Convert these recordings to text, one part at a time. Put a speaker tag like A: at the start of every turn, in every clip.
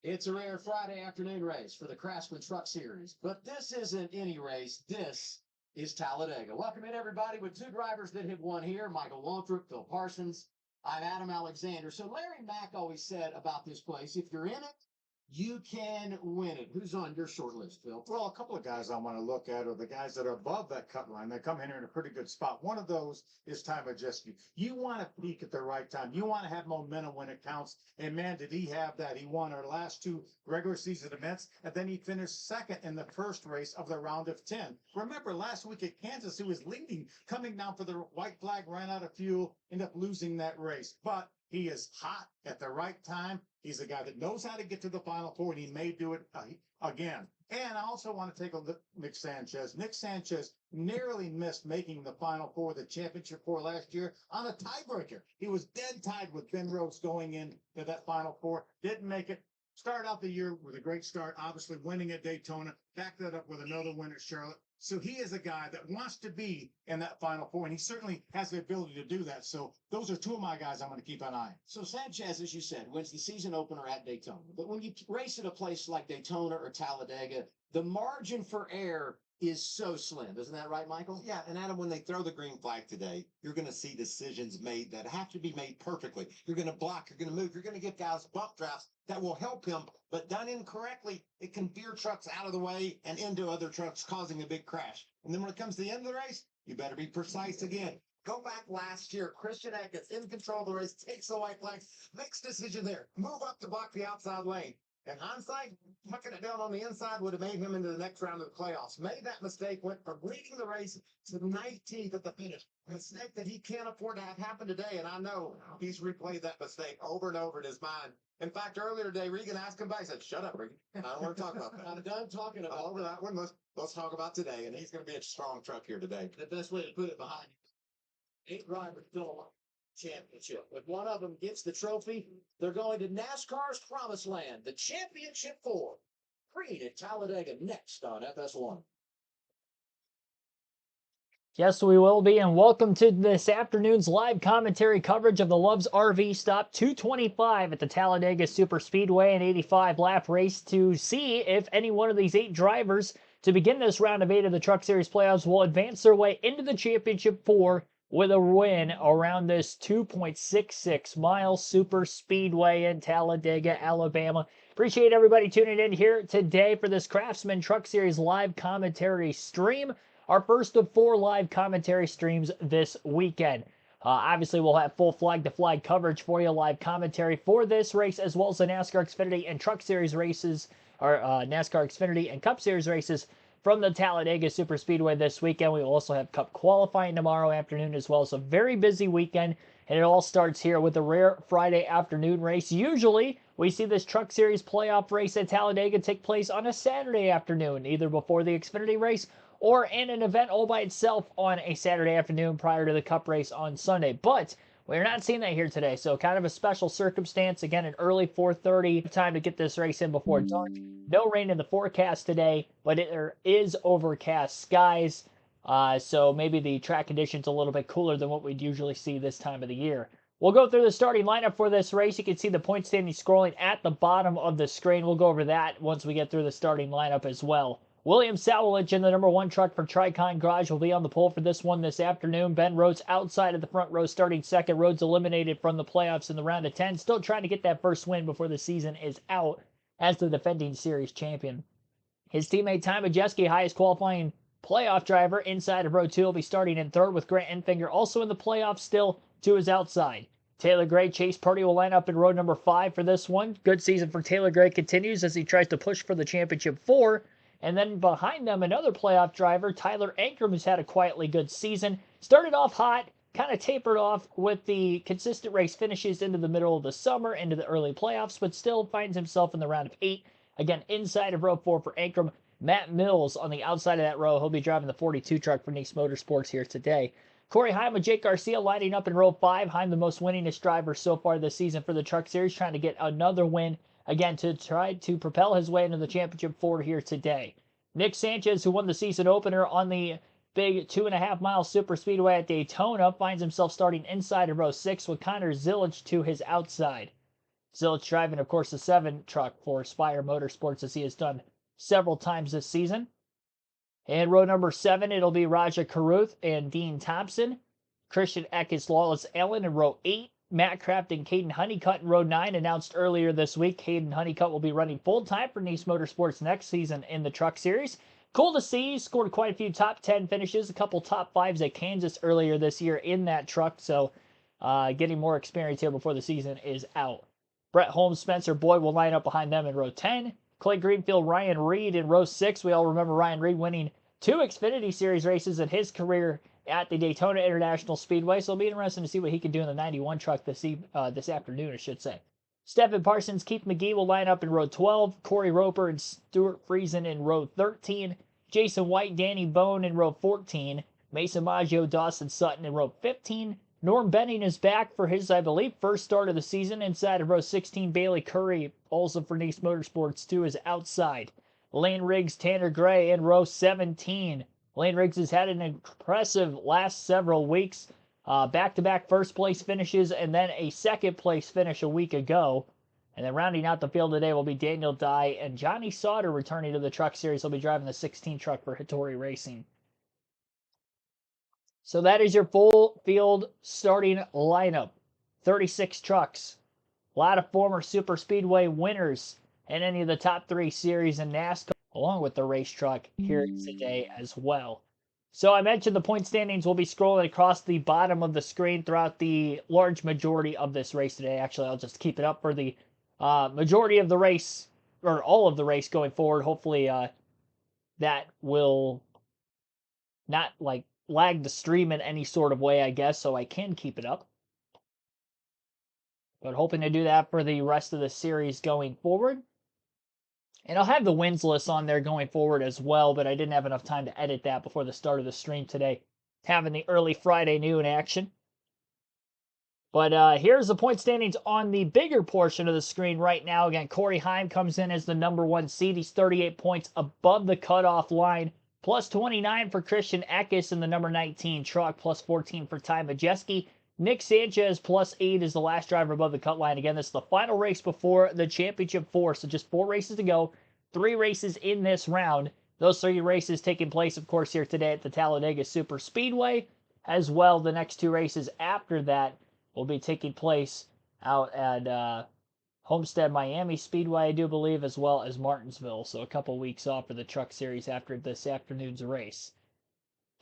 A: It's a rare Friday afternoon race for the Craftsman Truck Series, but this isn't any race. This is Talladega. Welcome in, everybody, with two drivers that have won here, Michael Waltrip, Phil Parsons. I'm Adam Alexander. So Larry Mack always said about this place, if you're in it, you can win it. Who's on your short list, Phil?
B: Well, a couple of guys I want to look at are the guys that are above that cut line. They come in here in a pretty good spot. One of those is Ty Majeski. You want to peak at the right time. You want to have momentum when it counts. And man, did he have that. He won our last two regular season events, and then he finished second in the first race of the round of 10. Remember, last week at Kansas, he was leading, coming down for the white flag, ran out of fuel, ended up losing that race. But he is hot at the right time. He's a guy that knows how to get to the Final Four, and he may do it again. And I also want to take a look at Nick Sanchez. Nick Sanchez narrowly missed making the Final Four, the championship four last year, on a tiebreaker. He was dead tied with Ben Rhodes going into that Final Four. Didn't make it. Started out the year with a great start, obviously winning at Daytona. Backed that up with another win at Charlotte. So he is a guy that wants to be in that Final Four, and he certainly has the ability to do that. So those are two of my guys I'm going to keep an eye on.
A: So Sanchez, as you said, wins the season opener at Daytona. But when you race at a place like Daytona or Talladega, the margin for error is so slim. Isn't that right, Michael?
C: Yeah, and Adam, when they throw the green flag today, you're going to see decisions made that have to be made perfectly. You're going to block, you're going to move, you're going to give guys bump drafts that will help him, but done incorrectly, it can veer trucks out of the way and into other trucks, causing a big crash. And then when it comes to the end of the race, you better be precise again. Go back last year, Christian Atkins in control of the race, takes the white flag, makes decision there, move up to block the outside lane. In hindsight, tucking it down on the inside would have made him into the next round of the playoffs. Made that mistake, went from leading the race to 19th at the finish. A mistake that he can't afford to have happen today, and I know he's replayed that mistake over and over in his mind. In fact, earlier today, Regan asked him back. He said, "Shut up, Regan. I don't want to talk about that.
A: I'm done talking about
C: over that one. Let's talk about today." And he's going to be a strong truck here today.
A: The best way to put it behind you. 8 drivers still championship. If one of them gets the trophy, they're going to NASCAR's promised land, the Championship 4. Creed at Talladega next on FS1.
D: Yes, we will be, and welcome to this afternoon's live commentary coverage of the Love's RV Stop 225 at the Talladega Superspeedway, an 85-lap race to see if any one of these 8 drivers to begin this round of 8 of the Truck Series playoffs will advance their way into the Championship 4 with a win around this 2.66-mile super speedway in Talladega, Alabama. Appreciate everybody tuning in here today for this Craftsman Truck Series live commentary stream, our first of 4 live commentary streams this weekend. Obviously, we'll have full flag-to-flag coverage for you, live commentary for this race, as well as the NASCAR Xfinity and Truck Series races, or NASCAR Xfinity and Cup Series races from the Talladega Superspeedway this weekend. We will also have Cup qualifying tomorrow afternoon as well. So very busy weekend, and it all starts here with a rare Friday afternoon race. Usually, we see this Truck Series playoff race at Talladega take place on a Saturday afternoon, either before the Xfinity race or in an event all by itself on a Saturday afternoon prior to the Cup race on Sunday. But we're not seeing that here today, so kind of a special circumstance. Again, an early 4:30 time to get this race in before dark. No rain in the forecast today, but there is overcast skies, so maybe the track conditions a little bit cooler than what we'd usually see this time of the year. We'll go through the starting lineup for this race. You can see the point standing scrolling at the bottom of the screen. We'll go over that once we get through the starting lineup as well. William Sawalich in the number 1 truck for Tricon Garage will be on the pole for this one this afternoon. Ben Rhodes outside of the front row starting second. Rhodes eliminated from the playoffs in the round of 10. Still trying to get that first win before the season is out as the defending series champion. His teammate Ty Majeski, highest qualifying playoff driver inside of row 2, will be starting in third with Grant Enfinger also in the playoffs still to his outside. Taylor Gray, Chase Purdy will line up in row number 5 for this one. Good season for Taylor Gray continues as he tries to push for the championship 4. And then behind them, another playoff driver, Tyler Ankrum, who's had a quietly good season. Started off hot, kind of tapered off with the consistent race finishes into the middle of the summer, into the early playoffs, but still finds himself in the round of 8. Again, inside of row 4 for Ankrum. Matt Mills on the outside of that row. He'll be driving the 42 truck for Nice Motorsports here today. Corey Heim and Jake Garcia lining up in row 5. Heim, the most winningest driver so far this season for the Truck Series, trying to get another win, again, to try to propel his way into the championship 4 here today. Nick Sanchez, who won the season opener on the big 2.5-mile super speedway at Daytona, finds himself starting inside of row 6 with Connor Zilic to his outside. Zilic driving, of course, the 7 truck for Spire Motorsports, as he has done several times this season. And row number 7, it'll be Raja Caruth and Dean Thompson. Christian Eckes, Lawless Allen in row 8. Matt Kraft and Caden Honeycutt in row 9, announced earlier this week. Caden Honeycutt will be running full-time for Nice Motorsports next season in the Truck Series. Cool to see. He scored quite a few top 10 finishes, a couple top 5s at Kansas earlier this year in that truck. So getting more experience here before the season is out. Brett Holmes, Spencer Boyd will line up behind them in row 10. Clay Greenfield, Ryan Reed in row 6. We all remember Ryan Reed winning 2 Xfinity Series races in his career at the Daytona International Speedway. So it'll be interesting to see what he can do in the 91 truck this afternoon, I should say. Stephen Parsons, Keith McGee will line up in row 12. Corey Roper and Stuart Friesen in row 13. Jason White, Danny Bone in row 14. Mason Maggio, Dawson Sutton in row 15. Norm Benning is back for his, I believe, first start of the season inside of row 16. Bailey Curry, also for Nice Motorsports, to his outside. Lane Riggs, Tanner Gray in row 17. Lane Riggs has had an impressive last several weeks. Back-to-back first-place finishes and then a second-place finish a week ago. And then rounding out the field today will be Daniel Dye and Johnny Sauter returning to the Truck Series. He'll be driving the 16 truck for Hattori Racing. So that is your full field starting lineup. 36 trucks. A lot of former Super Speedway winners in any of the top 3 series in NASCAR, along with the race truck here today as well. So I mentioned the point standings will be scrolling across the bottom of the screen throughout the large majority of this race today. Actually, I'll just keep it up for the majority of the race, or all of the race going forward. Hopefully that will not lag the stream in any sort of way, I guess, so I can keep it up. But hoping to do that for the rest of the series going forward. And I'll have the wins list on there going forward as well, but I didn't have enough time to edit that before the start of the stream today, having the early Friday noon action. But here's the point standings on the bigger portion of the screen right now. Again, Corey Heim comes in as the number 1 seed. He's 38 points above the cutoff line. Plus 29 for Christian Eckes in the number 19 truck. Plus 14 for Ty Majeski. Nick Sanchez plus 8 is the last driver above the cut line. Again, this is the final race before the championship 4. So just 4 races to go. 3 races in this round. Those 3 races taking place, of course, here today at the Talladega Super Speedway. As well, the next 2 races after that will be taking place out at Homestead Miami Speedway, I do believe, as well as Martinsville. So a couple weeks off for the Truck Series after this afternoon's race.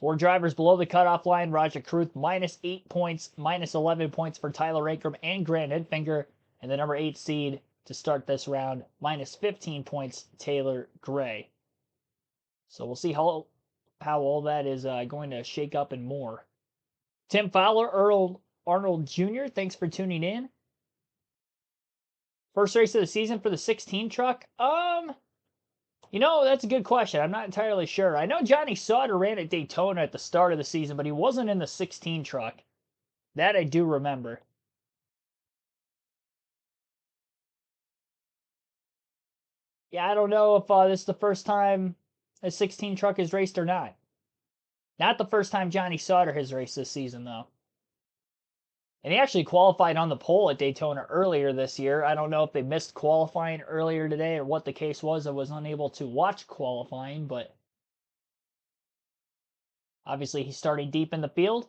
D: 4 drivers below the cutoff line. Raja Caruth minus 8 points, minus 11 points for Tyler Ankrum and Grant Enfinger. And the number 8 seed to start this round, minus 15 points, Taylor Gray. So we'll see how all that is going to shake up and more. Tim Fowler, Earl Arnold Jr., thanks for tuning in. First race of the season for the 16 truck? You know, that's a good question. I'm not entirely sure. I know Johnny Sauter ran at Daytona at the start of the season, but he wasn't in the 16 truck. That I do remember. Yeah, I don't know if this is the first time a 16 truck has raced or not. Not the first time Johnny Sauter has raced this season, though. And he actually qualified on the pole at Daytona earlier this year. I don't know if they missed qualifying earlier today or what the case was. I was unable to watch qualifying, but Obviously, he's starting deep in the field.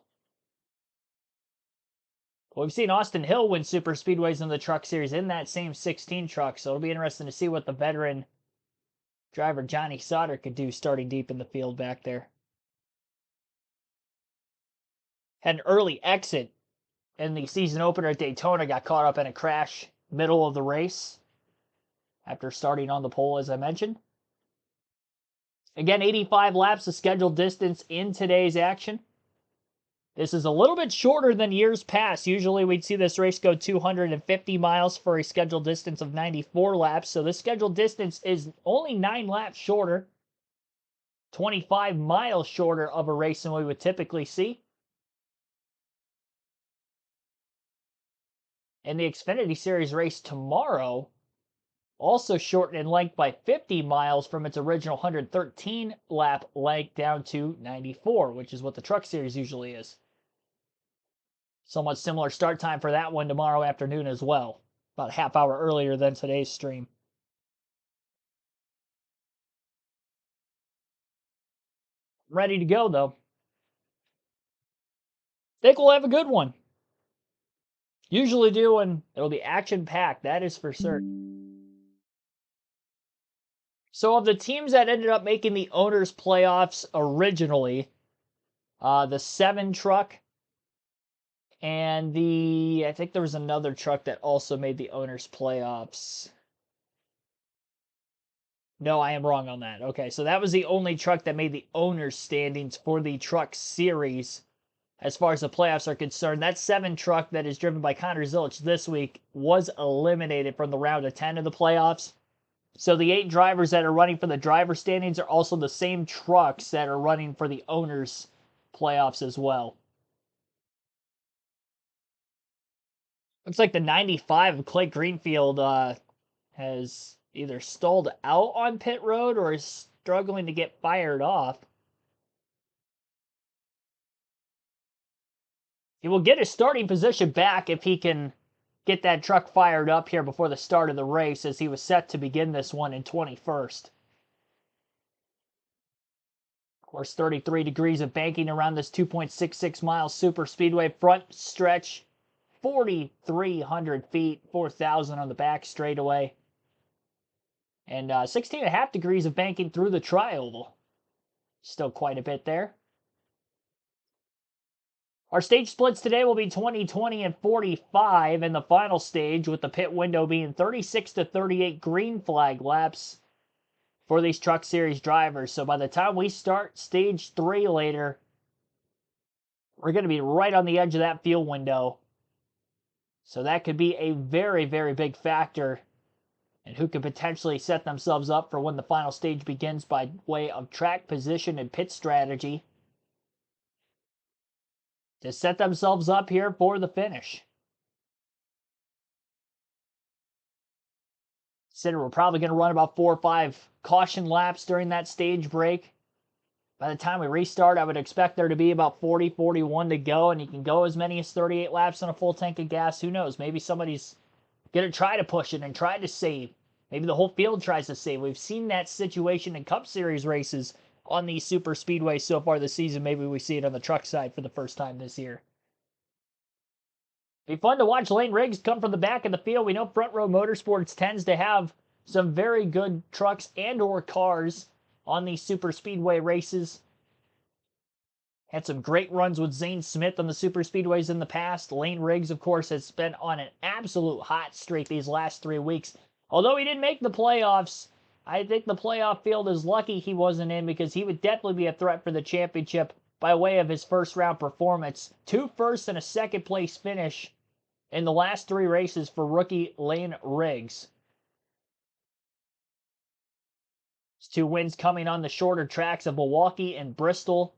D: Well, we've seen Austin Hill win super speedways in the Truck Series in that same 16 truck, so it'll be interesting to see what the veteran driver Johnny Sauter could do starting deep in the field back there. Had an early exit in the season opener at Daytona, got caught up in a crash middle of the race after starting on the pole, as I mentioned. Again, 85 laps of scheduled distance in today's action. This is a little bit shorter than years past. Usually we'd see this race go 250 miles for a scheduled distance of 94 laps. So this scheduled distance is only 9 laps shorter, 25 miles shorter of a race than we would typically see. And the Xfinity Series race tomorrow also shortened in length by 50 miles from its original 113 lap length down to 94, which is what the Truck Series usually is. Somewhat similar start time for that one tomorrow afternoon as well, about a half hour earlier than today's stream. Ready to go, though. Think we'll have a good one. Usually do, and it'll be action-packed, that is for certain. So of the teams that ended up making the Owners' playoffs originally, the 7 truck and I think there was another truck that also made the Owners' playoffs. No, I am wrong on that. Okay, so that was the only truck that made the Owners' standings for the Truck Series as far as the playoffs are concerned. That 7 truck that is driven by Connor Zilic this week was eliminated from the round of 10 of the playoffs. So the 8 drivers that are running for the driver standings are also the same trucks that are running for the Owners' playoffs as well. Looks like the 95 of Clay Greenfield has either stalled out on pit road or is struggling to get fired off. He will get his starting position back if he can get that truck fired up here before the start of the race, as he was set to begin this one in 21st. Of course, 33 degrees of banking around this 2.66 mile super speedway front stretch. 4,300 feet, 4,000 on the back straightaway. And 16.5 degrees of banking through the tri-oval. Still quite a bit there. Our stage splits today will be 20, 20, and 45 in the final stage, with the pit window being 36 to 38 green flag laps for these Truck Series drivers. So by the time we start stage 3 later, we're going to be right on the edge of that fuel window. So that could be a very, very big factor in who could potentially set themselves up for when the final stage begins by way of track position and pit strategy to set themselves up here for the finish. Consider we're probably going to run about 4 or 5 caution laps during that stage break. By the time we restart, I would expect there to be about 40, 41 to go, and you can go as many as 38 laps on a full tank of gas. Who knows? Maybe somebody's going to try to push it and try to save. Maybe the whole field tries to save. We've seen that situation in Cup Series races on these super speedways so far this season. Maybe we see it on the truck side for the first time this year. Be fun to watch Lane Riggs come from the back of the field. We know Front Row Motorsports tends to have some very good trucks and or cars on these super speedway races. Had some great runs with Zane Smith on the super speedways in the past. Lane Riggs, of course, has been on an absolute hot streak these last 3 weeks. Although he didn't make the playoffs, I think the playoff field is lucky he wasn't in, because he would definitely be a threat for the championship by way of his first round performance. 2 firsts and a second place finish in the last 3 races for rookie Lane Riggs. 2 wins coming on the shorter tracks of Milwaukee and Bristol.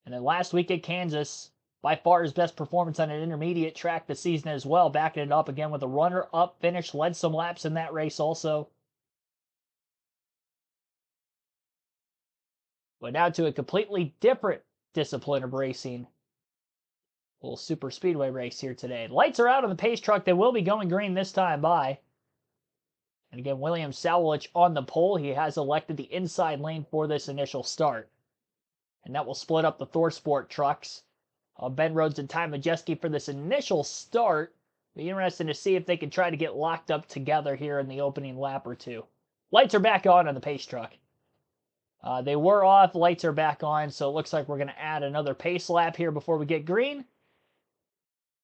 D: And then last week at Kansas, by far his best performance on an intermediate track this season as well, backing it up again with a runner-up finish, led some laps in that race also. But now to a completely different discipline of racing. A little super speedway race here today. Lights are out on the pace truck. They will be going green this time by. And again, William Sawalich on the pole. He has elected the inside lane for this initial start. And that will split up the Thor Sport trucks. Ben Rhodes and Ty Majeski for this initial start. Be interesting to see if they can try to get locked up together here in the opening lap or two. Lights are back on the pace truck. They were off, lights are back on, so it looks like we're going to add another pace lap here before we get green.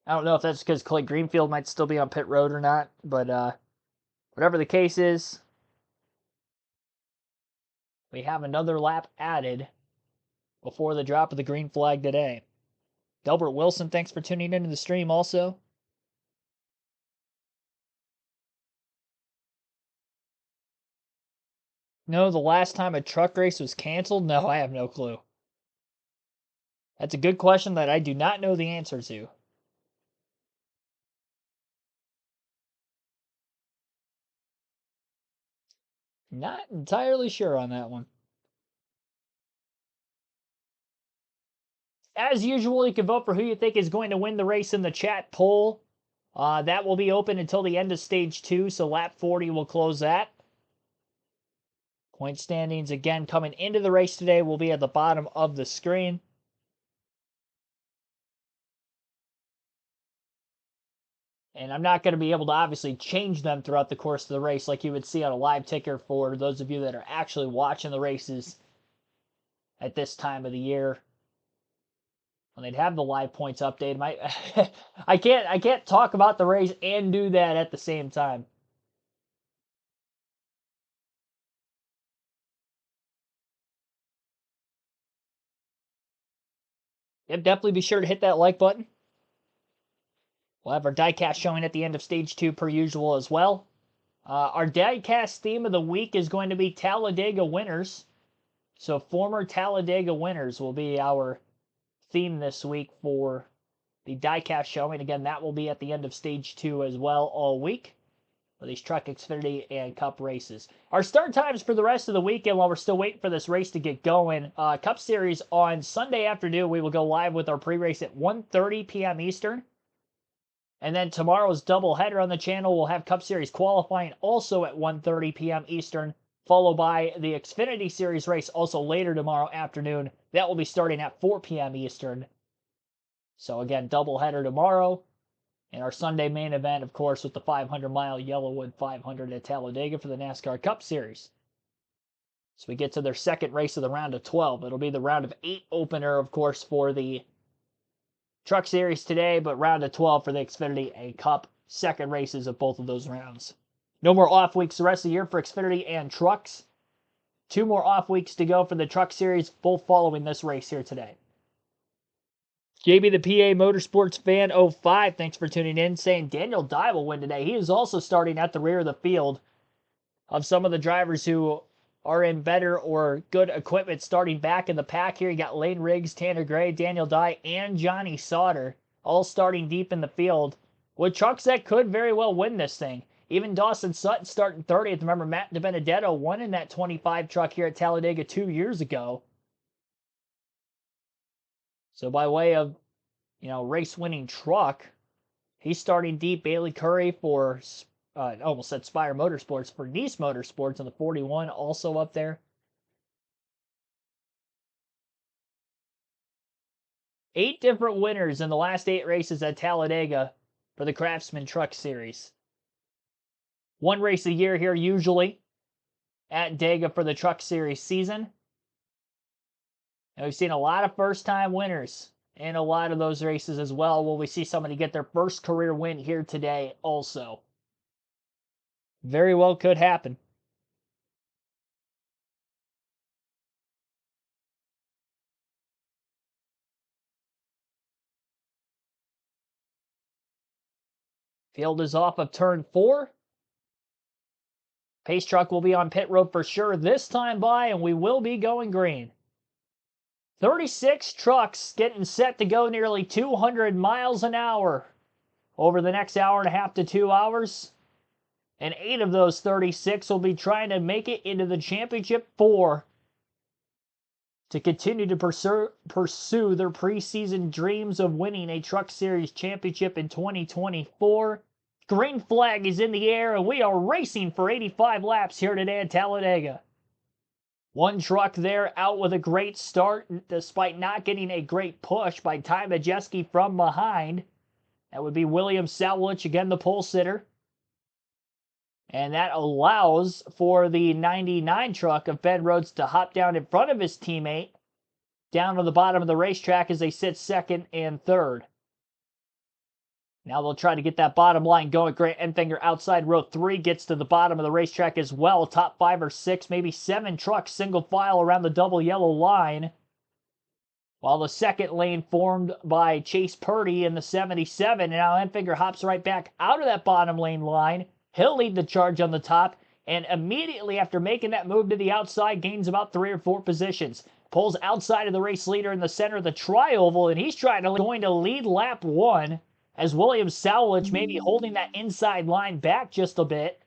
D: I don't know if that's because Clay Greenfield might still be on pit road or not, but whatever the case is, we have another lap added before the drop of the green flag today. Delbert Wilson, thanks for tuning into the stream also. No, the last time a truck race was canceled? No, I have no clue. That's a good question that I do not know the answer to. Not entirely sure on that one. As usual, you can vote for who you think is going to win the race in the chat poll. That will be open until the end of stage 2, so lap 40 will close that. Point standings, again, coming into the race today will be at the bottom of the screen. And I'm not going to be able to obviously change them throughout the course of the race like you would see on a live ticker for those of you that are actually watching the races at this time of the year. When they'd have the live points updated, I can't talk about the race and do that at the same time. Yep, definitely be sure to hit that like button. We'll have our diecast showing at the end of stage 2 per usual as well. Our diecast theme of the week is going to be Talladega winners. So former Talladega winners will be our theme this week for the diecast showing. Again, that will be at the end of stage 2 as well all week for these Truck Xfinity and Cup races. Our start times for the rest of the weekend while we're still waiting for this race to get going. Cup Series on Sunday afternoon, we will go live with our pre-race at 1:30 p.m. Eastern. And then tomorrow's doubleheader on the channel will have Cup Series qualifying also at 1:30 p.m. Eastern, followed by the Xfinity Series race also later tomorrow afternoon. That will be starting at 4 p.m. Eastern. So again, doubleheader tomorrow. And our Sunday main event, of course, with the 500-mile Yellowwood 500 at Talladega for the NASCAR Cup Series. So we get to their second race of the round of 12. It'll be the round of 8 opener, of course, for the Truck Series today, but round of 12 for the Xfinity and Cup. Second races of both of those rounds. No more off weeks the rest of the year for Xfinity and Trucks. 2 more off weeks to go for the Truck Series, both following this race here today. JB the PA Motorsports Fan 05, thanks for tuning in, saying Daniel Dye will win today. He is also starting at the rear of the field of some of the drivers who are in better or good equipment starting back in the pack here. You got Lane Riggs, Tanner Gray, Daniel Dye, and Johnny Sauter all starting deep in the field with trucks that could very well win this thing. Even Dawson Sutton starting 30th. Remember, Matt DiBenedetto won in that 25 truck here at Talladega 2 years ago. So by way of, race-winning truck, he's starting deep. Bailey Curry for, almost said Spire Motorsports, for Nice Motorsports on the 41, also up there. 8 different winners in the last 8 races at Talladega for the Craftsman Truck Series. 1 race a year here usually at Dega for the Truck Series season. And we've seen a lot of first-time winners in a lot of those races as well. Will we see somebody get their first career win here today also? Very well could happen. Field is off of turn 4. Pace truck will be on pit road for sure this time by, and we will be going green. 36 trucks getting set to go nearly 200 miles an hour over the next hour and a half to 2 hours. And 8 of those 36 will be trying to make it into the championship 4 to continue to pursue their preseason dreams of winning a Truck Series championship in 2024. Green flag is in the air, and we are racing for 85 laps here today at Talladega. One truck there out with a great start, despite not getting a great push by Ty Majeski from behind. That would be William Sowlich, again the pole sitter. And that allows for the 99 truck of Ben Rhodes to hop down in front of his teammate, down to the bottom of the racetrack as they sit second and third. Now they'll try to get that bottom line going. Grant Enfinger outside row 3 gets to the bottom of the racetrack as well. Top 5 or 6, maybe 7 trucks single file around the double yellow line. While the second lane formed by Chase Purdy in the 77. And now Enfinger hops right back out of that bottom lane line. He'll lead the charge on the top. And immediately after making that move to the outside, gains about 3 or 4 positions. Pulls outside of the race leader in the center of the tri-oval. And he's going to lead lap 1. As William Sowlich may be holding that inside line back just a bit.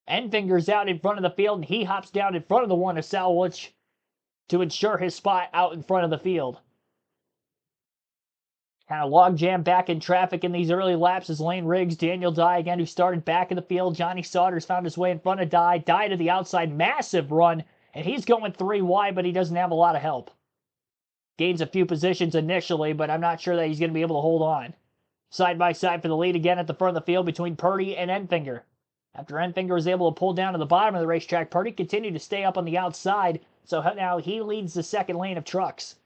D: Enfinger's out in front of the field, and he hops down in front of the one of Sowlich to ensure his spot out in front of the field. Kind of logjam back in traffic in these early laps as Lane Riggs, Daniel Dye again, who started back in the field. Johnny Saunders found his way in front of Dye. Dye to the outside, massive run, and he's going 3 wide, but he doesn't have a lot of help. Gains a few positions initially, but I'm not sure that he's going to be able to hold on. Side by side for the lead again at the front of the field between Purdy and Enfinger. After Enfinger was able to pull down to the bottom of the racetrack, Purdy continued to stay up on the outside, so now he leads the second lane of trucks.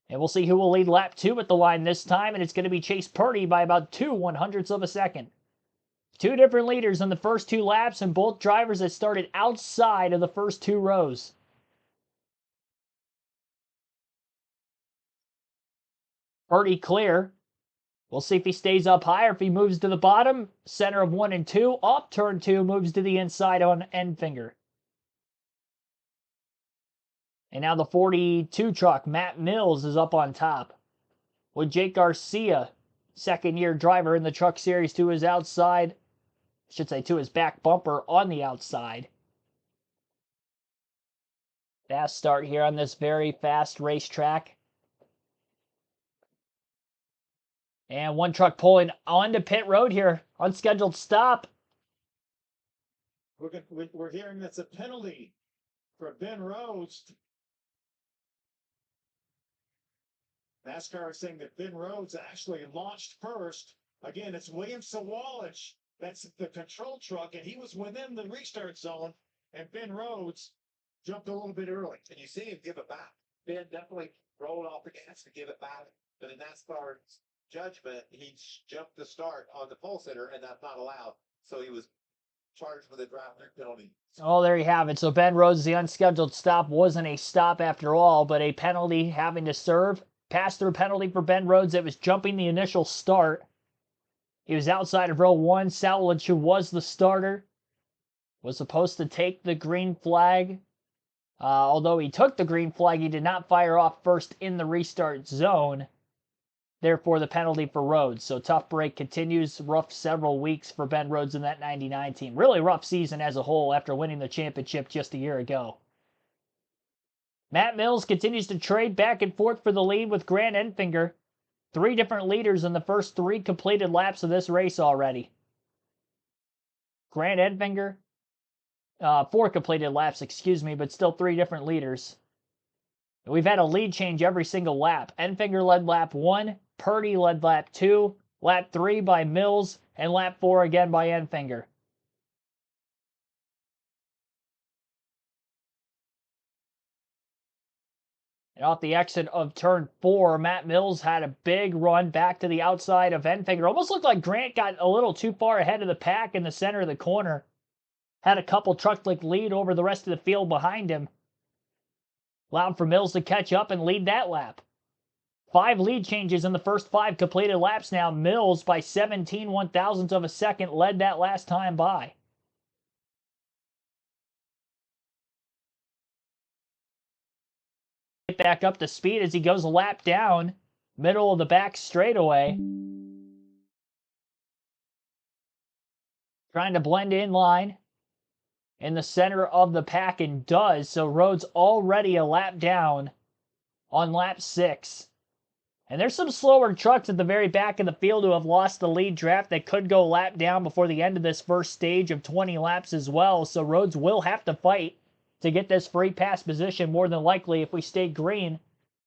D: And we'll see who will lead lap 2 at the line this time, and it's going to be Chase Purdy by about 0.02 of a second. 2 different leaders in the first 2 laps, and both drivers that started outside of the first 2 rows. Purdy clear. We'll see if he stays up high or if he moves to the bottom. Center of 1 and 2. Off turn 2, moves to the inside on Enfinger. And now the 42 truck, Matt Mills, is up on top. With Jake Garcia, second-year driver in the Truck Series, to his outside. I should say to his back bumper on the outside. Fast start here on this very fast racetrack. And one truck pulling onto pit road here. Unscheduled stop.
B: We're hearing that's a penalty for Ben Rhodes. NASCAR is saying that Ben Rhodes actually launched first. Again, it's William Sowlich. That's the control truck, and he was within the restart zone. And Ben Rhodes jumped a little bit early.
C: And you see him give it back. Ben definitely rolled off the gas to give it back. But in NASCAR's judgment, he jumped the start on the pole sitter, and that's not allowed. So he was charged with a drive-through penalty.
D: Oh, there you have it. So Ben Rhodes, the unscheduled stop wasn't a stop after all, but a penalty having to serve. Pass-through penalty for Ben Rhodes. It was jumping the initial start. He was outside of row 1. Sowlich, who was the starter, was supposed to take the green flag. Although he took the green flag, he did not fire off first in the restart zone. Therefore, the penalty for Rhodes. So tough break continues. Rough several weeks for Ben Rhodes in that 99 team. Really rough season as a whole after winning the championship just a year ago. Matt Mills continues to trade back and forth for the lead with Grant Enfinger. 3 different leaders in the first 3 completed laps of this race already. Grant Enfinger, 4 completed laps, excuse me, but still 3 different leaders. We've had a lead change every single lap. Enfinger led lap 1, Purdy led lap 2, lap 3 by Mills, and lap 4 again by Enfinger. And off the exit of turn 4, Matt Mills had a big run back to the outside of Enfinger. Almost looked like Grant got a little too far ahead of the pack in the center of the corner. Had a couple truck-like lead over the rest of the field behind him. Allowed for Mills to catch up and lead that lap. 5 lead changes in the first 5 completed laps now. Mills, by 17 one-thousandths of a second, led that last time by. Get back up to speed as he goes a lap down, middle of the back straightaway. Trying to blend in line in the center of the pack, and does. So Rhodes already a lap down on lap 6. And there's some slower trucks at the very back of the field who have lost the lead draft that could go lap down before the end of this first stage of 20 laps as well. So Rhodes will have to fight to get this free pass position more than likely if we stay green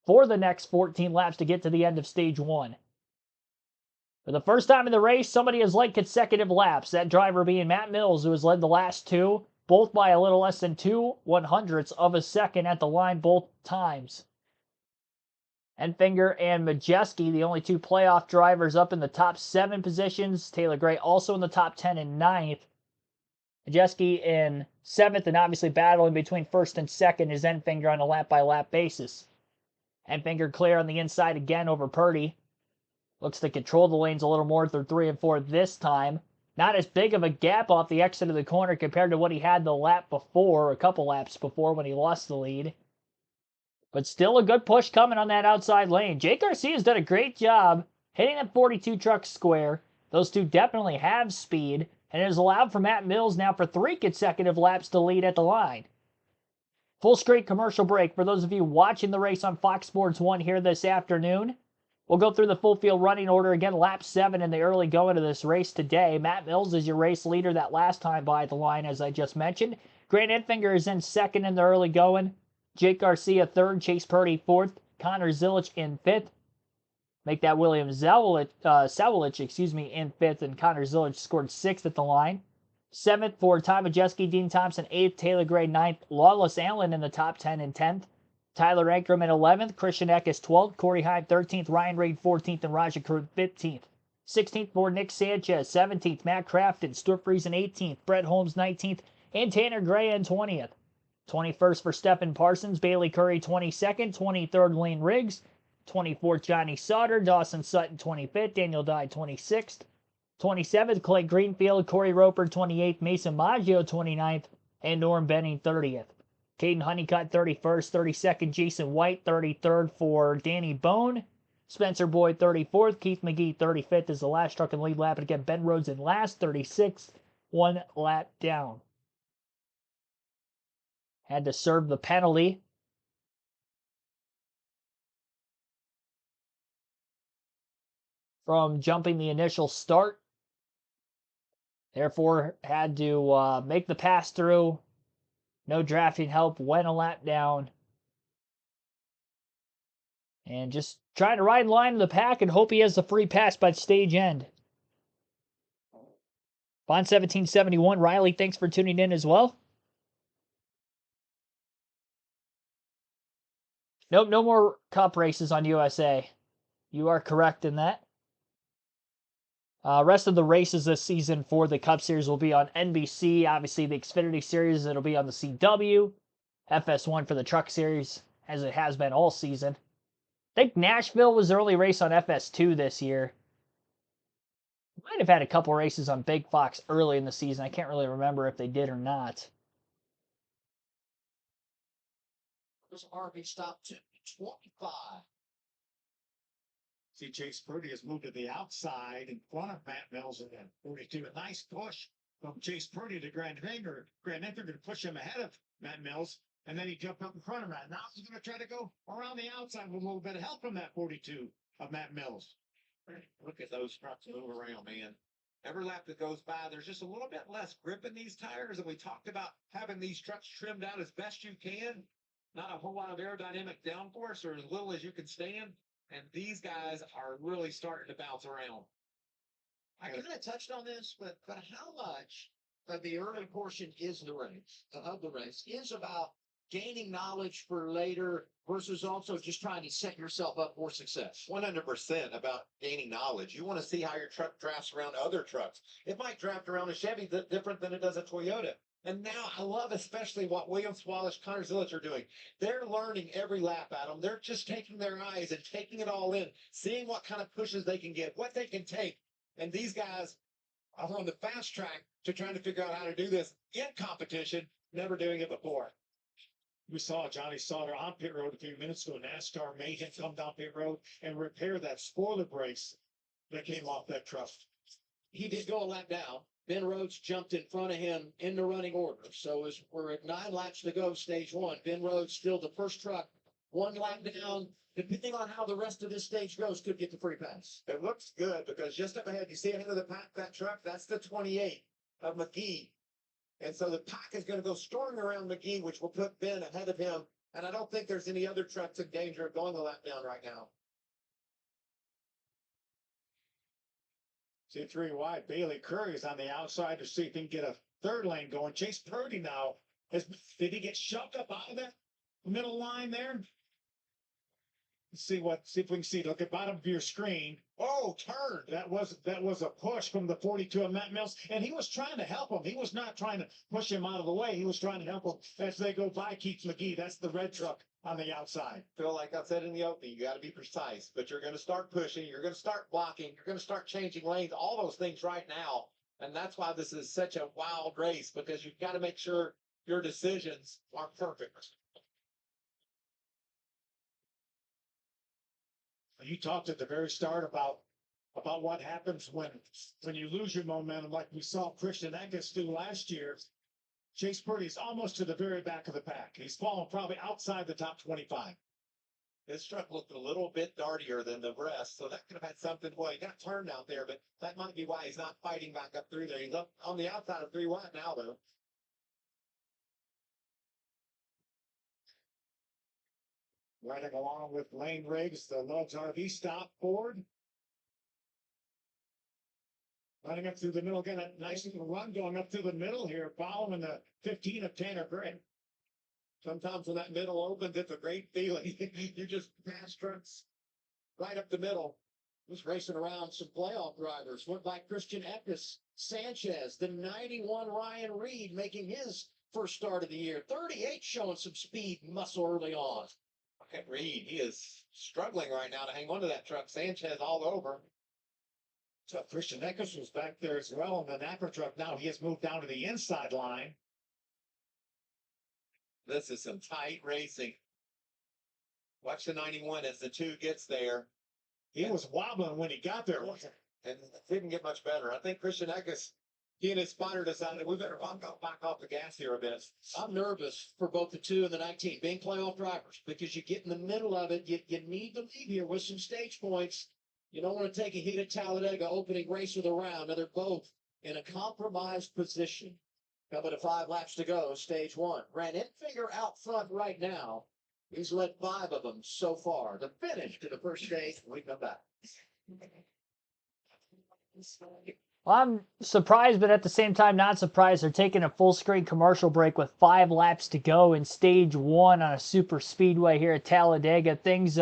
D: for the next 14 laps to get to the end of stage 1. For the first time in the race, somebody has led consecutive laps, that driver being Matt Mills, who has led the last two, both by a little less than 2/100ths of a second at the line both times. Enfinger and Majeski, the only two playoff drivers up in the top 7 positions. Taylor Gray also in the top 10 and 9th. Majeski in 7th, and obviously battling between 1st and 2nd is Enfinger on a lap-by-lap basis. Enfinger clear on the inside again over Purdy. Looks to control the lanes a little more through 3 and 4 this time. Not as big of a gap off the exit of the corner compared to what he had the lap before, a couple laps before when he lost the lead. But still a good push coming on that outside lane. Jake Garcia's done a great job hitting that 42 truck square. Those two definitely have speed, and it has allowed for Matt Mills now for 3 consecutive laps to lead at the line. Full straight commercial break for those of you watching the race on Fox Sports 1 here this afternoon. We'll go through the full field running order again. Lap 7 in the early going of this race today. Matt Mills is your race leader that last time by the line, as I just mentioned. Grant Enfinger is in 2nd in the early going. Jake Garcia 3rd, Chase Purdy 4th, Connor Zilich in 5th. Make that William Sawalich, in 5th, and Connor Zilich scored 6th at the line. 7th for Ty Majeski, Dean Thompson 8th, Taylor Gray 9th, Lawless Allen in the top 10 and 10th. Tyler Ankerman 11th, Christian Eckes 12th, Corey Heim 13th, Ryan Reed 14th, and Raja Krug 15th. 16th for Nick Sanchez, 17th, Matt Crafton, Stuart Friesen 18th, Brett Holmes 19th, and Tanner Gray in 20th. 21st for Stephen Parsons, Bailey Curry 22nd, 23rd Lane Riggs, 24th Johnny Sauter, Dawson Sutton 25th, Daniel Dye 26th, 27th Clay Greenfield, Corey Roper 28th, Mason Maggio 29th, and Norm Benning 30th. Caden Honeycutt 31st, 32nd Jason White, 33rd for Danny Bone, Spencer Boyd 34th, Keith McGee 35th is the last truck in lead lap, and again Ben Rhodes in last, 36th, 1 lap down. Had to serve the penalty. From jumping the initial start. Therefore, had to make the pass through. No drafting help, went a lap down. And just trying to ride in line in the pack and hope he has the free pass by the stage end. Bond1771, Riley, thanks for tuning in as well. Nope, no more cup races on USA. You are correct in that. Rest of the races this season for the Cup Series will be on NBC. Obviously, the Xfinity Series, it'll be on the CW. FS1 for the Truck Series, as it has been all season. I think Nashville was the early race on FS2 this year. Might have had a couple races on Big Fox early in the season. I can't really remember if they did or not.
A: There's RV stop to 25.
B: See, Chase Purdy has moved to the outside in front of Matt Mills in that 42. A nice push from Chase Purdy to Grant Enfinger. Grant Enfinger to push him ahead of Matt Mills, and then he jumped up in front of Matt. Now he's going to try to go around the outside with a little bit of help from that 42 of Matt Mills.
C: Look at those trucks move around, man. Every lap that goes by, there's just a little bit less grip in these tires, and we talked about having these trucks trimmed out as best you can. Not a whole lot of aerodynamic downforce, or as little as you can stand. And these guys are really starting to bounce around.
A: I kind of touched on this, but how much of the early portion is the race, is about gaining knowledge for later versus also just trying to set yourself up for success?
C: 100% about gaining knowledge. You want to see how your truck drafts around other trucks. It might draft around a Chevy different than it does a Toyota. And now I love especially what Williams Wallace, Connor Zilich are doing. They're learning every lap, Adam. They're just taking their eyes and taking it all in, seeing what kind of pushes they can get, what they can take. And these guys are on the fast track to trying to figure out how to do this in competition, never doing it before.
B: We saw Johnny Sauter on pit road a few minutes ago. NASCAR made him come down pit road and repair that spoiler brakes that came off that truck.
A: He did go a lap down. Ben Rhodes jumped in front of him in the running order. So as we're at 9 laps to go, stage 1. Ben Rhodes still the first truck, 1 lap down. Depending on how the rest of this stage goes, could get the free pass.
C: It looks good because just up ahead, you see ahead of the pack, that truck, that's the 28 of McGee. And so the pack is going to go storming around McGee, which will put Ben ahead of him. And I don't think there's any other trucks in danger of going the lap down right now.
B: 2-3 wide. Bailey Curry's on the outside to see if he can get a third lane going. Chase Purdy now. Did he get shoved up out of that middle line there? See if we can see. Look at bottom of your screen.
C: Oh, turn.
B: That was a push from the 42 of Matt Mills, and he was trying to help him. He was not trying to push him out of the way. He was trying to help him as they go by Keith McGee. That's the red truck on the outside.
C: Phil, like I said in the opening, you got to be precise, but you're going to start pushing. You're going to start blocking. You're going to start changing lanes, all those things right now. And that's why this is such a wild race, because you've got to make sure your decisions are perfect.
B: You talked at the very start about what happens when you lose your momentum, like we saw Christian Eckes do last year. Chase Purdy's almost to the very back of the pack. He's fallen probably outside the top 25.
C: This truck looked a little bit dartier than the rest, so that could have had something. Well, he got turned out there, but that might be why he's not fighting back up through there. He's up on the outside of 3 wide now, though.
B: Riding along with Lane Riggs, the Love's RV stop Ford. Running up through the middle, again, a nice little run going up through the middle here, following the 15 of Tanner Gray.
C: Sometimes when that middle opens, it's a great feeling. You just pass trucks right up the middle.
A: Was racing around some playoff drivers. Went by Christian Eckes, Sanchez, the 91 Ryan Reed making his first start of the year. 38 showing some speed and muscle early on.
C: Okay, Reed, he is struggling right now to hang on to that truck. Sanchez all over.
B: So Christian Eckes was back there as well in the NASCAR truck. Now he has moved down to the inside line.
C: This is some tight racing. Watch the 91 as the 2 gets there.
B: He was wobbling when he got there.
C: And it didn't get much better. I think Christian Eckes, he and his spotter decided we better back off the gas here a bit.
A: I'm nervous for both the 2 and the 19 being playoff drivers, because you get in the middle of it. You need to leave here with some stage points. You don't want to take a hit at Talladega opening race of the round. Now they're both in a compromised position. Coming to 5 laps to go, stage 1. Grant Enfinger out front right now. He's led 5 of them so far. The finish to the first stage when we come back.
D: Well, I'm surprised, but at the same time, not surprised. They're taking a full screen commercial break with 5 laps to go in stage 1 on a super speedway here at Talladega. Things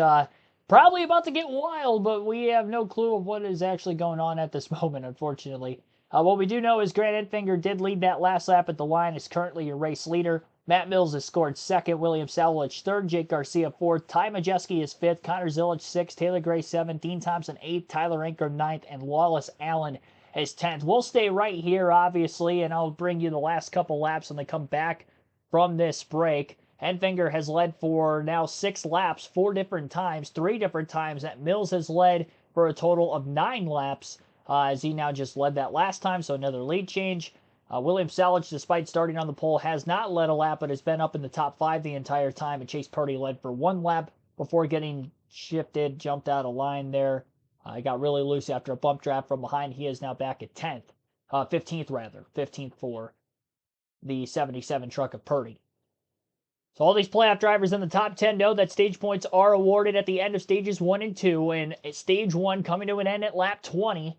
D: probably about to get wild, but we have no clue of what is actually going on at this moment, unfortunately. What we do know is Grant Enfinger did lead that last lap at the line, is currently your race leader. Matt Mills has scored 2nd, William Sawalich 3rd, Jake Garcia 4th, Ty Majeski is 5th, Connor Zilic 6th, Taylor Gray 7th, Dean Thompson 8th, Tyler Ingram 9th, and Wallace Allen is 10th. We'll stay right here, obviously, and I'll bring you the last couple laps when they come back from this break. Enfinger has led for now 6 laps, 4 different times, 3 different times that Mills has led for a total of 9 laps, as he now just led that last time, so another lead change. William Salich, despite starting on the pole, has not led a lap, but has been up in the top 5 the entire time, and Chase Purdy led for 1 lap before getting shifted, jumped out of line there. He got really loose after a bump draft from behind. He is now back at 10th, 15th rather, 15th for the 77 truck of Purdy. So all these playoff drivers in the top 10 know that stage points are awarded at the end of stages 1 and 2, and stage 1 coming to an end at lap 20.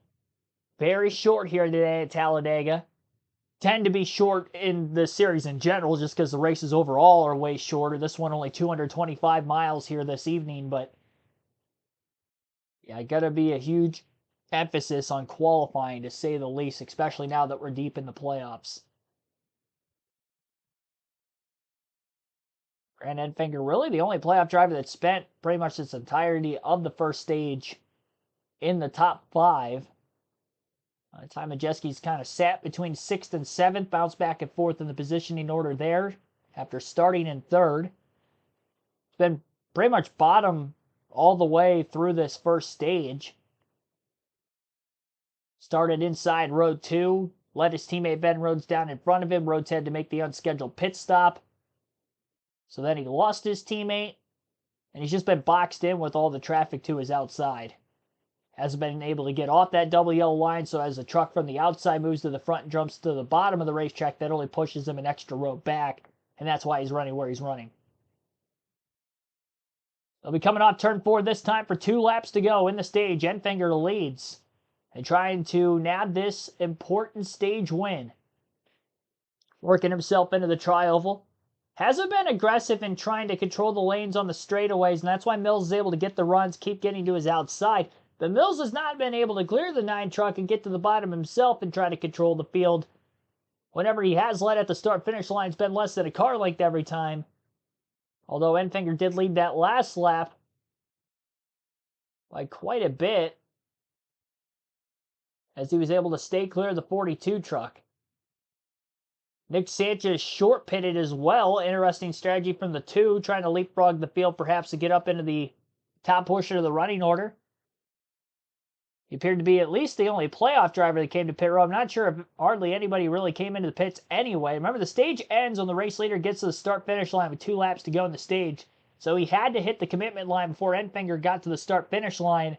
D: Very short here today at Talladega. Tend to be short in the series in general, just because the races overall are way shorter. This one only 225 miles here this evening, but yeah, got to be a huge emphasis on qualifying, to say the least, especially now that we're deep in the playoffs. Grant Enfinger, really the only playoff driver that spent pretty much its entirety of the first stage in the top 5. Ty Majeski's kind of sat between 6th and 7th, bounced back and forth in the positioning order there after starting in 3rd. It's been pretty much bottom all the way through this first stage. Started inside road 2, let his teammate Ben Rhodes down in front of him. Rhodes had to make the unscheduled pit stop. So then he lost his teammate, and he's just been boxed in with all the traffic to his outside. Hasn't been able to get off that double yellow line, so as the truck from the outside moves to the front and jumps to the bottom of the racetrack, that only pushes him an extra row back, and that's why he's running where he's running. They'll be coming off turn 4 this time for 2 laps to go in the stage. Enfinger leads and trying to nab this important stage win. Working himself into the tri-oval. Hasn't been aggressive in trying to control the lanes on the straightaways, and that's why Mills is able to get the runs, keep getting to his outside. But Mills has not been able to clear the 9 truck and get to the bottom himself and try to control the field. Whenever he has led at the start-finish line, it's been less than a car length every time. Although Enfinger did lead that last lap by quite a bit, as he was able to stay clear of the 42 truck. Nick Sanchez short pitted as well. Interesting strategy from the 2, trying to leapfrog the field perhaps to get up into the top portion of the running order. He appeared to be at least the only playoff driver that came to pit row. I'm not sure if hardly anybody really came into the pits anyway. Remember, the stage ends when the race leader gets to the start-finish line with 2 laps to go in the stage. So he had to hit the commitment line before Enfinger got to the start-finish line.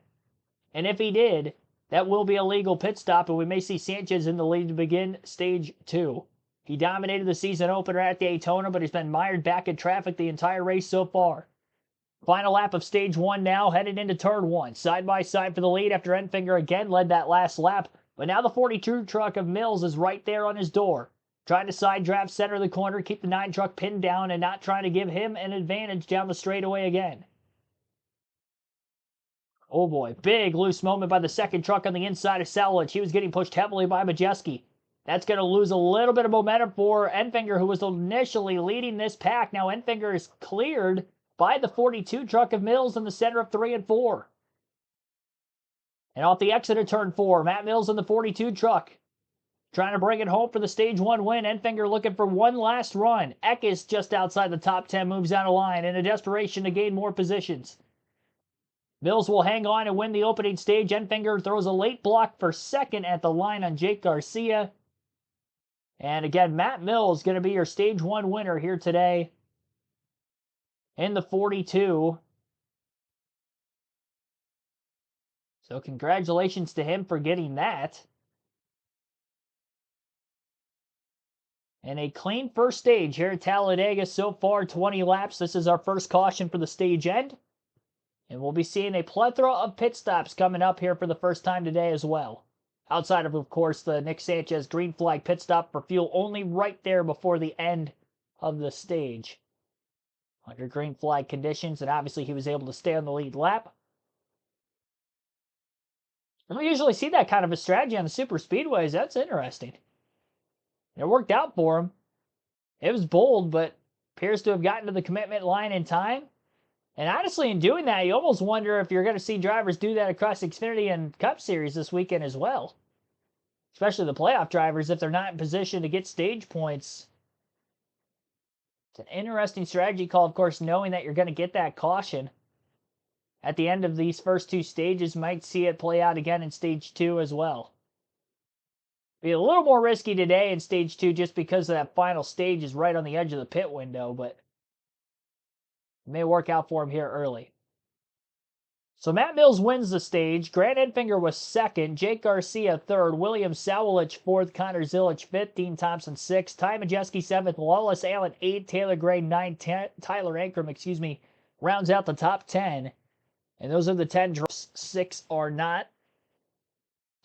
D: And if he did, that will be a legal pit stop, and we may see Sanchez in the lead to begin stage 2. He dominated the season opener at Daytona, but he's been mired back in traffic the entire race so far. Final lap of stage 1 now, headed into turn 1. Side by side for the lead after Enfinger again led that last lap. But now the 42 truck of Mills is right there on his door. Trying to side draft center of the corner, keep the 9 truck pinned down, and not trying to give him an advantage down the straightaway again. Oh boy, big loose moment by the 2nd truck on the inside of Salich. He was getting pushed heavily by Majeski. That's going to lose a little bit of momentum for Enfinger, who was initially leading this pack. Now Enfinger is cleared by the 42 truck of Mills in the center of 3 and 4. And off the exit of turn 4, Matt Mills in the 42 truck. Trying to bring it home for the stage 1 win. Enfinger looking for one last run. Eckes just outside the top 10 moves out of line in a desperation to gain more positions. Mills will hang on and win the opening stage. Enfinger throws a late block for 2nd at the line on Jake Garcia. And again, Matt Mills is going to be your stage 1 winner here today in the 42. So congratulations to him for getting that. And a clean first stage here at Talladega so far, 20 laps. This is our first caution for the stage end. And we'll be seeing a plethora of pit stops coming up here for the first time today as well. Outside of course, the Nick Sanchez green flag pit stop for fuel only right there before the end of the stage. Under green flag conditions, and obviously he was able to stay on the lead lap. We don't usually see that kind of a strategy on the super speedways. That's interesting. It worked out for him. It was bold, but appears to have gotten to the commitment line in time. And honestly, in doing that, you almost wonder if you're going to see drivers do that across Xfinity and Cup Series this weekend as well. Especially the playoff drivers, if they're not in position to get stage points. It's an interesting strategy call, of course, knowing that you're going to get that caution at the end of these first 2 stages. Might see it play out again in stage 2 as well. Be a little more risky today in stage 2 just because that final stage is right on the edge of the pit window, but it may work out for him here early. So Matt Mills wins the stage. Grant Enfinger was 2nd. Jake Garcia 3rd. William Sawalich 4th. Connor Zilich 5th. Dean Thompson 6th. Ty Majeski 7th. Wallace Allen 8th. Taylor Gray 9th. Tyler Ankrum, rounds out the top 10. And those are the 10 drivers. 6 are not.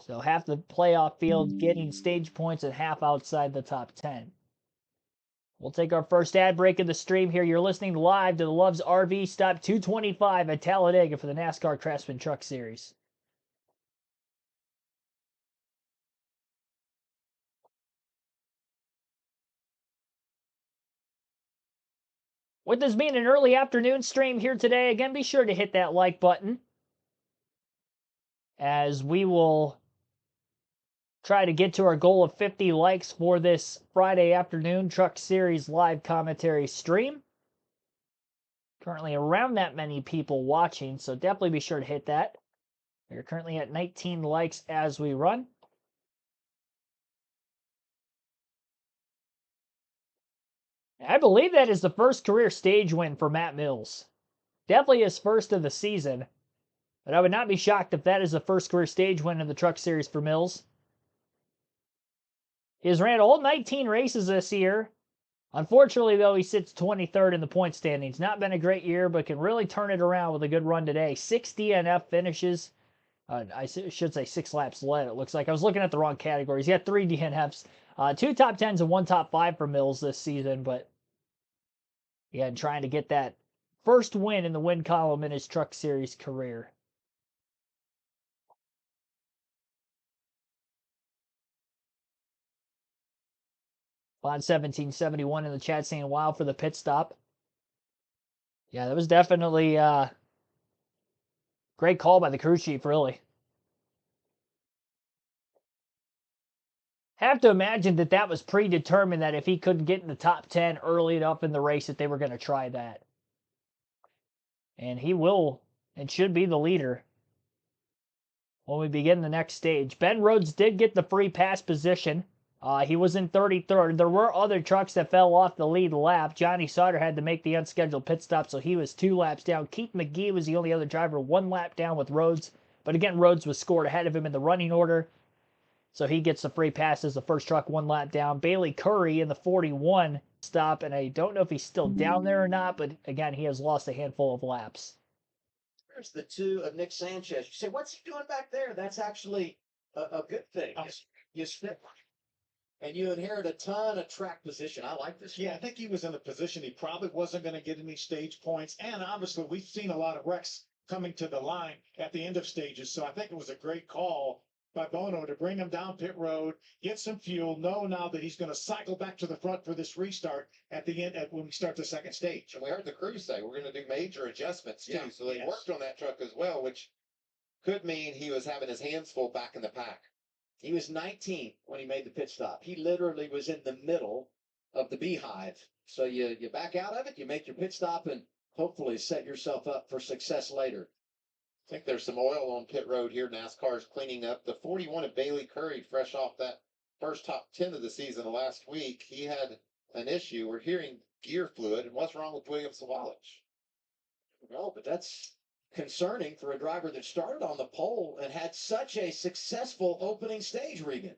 D: So half the playoff field getting stage points and half outside the top 10. We'll take our first ad break in the stream here. You're listening live to the Love's RV Stop 225 at Talladega for the NASCAR Craftsman Truck Series. With this being an early afternoon stream here today, again, be sure to hit that like button, as we will try to get to our goal of 50 likes for this Friday afternoon Truck Series live commentary stream. Currently around that many people watching, so definitely be sure to hit that. We're currently at 19 likes as we run. I believe that is the first career stage win for Matt Mills. Definitely his first of the season. But I would not be shocked if that is the first career stage win in the Truck Series for Mills. He has ran all 19 races this year. Unfortunately, though, he sits 23rd in the point standings. Not been a great year, but can really turn it around with a good run today. 6 DNF finishes. I should say 6 laps led, it looks like. I was looking at the wrong categories. He had 3 DNFs. 2 top 10s and 1 top 5 for Mills this season. But, yeah, trying to get that first win in the win column in his Truck Series career. Bond 1771 in the chat saying, wow, for the pit stop. Yeah, that was definitely great call by the crew chief, really. Have to imagine that that was predetermined, that if he couldn't get in the top 10 early enough in the race that they were going to try that. And he will and should be the leader when we begin the next stage. Ben Rhodes did get the free pass position. He was in 33rd. There were other trucks that fell off the lead lap. Johnny Sauter had to make the unscheduled pit stop, so he was 2 laps down. Keith McGee was the only other driver 1 lap down with Rhodes. But again, Rhodes was scored ahead of him in the running order. So he gets the free pass as the first truck 1 lap down. Bailey Curry in the 41 stop, and I don't know if he's still down there or not, but again, he has lost a handful of laps.
A: There's the 2 of Nick Sanchez. You say, what's he doing back there? That's actually a good thing. You split, and you inherit a ton of track position. I like this.
B: Yeah, I think he was in a position he probably wasn't going to get any stage points. And obviously, we've seen a lot of wrecks coming to the line at the end of stages. So I think it was a great call by Bono to bring him down pit road, get some fuel, know now that he's going to cycle back to the front for this restart at the end when we start the second stage.
C: And we heard the crew say we're going to do major adjustments too.
B: Yeah,
C: So they worked on that truck as well, which could mean he was having his hands full back in the pack.
A: He was 19th when he made the pit stop. He literally was in the middle of the beehive. So you back out of it, you make your pit stop, and hopefully set yourself up for success later.
C: I think there's some oil on pit road here. NASCAR's cleaning up. The 41 of Bailey Curry, fresh off that first top 10 of the season last week, he had an issue. We're hearing gear fluid. And what's wrong with William Sawalich?
A: No, but that's concerning for a driver that started on the pole and had such a successful opening stage, Regan.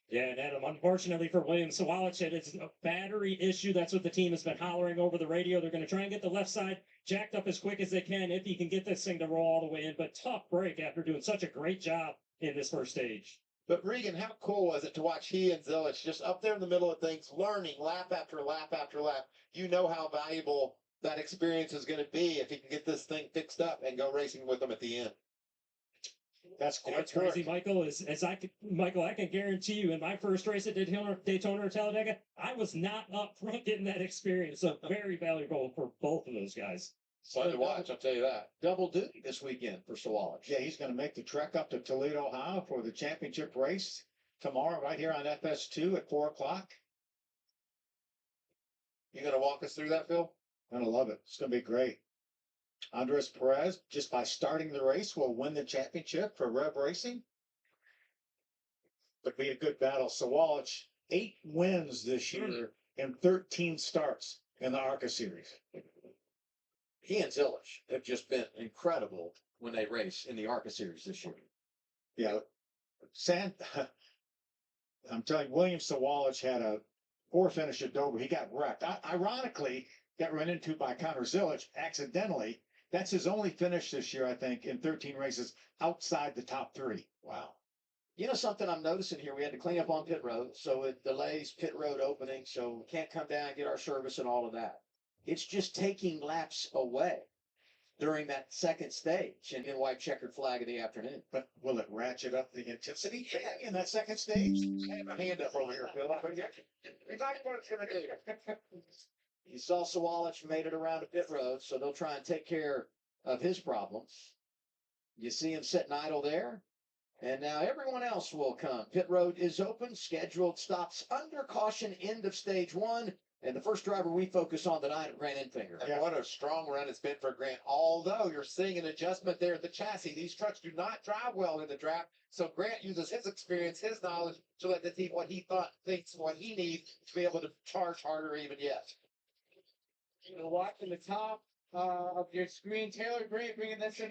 E: Yeah, and Adam, unfortunately for William Sawalich, it's a battery issue. That's what the team has been hollering over the radio. They're going to try and get the left side jacked up as quick as they can if he can get this thing to roll all the way in. But tough break after doing such a great job in this first stage.
C: But Regan, how cool was it to watch he and Zilich just up there in the middle of things, learning lap after lap after lap? You know how valuable that experience is going to be if he can get this thing fixed up and go racing with them at the end.
B: That's
E: And what's crazy, Michael, is Michael, I can guarantee you, in my first race at Daytona or Talladega, I was not up front getting that experience. So very valuable for both of those guys.
C: Fun to watch, I'll tell you that.
A: Double duty this weekend for Sawalich.
B: Yeah, he's going to make the trek up to Toledo, Ohio for the championship race tomorrow right here on FS2 at 4 o'clock.
C: You going to walk us through that, Phil?
B: I'm going to love it. It's going to be great. Andres Perez, just by starting the race, will win the championship for Rev Racing. But be a good battle. Sawalich, 8 wins this year and 13 starts in the ARCA series.
A: He and Zilich have just been incredible when they race in the ARCA series this year.
B: Yeah. I'm telling you, William Sawalich had a poor finish at Dover. He got wrecked. Ironically, got run into by Connor Zilich accidentally. That's his only finish this year, I think, in 13 races outside the top 3. Wow.
A: You know something I'm noticing here? We had to clean up on pit road, so it delays pit road opening, so we can't come down and get our service and all of that. It's just taking laps away during that second stage and white checkered flag of the afternoon.
B: But will it ratchet up the intensity in that second stage?
C: I have a hand up over here, Phil. Exactly what it's going to do.
A: You saw Sawalich made it around to pit road, so they'll try and take care of his problems. You see him sitting idle there. And now everyone else will come. Pit road is open. Scheduled stops under caution, end of stage 1. And the first driver we focus on tonight, Grant Enfinger.
C: And what a strong run it's been for Grant. Although you're seeing an adjustment there at the chassis. These trucks do not drive well in the draft. So Grant uses his experience, his knowledge, to let the team what he thinks what he needs to be able to charge harder even yet.
F: You know, watching the top of your screen. Taylor Gray bringing this in.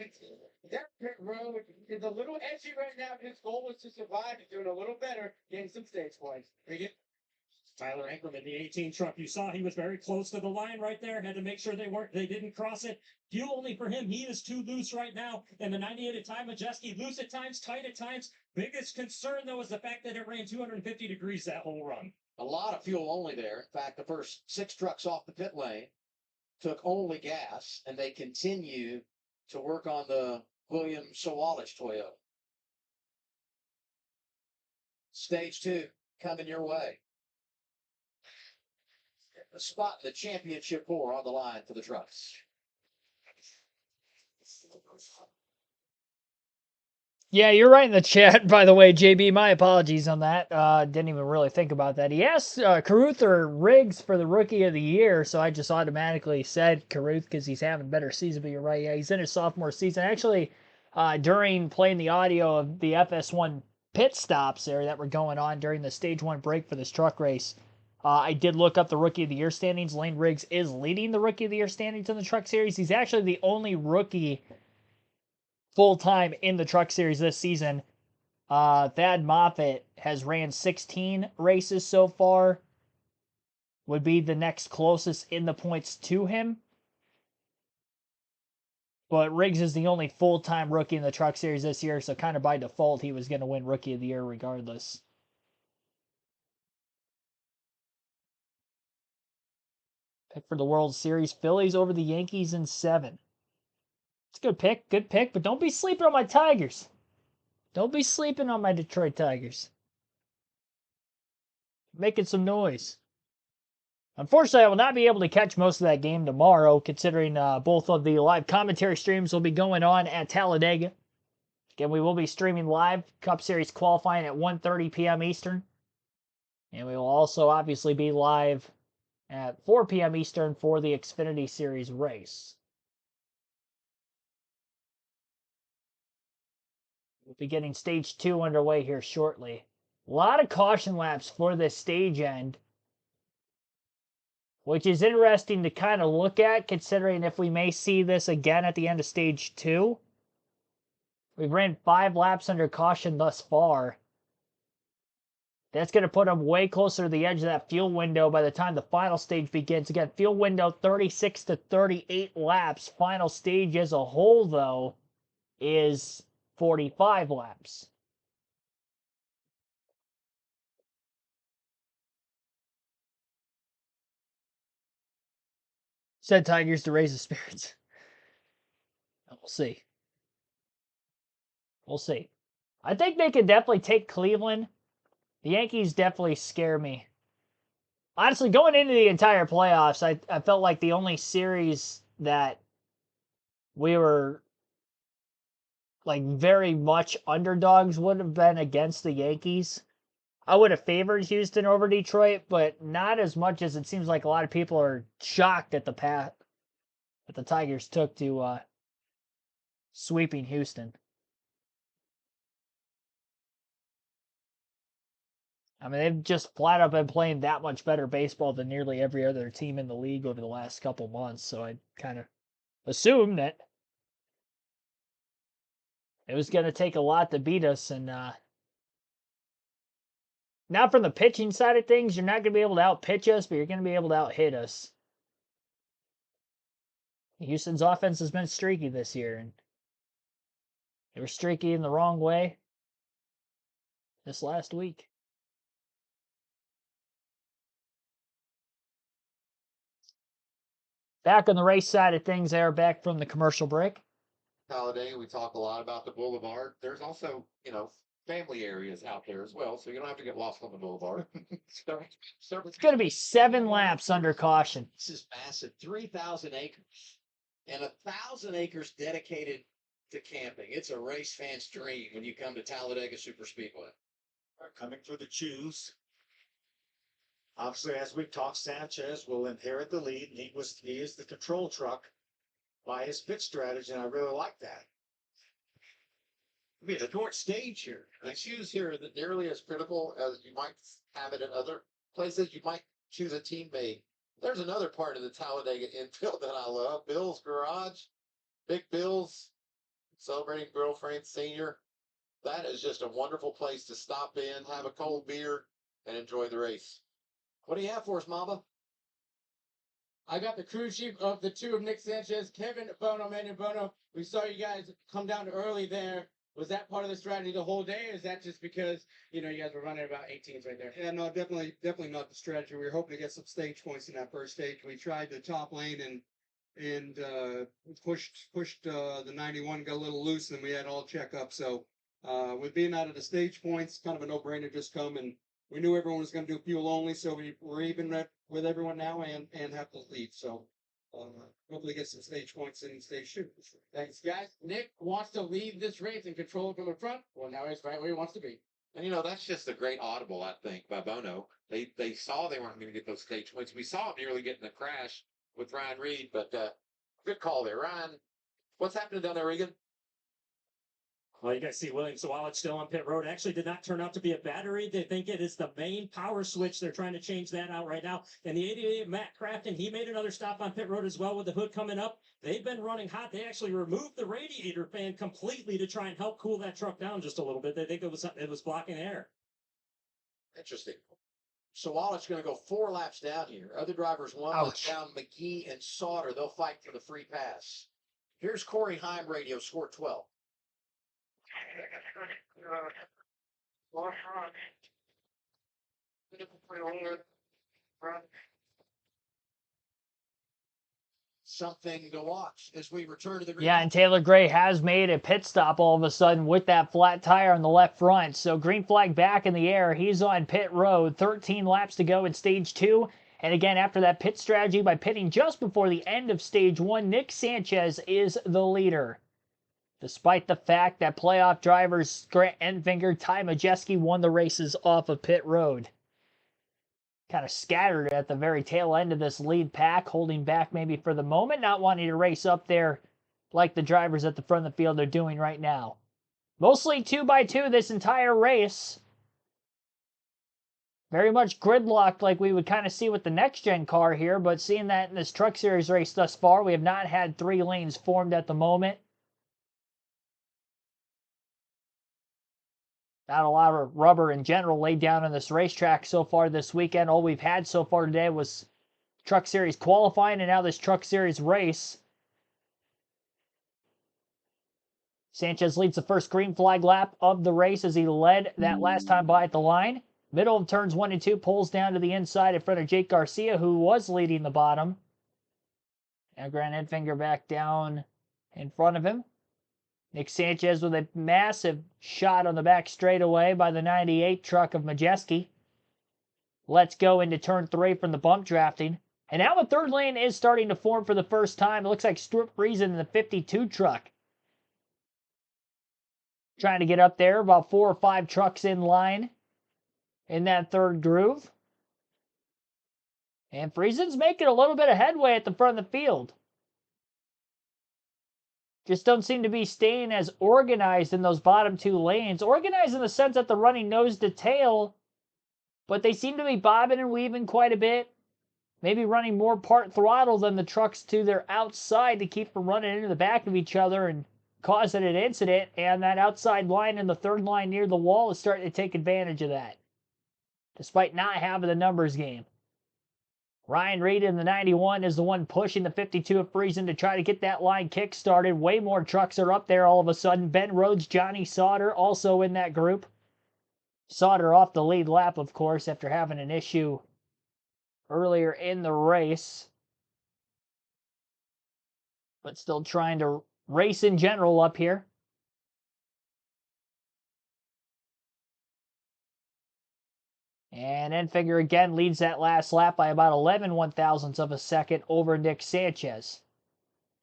F: That pit road is a little edgy right now. His goal was to survive and doing a little better, getting some stage points.
E: Tyler Ankerman, the 18 truck. You saw he was very close to the line right there. Had to make sure they didn't cross it. Fuel only for him. He is too loose right now. And the 98 at time, Majeski loose at times, tight at times. Biggest concern though is the fact that it ran 250 degrees that whole run.
A: A lot of fuel only there. In fact, the first 6 trucks off the pit lane took only gas, and they continue to work on the William Sawalich Toyota. Stage 2 coming your way. The spot in the championship 4 on the line for the trucks.
D: Yeah, you're right in the chat, by the way, JB. My apologies on that. Didn't even really think about that. He asked Caruth or Riggs for the Rookie of the Year, so I just automatically said Caruth because he's having a better season. But you're right, yeah, he's in his sophomore season. Actually, during playing the audio of the FS1 pit stops there that were going on during the Stage 1 break for this truck race, I did look up the Rookie of the Year standings. Lane Riggs is leading the Rookie of the Year standings in the Truck Series. He's actually the only rookie full-time in the Truck Series this season. Thad Moffitt has ran 16 races so far. Would be the next closest in the points to him. But Riggs is the only full-time rookie in the Truck Series this year, so kind of by default, he was going to win Rookie of the Year regardless. Pick for the World Series, Phillies over the Yankees in 7. It's a good pick, but don't be sleeping on my Tigers. Don't be sleeping on my Detroit Tigers. Making some noise. Unfortunately, I will not be able to catch most of that game tomorrow, considering both of the live commentary streams will be going on at Talladega. Again, we will be streaming live Cup Series qualifying at 1:30 p.m. Eastern. And we will also obviously be live at 4 p.m. Eastern for the Xfinity Series race. We'll be getting Stage 2 underway here shortly. A lot of caution laps for this stage end, which is interesting to kind of look at, considering if we may see this again at the end of Stage 2. We've ran 5 laps under caution thus far. That's going to put them way closer to the edge of that fuel window by the time the final stage begins. Again, fuel window 36 to 38 laps. Final stage as a whole, though, is 45 laps. Said Tigers to raise the spirits. We'll see. We'll see. I think they can definitely take Cleveland. The Yankees definitely scare me. Honestly, going into the entire playoffs, I felt like the only series that we were like very much underdogs would have been against the Yankees. I would have favored Houston over Detroit, but not as much as it seems like a lot of people are shocked at the path that the Tigers took to sweeping Houston. I mean, they've just flat out been playing that much better baseball than nearly every other team in the league over the last couple months. So I kind of assumed that it was going to take a lot to beat us. And now from the pitching side of things, you're not going to be able to outpitch us, but you're going to be able to outhit us. Houston's offense has been streaky this year, and they were streaky in the wrong way this last week. Back on the race side of things there, back from the commercial break.
C: Talladega, we talk a lot about the boulevard. There's also, family areas out there as well, so you don't have to get lost on the boulevard.
D: It's going to be 7 laps under caution.
A: This is massive, 3,000 acres, and 1,000 acres dedicated to camping. It's a race fan's dream when you come to Talladega Superspeedway.
B: Coming for the choose. Obviously, as we've talked, Sanchez will inherit the lead. He is the control truck by his pit strategy, and I really like that.
C: I mean, a short stage here. The choose here isn't nearly as critical as you might have it in other places. You might choose a teammate There's another part of the Talladega infield that I love. Bill's Garage. Big Bill's celebrating Bill France Sr. That is just a wonderful place to stop in, have a cold beer, and enjoy the race. What do you have for us, Mamba?
F: I got the crew chief of the two of Nick Sanchez, Kevin Bono, Manuel Bono. We saw you guys come down early there. Was that part of the strategy the whole day, or is that just because you guys were running about 18s right there?
G: Yeah, no, definitely not the strategy. We were hoping to get some stage points in that first stage. We tried the top lane and pushed the 91, got a little loose, and we had all check up. So with being out of the stage points, kind of a no-brainer, just come, and we knew everyone was going to do fuel only, so we're even with everyone now and have to lead. So hopefully get some stage points in stage 2.
F: Thanks, guys. Nick wants to lead this race and control it from the front. Well, now he's right where he wants to be.
C: And that's just a great audible, I think, by Bono. They saw they weren't going to get those stage points. We saw him nearly getting a crash with Ryan Reed, but good call there, Ryan. What's happening down there, Regan?
E: Well, you guys see William Sawalich still on pit road. Actually did not turn out to be a battery. They think it is the main power switch. They're trying to change that out right now. And the 88 Matt Craftsman, he made another stop on pit road as well with the hood coming up. They've been running hot. They actually removed the radiator fan completely to try and help cool that truck down just a little bit. They think it was blocking air.
A: Interesting. Sawalich going to go 4 laps down here. Other drivers 1 lap down. McGee and Sauter, they'll fight for the free pass. Here's Corey Heim radio, score 12. Something to watch as we return to the
D: Yeah, and Taylor Gray has made a pit stop all of a sudden with that flat tire on the left front. So green flag back in the air. He's on pit road. 13 laps to go in stage 2. And again, after that pit strategy by pitting just before the end of stage 1, Nick Sanchez is the leader. Despite the fact that playoff drivers Grant Enfinger, Ty Majeski won the races off of pit road. Kind of scattered at the very tail end of this lead pack, holding back maybe for the moment, not wanting to race up there like the drivers at the front of the field are doing right now. Mostly 2x2 this entire race. Very much gridlocked like we would kind of see with the next-gen car here, but seeing that in this Truck Series race thus far, we have not had 3 lanes formed at the moment. Not a lot of rubber in general laid down on this racetrack so far this weekend. All we've had so far today was Truck Series qualifying and now this Truck Series race. Sanchez leads the first green flag lap of the race as he led that last time by at the line. Middle of turns 1 and 2, pulls down to the inside in front of Jake Garcia, who was leading the bottom. And Grant Enfinger back down in front of him. Nick Sanchez with a massive shot on the back straightaway by the 98 truck of Majeski. Let's go into turn 3 from the bump drafting. And now a third lane is starting to form for the first time. It looks like Stuart Friesen in the 52 truck. Trying to get up there, about 4 or 5 trucks in line in that third groove. And Friesen's making a little bit of headway at the front of the field. Just don't seem to be staying as organized in those bottom 2 lanes. Organized in the sense that they're running nose to tail, but they seem to be bobbing and weaving quite a bit. Maybe running more part throttle than the trucks to their outside to keep from running into the back of each other and causing an incident. And that outside line in the third line near the wall is starting to take advantage of that, despite not having the numbers game. Ryan Reed in the 91 is the one pushing the 52 of Friesen to try to get that line kick-started. Way more trucks are up there all of a sudden. Ben Rhodes, Johnny Sauter also in that group. Sauter off the lead lap, of course, after having an issue earlier in the race. But still trying to race in general up here. And Enfinger again leads that last lap by about 11 1/1000ths of a second over Nick Sanchez.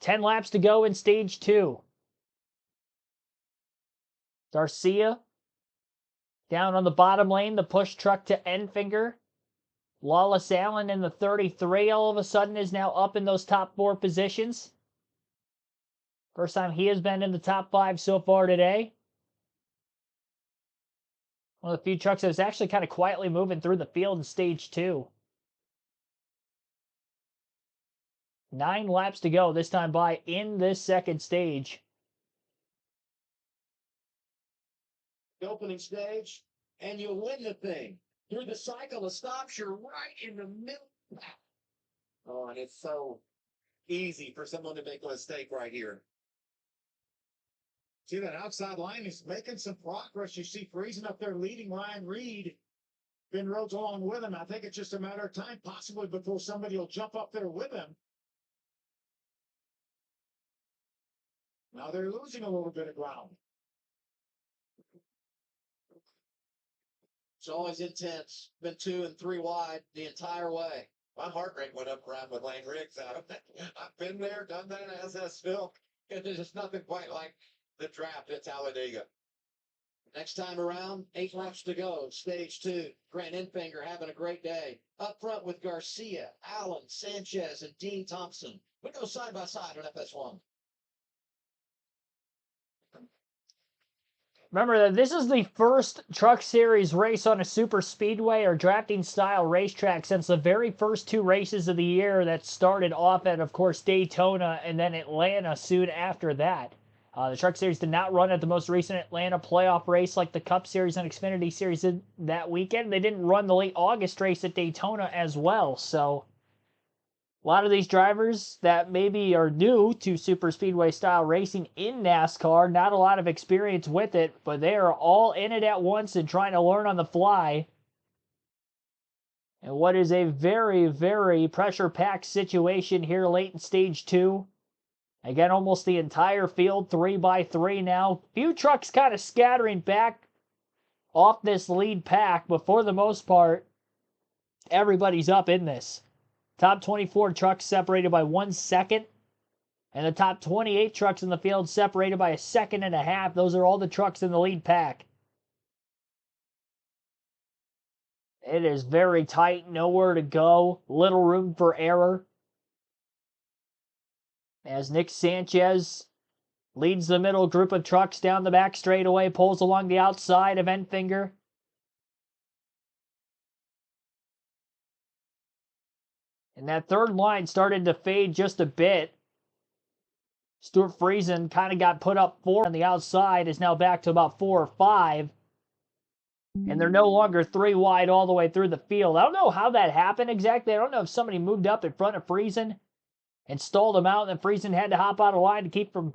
D: 10 laps to go in stage 2. Garcia down on the bottom lane, the push truck to Enfinger. Lawless Allen in the 33 all of a sudden is now up in those top 4 positions. First time he has been in the top 5 so far today. One of the few trucks that was actually kind of quietly moving through the field in stage 2. 9 laps to go this time by in this second stage.
A: The opening stage, and you'll win the thing. Through the cycle of stops, you're right in the middle.
C: Oh, and it's so easy for someone to make a mistake right here.
B: See that outside line is making some progress. You see Friesen up there leading Ryan Reed. Ben Rhodes along with him. I think it's just a matter of time, possibly before somebody will jump up there with him. Now they're losing a little bit of ground.
A: It's always intense. Been 2 and 3 wide the entire way.
C: My heart rate went up around with Lane Riggs out. I've been there, done that, as has Phil. And there's just nothing quite like the draft at Talladega.
A: Next time around, 8 laps to go. Stage 2. Grant Enfinger having a great day. Up front with Garcia, Allen, Sanchez, and Dean Thompson. We go side by side on FS1.
D: Remember that this is the first Truck Series race on a super speedway or drafting style racetrack since the very first 2 races of the year that started off at, of course, Daytona and then Atlanta soon after that. The Truck Series did not run at the most recent Atlanta playoff race like the Cup Series and Xfinity Series did that weekend. They didn't run the late August race at Daytona as well. So a lot of these drivers that maybe are new to super speedway style racing in NASCAR, not a lot of experience with it, but they are all in it at once and trying to learn on the fly. And what is a very, very pressure-packed situation here late in Stage 2. Again, almost the entire field, 3 by 3 now. Few trucks kind of scattering back off this lead pack, but for the most part, everybody's up in this. Top 24 trucks separated by 1 second, and the top 28 trucks in the field separated by 1.5 seconds. Those are all the trucks in the lead pack. It is very tight, nowhere to go, little room for error. As Nick Sanchez leads the middle group of trucks down the back straightaway, pulls along the outside of Enfinger. And that third line started to fade just a bit. Stuart Friesen kind of got put up 4 on the outside, is now back to about 4 or 5. And they're no longer 3 wide all the way through the field. I don't know how that happened exactly. I don't know if somebody moved up in front of Friesen and stalled him out, and then Friesen had to hop out of line to keep from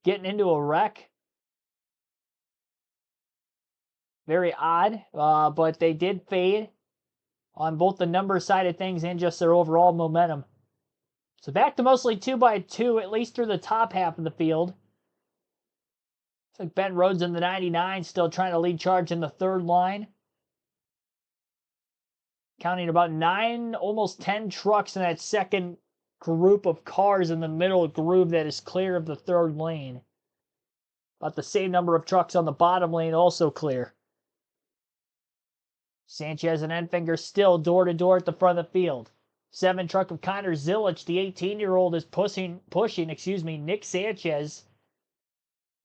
D: getting into a wreck. Very odd, but they did fade on both the number side of things and just their overall momentum. So back to mostly 2 by 2, at least through the top half of the field. Looks like Ben Rhodes in the 99 still trying to lead charge in the third line. Counting about 9, almost 10 trucks in that second group of cars in the middle groove that is clear of the third lane. About the same number of trucks on the bottom lane also clear. Sanchez and Enfinger still door-to-door at the front of the field. 7 truck of Connor Zilic, the 18-year-old, is pushing Nick Sanchez.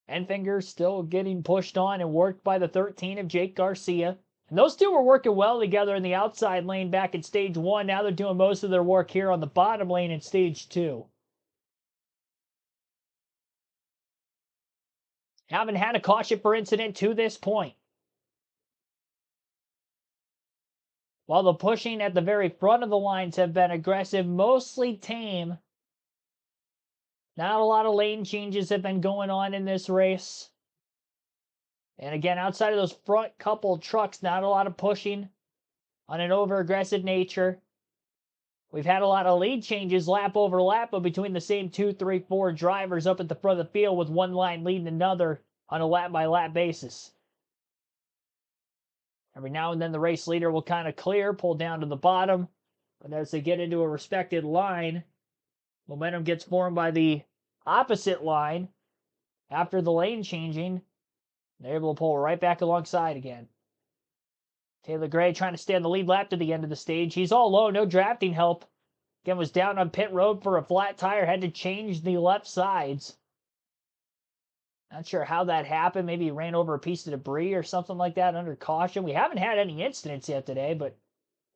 D: Enfinger still getting pushed on and worked by the 13 of Jake Garcia. And those two were working well together in the outside lane back in Stage 1. Now they're doing most of their work here on the bottom lane in Stage 2. Haven't had a caution for incident to this point. While the pushing at the very front of the lines have been aggressive, mostly tame. Not a lot of lane changes have been going on in this race. And again, outside of those front couple trucks, not a lot of pushing on an over-aggressive nature. We've had a lot of lead changes lap over lap, but between the same 2, 3, 4 drivers up at the front of the field with one line leading another on a lap-by-lap basis. Every now and then the race leader will kind of clear, pull down to the bottom. But as they get into a respected line, momentum gets formed by the opposite line after the lane changing. They're able to pull right back alongside again. Taylor Gray trying to stay on the lead lap to the end of the stage. He's all low, no drafting help. Again, was down on pit road for a flat tire, had to change the left sides. Not sure how that happened. Maybe he ran over a piece of debris or something like that under caution. We haven't had any incidents yet today, but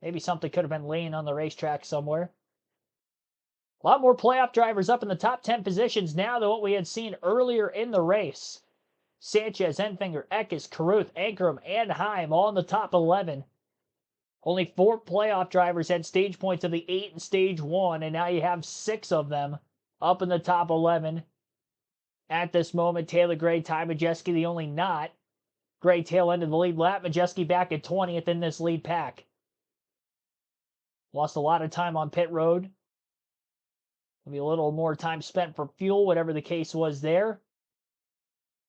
D: maybe something could have been laying on the racetrack somewhere. A lot more playoff drivers up in the top 10 positions now than what we had seen earlier in the race. Sanchez, Enfinger, Eckes, Carruth, Ankrum, and Heim all in the top 11. Only 4 playoff drivers had stage points of the 8 in stage 1, and now you have 6 of them up in the top 11. At this moment, Taylor Gray, Ty Majeski the only not. Gray tail end of the lead lap, Majeski back at 20th in this lead pack. Lost a lot of time on pit road. Maybe a little more time spent for fuel, whatever the case was there.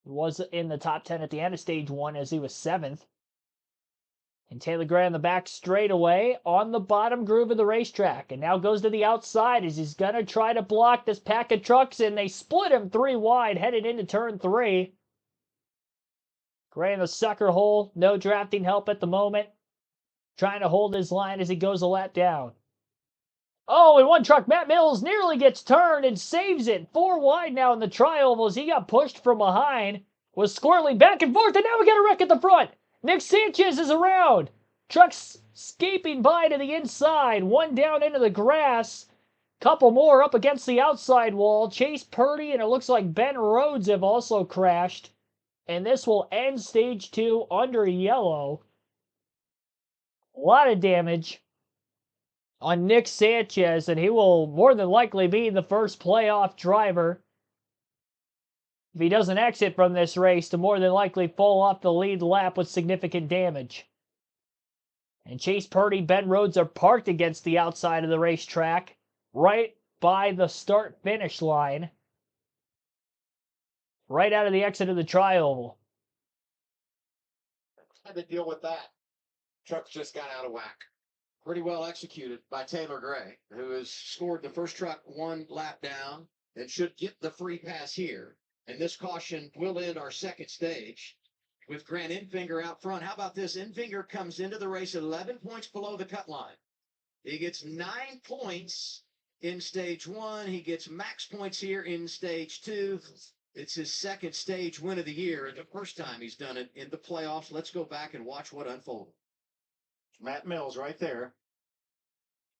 D: He was in the top 10 at the end of stage 1 as he was 7th. And Taylor Gray on the back straightaway on the bottom groove of the racetrack. And now goes to the outside as he's going to try to block this pack of trucks. And they split him 3 wide headed into turn 3. Gray in the sucker hole. No drafting help at the moment. Trying to hold his line as he goes a lap down. Oh, and one truck, Matt Mills, nearly gets turned and saves it. 4 wide now in the tri-oval as he got pushed from behind. Was squirreling back and forth, and now we got a wreck at the front. Nick Sanchez is around. Trucks escaping by to the inside. 1 down into the grass. Couple more up against the outside wall. Chase Purdy and it looks like Ben Rhodes have also crashed. And this will end stage 2 under yellow. A lot of damage on Nick Sanchez, and he will more than likely be the first playoff driver. If he doesn't exit from this race, to more than likely fall off the lead lap with significant damage. And Chase Purdy, Ben Rhodes are parked against the outside of the racetrack, right by the start-finish line, right out of the exit of the tri-oval.
C: How to deal with that? Trucks just got out of whack.
A: Pretty well executed by Taylor Gray, who has scored the first truck 1 lap down and should get the free pass here. And this caution will end our second stage with Grant Enfinger out front. How about this? Enfinger comes into the race 11 points below the cut line. He gets 9 points in stage 1. He gets max points here in stage 2. It's his second stage win of the year and the first time he's done it in the playoffs. Let's go back and watch what unfolded.
B: Matt Mills right there.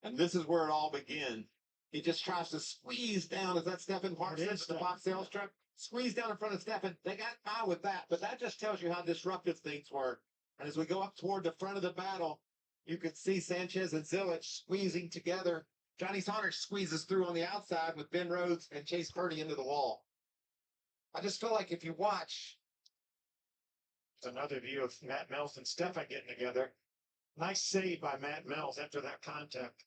C: And this is where it all began. He just tries to squeeze down. Is that Stephen Parsons with the Fox sales truck? Squeeze down in front of Stephen. They got by with that, but that just tells you how disruptive things were. And as we go up toward the front of the battle, you can see Sanchez and Zilich squeezing together. Johnny Saunders squeezes through on the outside with Ben Rhodes and Chase Purdy into the wall. I just feel like if you watch,
B: It's another view of Matt Mills and Stefan getting together. Nice save by Matt Mills after that contact.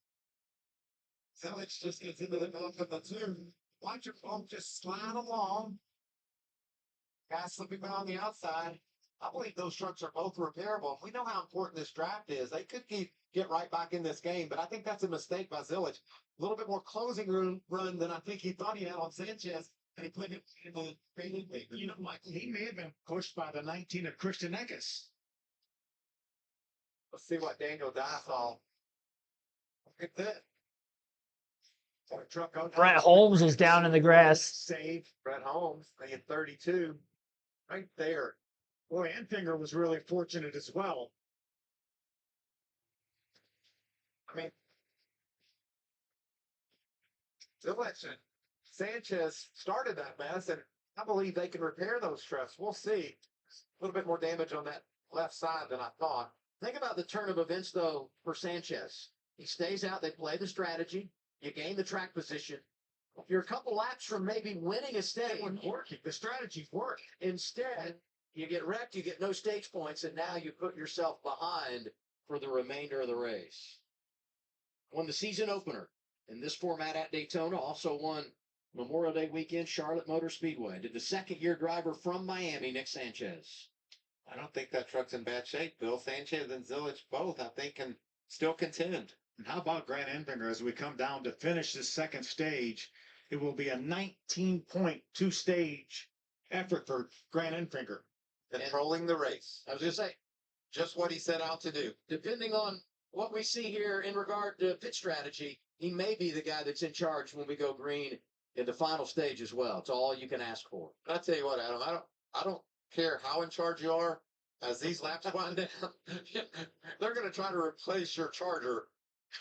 C: Zilich just gets into the middle of the two. Watch your both just slide along. Guys slipping by on the outside. I believe those trucks are both repairable. We know how important this draft is. They could get right back in this game, but I think that's a mistake by Zilich. A little bit more closing run than I think he thought he had on Sanchez, and he put it in the training paper.
B: You know, Mike, he may have been pushed by the 19 of Christian Eckes.
C: Let's see what Daniel Dassall. Look at that.
B: Truck out.
D: Brett Holmes is down in the grass.
C: Save Brett Holmes. They had 32 right there.
B: Boy, Enfinger was really fortunate as well.
C: I mean, Zilich and Sanchez started that mess, and I believe they can repair those trucks. We'll see. A little bit more damage on that left side than I thought.
A: Think about the turn of events, though, for Sanchez. He stays out. They play the strategy. You gain the track position. You're a couple laps from maybe winning a stage.
B: It wasn't working. The strategy worked.
A: Instead, you get wrecked, you get no stage points, and now you put yourself behind for the remainder of the race. Won the season opener in this format at Daytona. Also won Memorial Day weekend, Charlotte Motor Speedway. Did the second-year driver from Miami, Nick Sanchez.
C: I don't think that truck's in bad shape, Bill. Sanchez and Zilich both, I think, can still contend.
B: And how about Grant Enfinger as we come down to finish this second stage? It will be a 19-point two-stage effort for Grant Enfinger.
C: Controlling the race.
A: I was going to say,
C: Just what he set out to do.
A: depending on what we see here in regard to pit strategy, he may be the guy that's in charge when we go green in the final stage as well. It's all you can ask for.
C: But I tell you what, Adam, I don't care how in charge you are. As these laps wind down, they're going to try to replace your charger,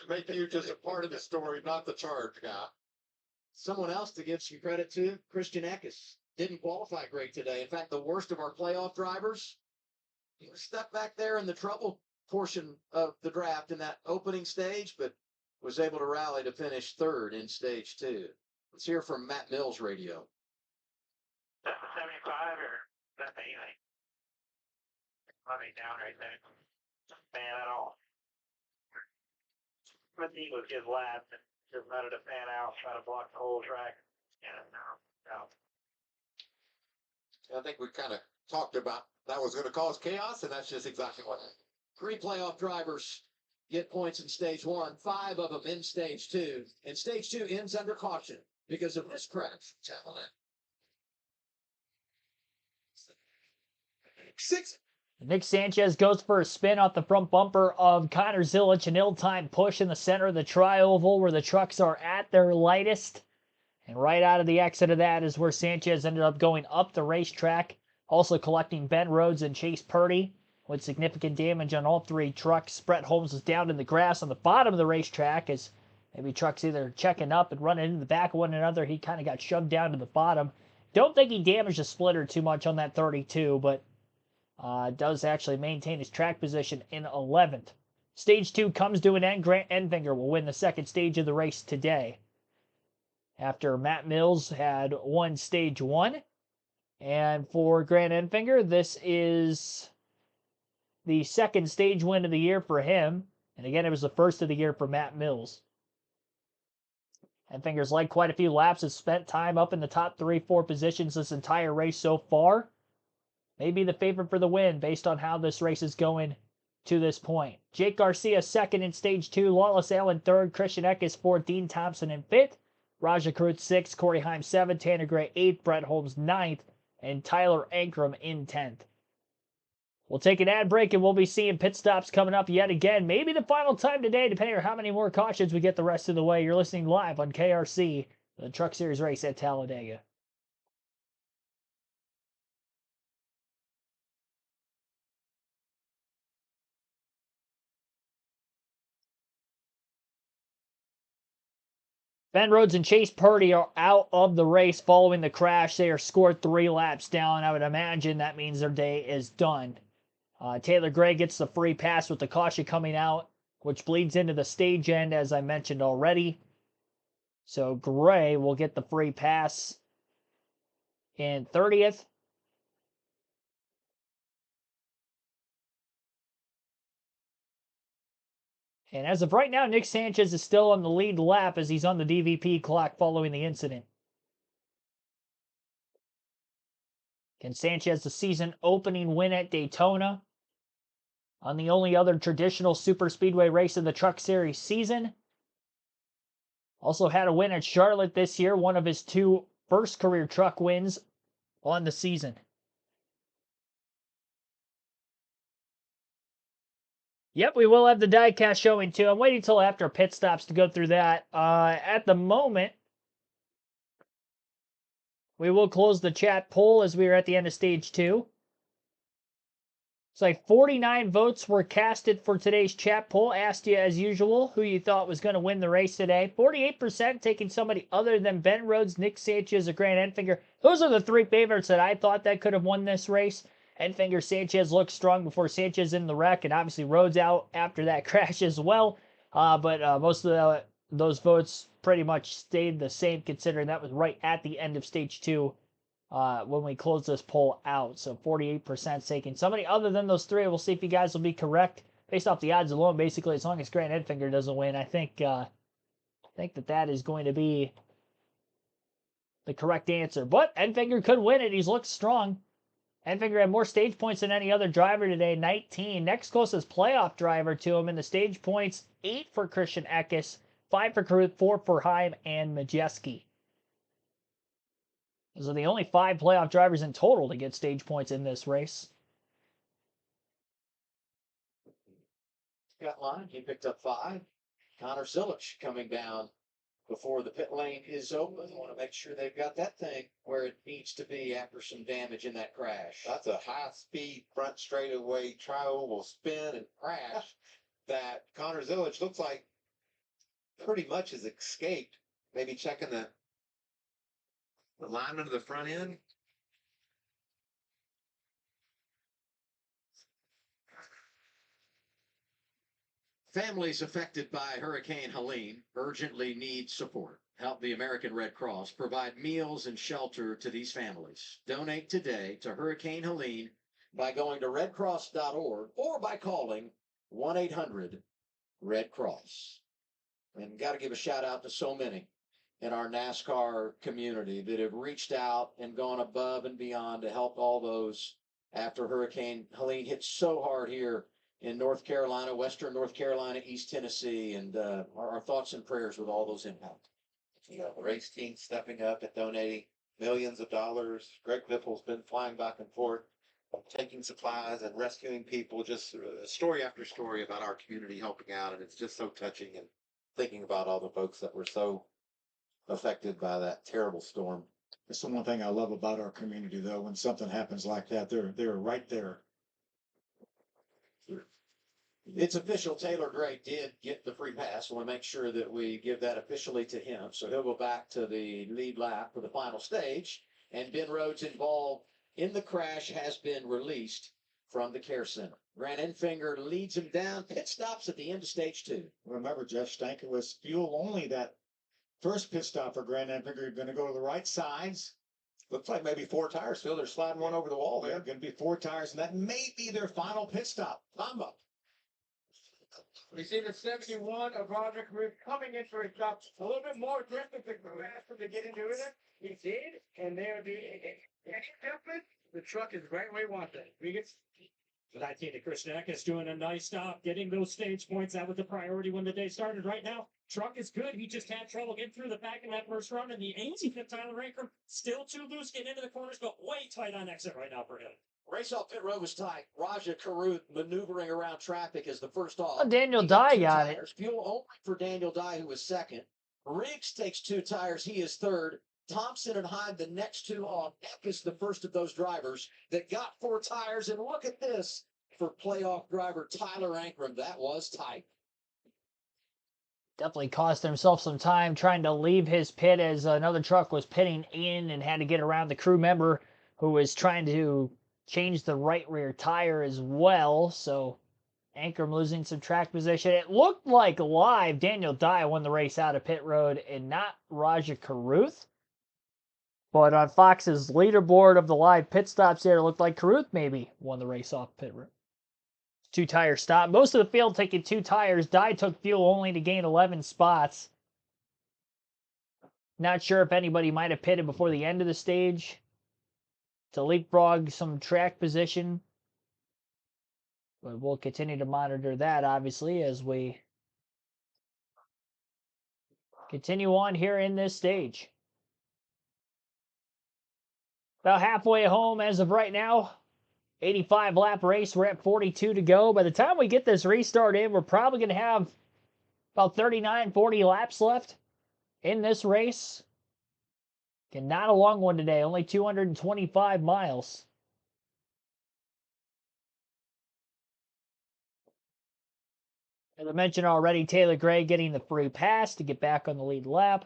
C: make you just a part of the story, not the charge guy.
A: Someone else to give some credit to, Christian Eckes, didn't qualify great today. In fact, the worst of our playoff drivers, he was stuck back there in the trouble portion of the draft in that opening stage, but was able to rally to finish third in stage 2. Let's hear from Matt Mills' radio.
H: That's a 75 or that's anything. Let me down right there. Fan at all. But he was his last and just let it fan out, try to block the whole track. Yeah, no.
C: I think we kind of talked about that was going to cause chaos, and that's just exactly what happened.
A: 3 playoff drivers get points in stage 1, 5 of them in stage 2, and stage 2 ends under caution because of this crash. Talladega.
C: 6.
D: Nick Sanchez goes for a spin off the front bumper of Connor Zilich, an ill-timed push in the center of the tri-oval where the trucks are at their lightest. And right out of the exit of that is where Sanchez ended up going up the racetrack, also collecting Ben Rhodes and Chase Purdy with significant damage on all 3 trucks. Brett Holmes was down in the grass on the bottom of the racetrack as maybe trucks either checking up and running into the back of one another. He kind of got shoved down to the bottom. Don't think he damaged the splitter too much on that 32, but does actually maintain his track position in 11th. Stage 2 comes to an end. Grant Enfinger will win the second stage of the race today, after Matt Mills had won stage 1. And for Grant Enfinger, this is the second stage win of the year for him. And again, it was the first of the year for Matt Mills. Enfinger's led quite a few laps, has spent time up in the top 3-4 positions this entire race so far. Maybe the favorite for the win based on how this race is going to this point. Jake Garcia second in stage 2, Lawless Allen third, Christian Eckes fourth, Dean Thompson in 5th, Raja Cruz 6th, Corey Heim 7th, Tanner Gray 8th, Brett Holmes 9th, and Tyler Ankrum in 10th. We'll take an ad break and we'll be seeing pit stops coming up yet again. Maybe the final time today, depending on how many more cautions we get the rest of the way. You're listening live on KRC, the Truck Series race at Talladega. Ben Rhodes and Chase Purdy are out of the race following the crash. They are scored 3 laps down. I would imagine that means their day is done. Taylor Gray gets the free pass with the caution coming out, which bleeds into the stage end, as I mentioned already. So Gray will get the free pass in 30th. And as of right now, Nick Sanchez is still on the lead lap as he's on the DVP clock following the incident. Can Sanchez the season opening win at Daytona on the only other traditional super speedway race of the Truck Series season? Also had a win at Charlotte this year, one of his 2 first career truck wins on the season. Yep, we will have the diecast showing too. I'm waiting until after pit stops to go through that. At the moment, we will close the chat poll as we are at the end of stage 2. It's like 49 votes were casted for today's chat poll. Asked you, as usual, who you thought was going to win the race today. 48% taking somebody other than Ben Rhodes, Nick Sanchez, or Grant Enfinger. Those are the 3 favorites that I thought that could have won this race. Enfinger, Sanchez looked strong before Sanchez in the wreck, and obviously Rhodes out after that crash as well. But most of those votes pretty much stayed the same, considering that was right at the end of stage 2 when we close this poll out. So 48% taking somebody other than those 3. We'll see if you guys will be correct based off the odds alone. Basically, as long as Grant Enfinger doesn't win, I think that is going to be the correct answer. But Enfinger could win it. He's looked strong. Enfinger had more stage points than any other driver today, 19. Next closest playoff driver to him in the stage points, 8 for Christian Eckes, 5 for Cruz, 4 for Heim and Majeski. Those are the only 5 playoff drivers in total to get stage points in this race.
A: Got line. He picked up 5. Connor Zilich coming down before the pit lane is open. I want to make sure they've got that thing where it needs to be after some damage in that crash.
C: That's a high-speed front straightaway tri-oval spin and crash that Connor Zilich looks like pretty much has escaped. Maybe checking the Alignment of the front end.
A: Families affected by Hurricane Helene urgently need support. Help the American Red Cross provide meals and shelter to these families. Donate today to Hurricane Helene by going to redcross.org or by calling 1-800-RED Cross. And got to give a shout out to so many in our NASCAR community that have reached out and gone above and beyond to help all those after Hurricane Helene hit so hard here in North Carolina, Western North Carolina, East Tennessee, and our thoughts and prayers with all those impacted.
C: You know, the race team stepping up and donating millions of dollars. Greg Biffle's been flying back and forth, taking supplies and rescuing people. Just story after story about our community helping out, and it's just so touching. And thinking about all the folks that were so affected by that terrible storm.
B: That's the one thing I love about our community, though. When something happens like that, they're right there.
A: It's official. Taylor Gray did get the free pass. I want to make sure that we give that officially to him. So he'll go back to the lead lap for the final stage. And Ben Rhodes, involved in the crash, has been released from the care center. Grant Enfinger leads him down. Pit stops at the end of stage 2.
B: Remember, Jeff Stank, it was fuel only that first pit stop for Grant Enfinger. Going to go to the right sides.
C: Looks like maybe 4 tires, Phil. They're sliding one over the wall there.
B: Going to be 4 tires, and that may be their final pit stop.
A: Mamba.
F: We see the 71 of Roger Caruth coming in for a stop. A little bit more aggressive than asked him to get into it. He did, and there would be the truck is right where he wants it. We get
E: The 19 to Krishnak is doing a nice job getting those stage points. That was the priority when the day started. Right now, truck is good. He just had trouble getting through the back in that first run. And the 18th Tyler Rankrum still too loose, getting into the corners, but way tight on exit right now for him.
A: Race off pit road was tight. Raja Caruth maneuvering around traffic as the first off.
D: Oh, Daniel
A: He
D: Dye
A: 2
D: got it.
A: tires. Fuel only for Daniel Dye, who was second. Riggs takes 2 tires. He is third. Thompson and Hyde, the next 2 on. Eck is the first of those drivers that got 4 tires. And look at this for playoff driver Tyler Ankrum. That was tight.
D: Definitely cost himself some time trying to leave his pit as another truck was pitting in and had to get around the crew member who was trying to change the right rear tire as well. So Ankrum losing some track position. It looked like live Daniel Dye won the race out of pit road and not Raja Caruth. But on Fox's leaderboard of the live pit stops there, it looked like Caruth maybe won the race off pit road. 2 tire stop. Most of the field taking 2 tires. Dye took fuel only to gain 11 spots. Not sure if anybody might have pitted before the end of the stage to leapfrog some track position. But we'll continue to monitor that, obviously, as we continue on here in this stage. About halfway home as of right now. 85 lap race. We're at 42 to go. By the time we get this restart in, we're probably going to have about 39, 40 laps left in this race. And not a long one today, only 225 miles. As I mentioned already, Taylor Gray getting the free pass to get back on the lead lap.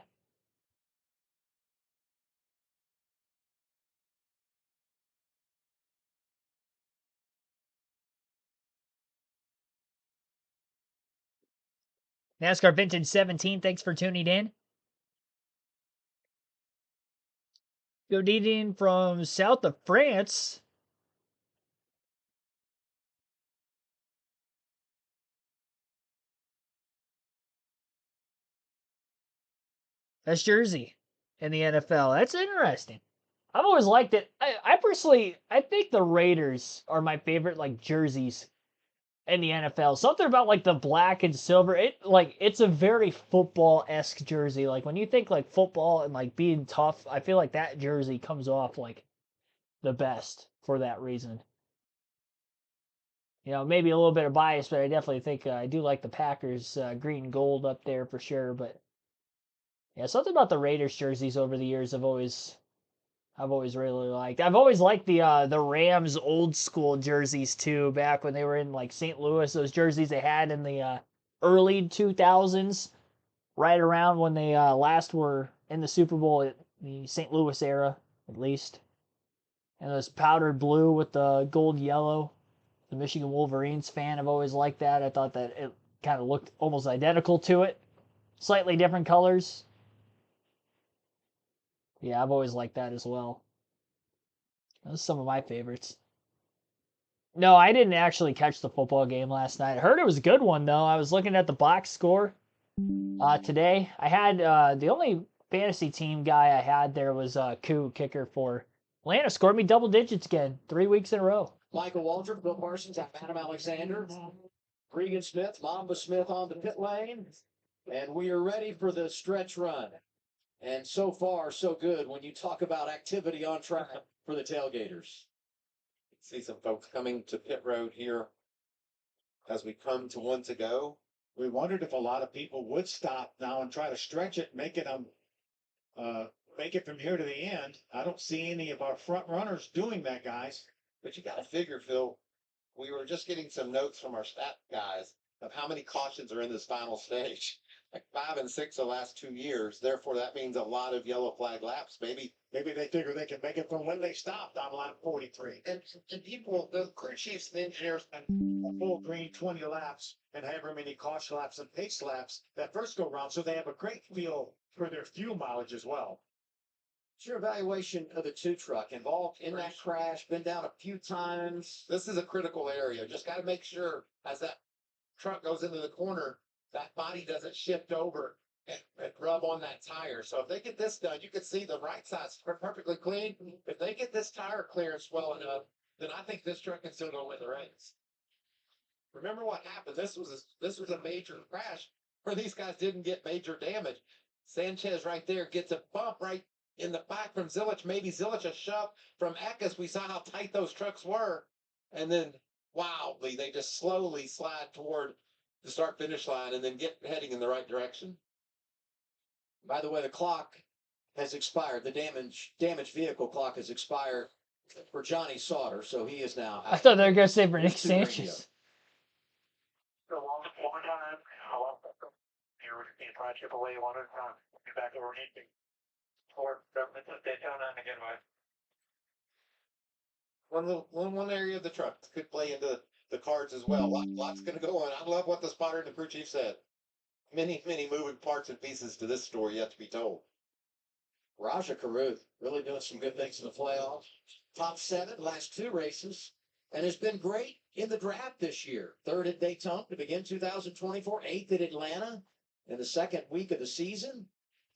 D: NASCAR Vintage 17, thanks for tuning in. Good evening from south of France. That's Jersey in the NFL. That's interesting. I've always liked it. I personally, I think the Raiders are my favorite, like, jerseys in the NFL. Something about, like, the black and silver. It's a very football-esque jersey. Like, when you think, like, football and, like, being tough, I feel like that jersey comes off, like, the best for that reason. You know, maybe a little bit of bias, but I definitely think I do like the Packers green and gold up there for sure. But yeah, something about the Raiders jerseys over the years I've always really liked. I've always liked the Rams old school jerseys too, back when they were in like St. Louis. Those jerseys they had in the early 2000s, right around when they last were in the Super Bowl. the St. Louis era, at least. And this powdered blue with the gold yellow. The Michigan Wolverines fan, I've always liked that. I thought that it kind of looked almost identical to it. Slightly different colors. Yeah, I've always liked that as well. Those are some of my favorites. No, I didn't actually catch the football game last night. I heard it was a good one, though. I was looking at the box score today. I had the only fantasy team guy I had there was Koo, kicker for Atlanta. Scored me double digits again, 3 weeks in a row.
A: Michael Walter, Bill Parsons, Adam Alexander, Regan Smith, Mamba Smith on the pit lane. And we are ready for the stretch run. And so far, so good when you talk about activity on track for the tailgaters.
C: See some folks coming to pit road here as we come to one to go.
B: We wondered if a lot of people would stop now and try to stretch it, make it from here to the end. I don't see any of our front runners doing that, guys.
C: But you got to figure, Phil, we were just getting some notes from our stat guys of how many cautions are in this final stage. Like 5 and 6 the last 2 years. Therefore, that means a lot of yellow flag laps. Maybe
B: they figure they can make it from when they stopped on lap 43.
C: And people, the crew chiefs and engineers,
B: And a full green 20 laps and however many caution laps and pace laps that first go round, so they have a great feel for their fuel mileage as well.
A: What's your evaluation of the two truck? Involved in that crash, been down a few times.
C: this is a critical area. Just got to make sure as that truck goes into the corner, that body doesn't shift over and rub on that tire. So if they get this done, you can see the right side's perfectly clean. If they get this tire clearance well enough, then I think this truck can still go win the race. Remember what happened? This was a major crash where these guys didn't get major damage. Sanchez right there gets a bump right in the back from Zilich. Maybe Zilich a shove from Eckes. We saw how tight those trucks were. And then wildly, they just slowly slide toward the start finish line and then get heading in the right direction.
A: By the way, the clock has expired. The damaged vehicle clock has expired for Johnny Sauter, so he is now out.
D: I thought they were going to say for Nick
A: It's to the radio.
D: Sanchez.
H: So one more time. Here we're being tried chip away one at a time. Be back over need to. Or government of Daytona and again
C: One area of the truck could play into the cards as well. Lots going to go on. I love what the spotter and the crew chief said. Many moving parts and pieces to this story yet to be told.
A: Raja Caruth really doing some good things in the playoffs. Top 7 last 2 races, and has been great in the draft this year. 3rd at Daytona to begin 2024, 8th at Atlanta in the second week of the season.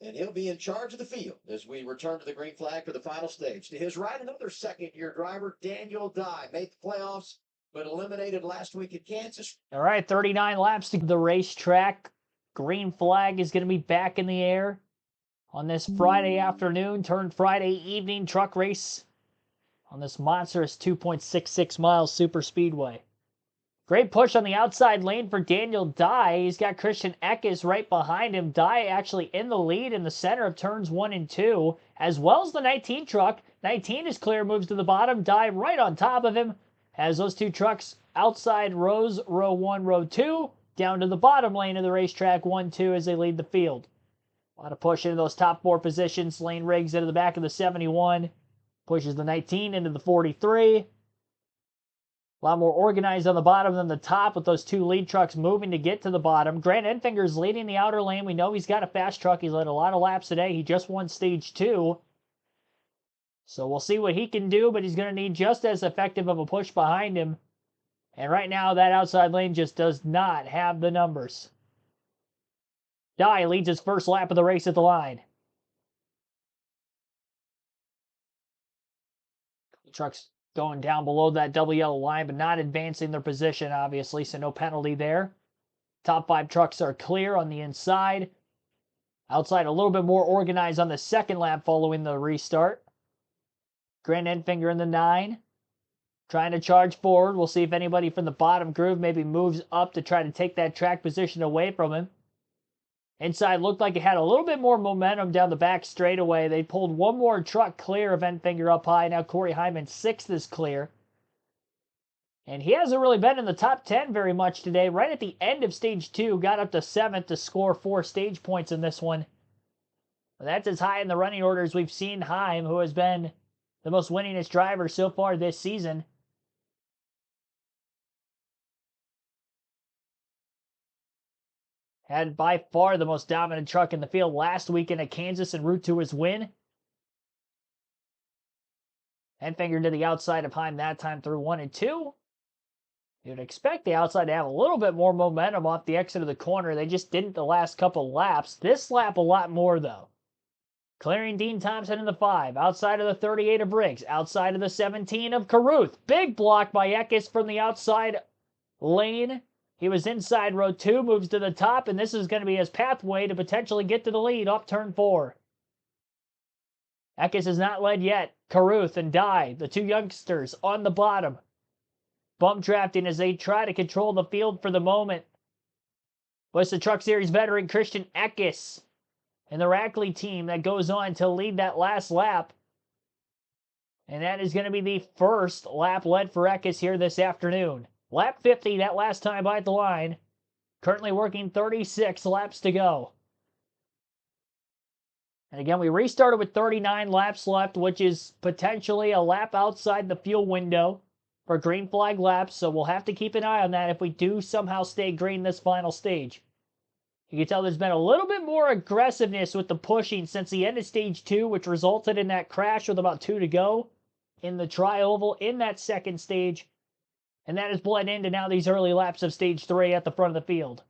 A: And he'll be in charge of the field as we return to the green flag for the final stage. To his right, another second-year driver, Daniel Dye, made the playoffs, but eliminated last week at Kansas.
D: All right, 39 laps to the racetrack. Green flag is going to be back in the air on this Friday afternoon, turned Friday evening truck race on this monstrous 2.66 miles super speedway. Great push on the outside lane for Daniel Dye. He's got Christian Eckes right behind him. Dye actually in the lead in the center of turns 1 and 2, as well as the 19 truck. 19 is clear, moves to the bottom. Dye right on top of him as those two trucks outside rows, row 1, row 2, down to the bottom lane of the racetrack, 1-2 as they lead the field. A lot of push into those top 4 positions. Lane Riggs into the back of the 71. Pushes the 19 into the 43. A lot more organized on the bottom than the top with those 2 lead trucks moving to get to the bottom. Grant Enfinger's leading the outer lane. We know he's got a fast truck. He's led a lot of laps today. He just won stage 2. So we'll see what he can do, but he's going to need just as effective of a push behind him. And right now, that outside lane just does not have the numbers. Dye leads his first lap of the race at the line. The truck's going down below that double yellow line, but not advancing their position, obviously, so no penalty there. Top 5 trucks are clear on the inside. Outside, a little bit more organized on the second lap following the restart. Grant Enfinger in the 9. Trying to charge forward. We'll see if anybody from the bottom groove maybe moves up to try to take that track position away from him. Inside looked like it had a little bit more momentum down the back straightaway. They pulled one more truck clear of Enfinger up high. Now Corey Hyman 6th is clear. And he hasn't really been in the top 10 very much today. Right at the end of stage 2, got up to 7th to score 4 stage points in this one. That's as high in the running order as we've seen Heim, who has been the most winningest driver so far this season. Had by far the most dominant truck in the field last weekend at Kansas en route to his win. Enfinger to the outside of Heim that time through 1 and 2. You'd expect the outside to have a little bit more momentum off the exit of the corner. They just didn't the last couple laps. This lap a lot more, though. Clearing Dean Thompson in the 5. Outside of the 38 of Briggs. Outside of the 17 of Caruth. Big block by Eckes from the outside lane. He was inside row 2. Moves to the top. And this is going to be his pathway to potentially get to the lead off turn 4. Eckes has not led yet. Caruth and Dye, the two youngsters, on the bottom. Bump drafting as they try to control the field for the moment. Was the Truck Series veteran Christian Eckes and the Rackley team that goes on to lead that last lap. And that is going to be the first lap led for Eckes here this afternoon. Lap 50, that last time by the line. Currently working 36 laps to go. And again, we restarted with 39 laps left, which is potentially a lap outside the fuel window for green flag laps, so we'll have to keep an eye on that if we do somehow stay green this final stage. You can tell there's been a little bit more aggressiveness with the pushing since the end of stage 2, which resulted in that crash with about 2 to go in the tri-oval in that second stage, and that has bled into now these early laps of stage 3 at the front of the field.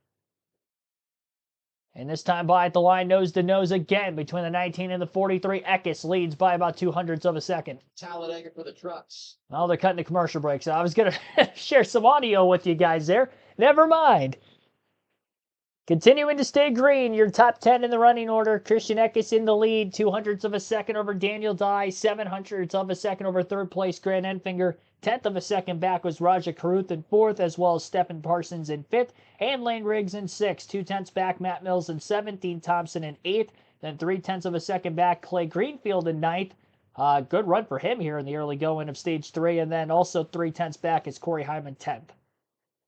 D: And this time by at the line, nose to nose again between the 19 and the 43. Eckes leads by about 0.02 of a second.
A: Talladega for the trucks.
D: Oh, they're cutting the commercial breaks. I was going to share some audio with you guys there. Never mind. Continuing to stay green, your top 10 in the running order. Christian Eckes in the lead, 0.02 of a second over Daniel Dye, 0.07 of a second over third place Grant Enfinger. 1/10 of a second back was Raja Caruth in 4th, as well as Stephen Parsons in 5th, and Lane Riggs in 6th. 2/10 back Matt Mills in 7th, Dean Thompson in 8th, then 0.3 of a second back Clay Greenfield in 9th. Good run for him here in the early going of stage 3, and then also 0.3 back is Corey Hyman 10th.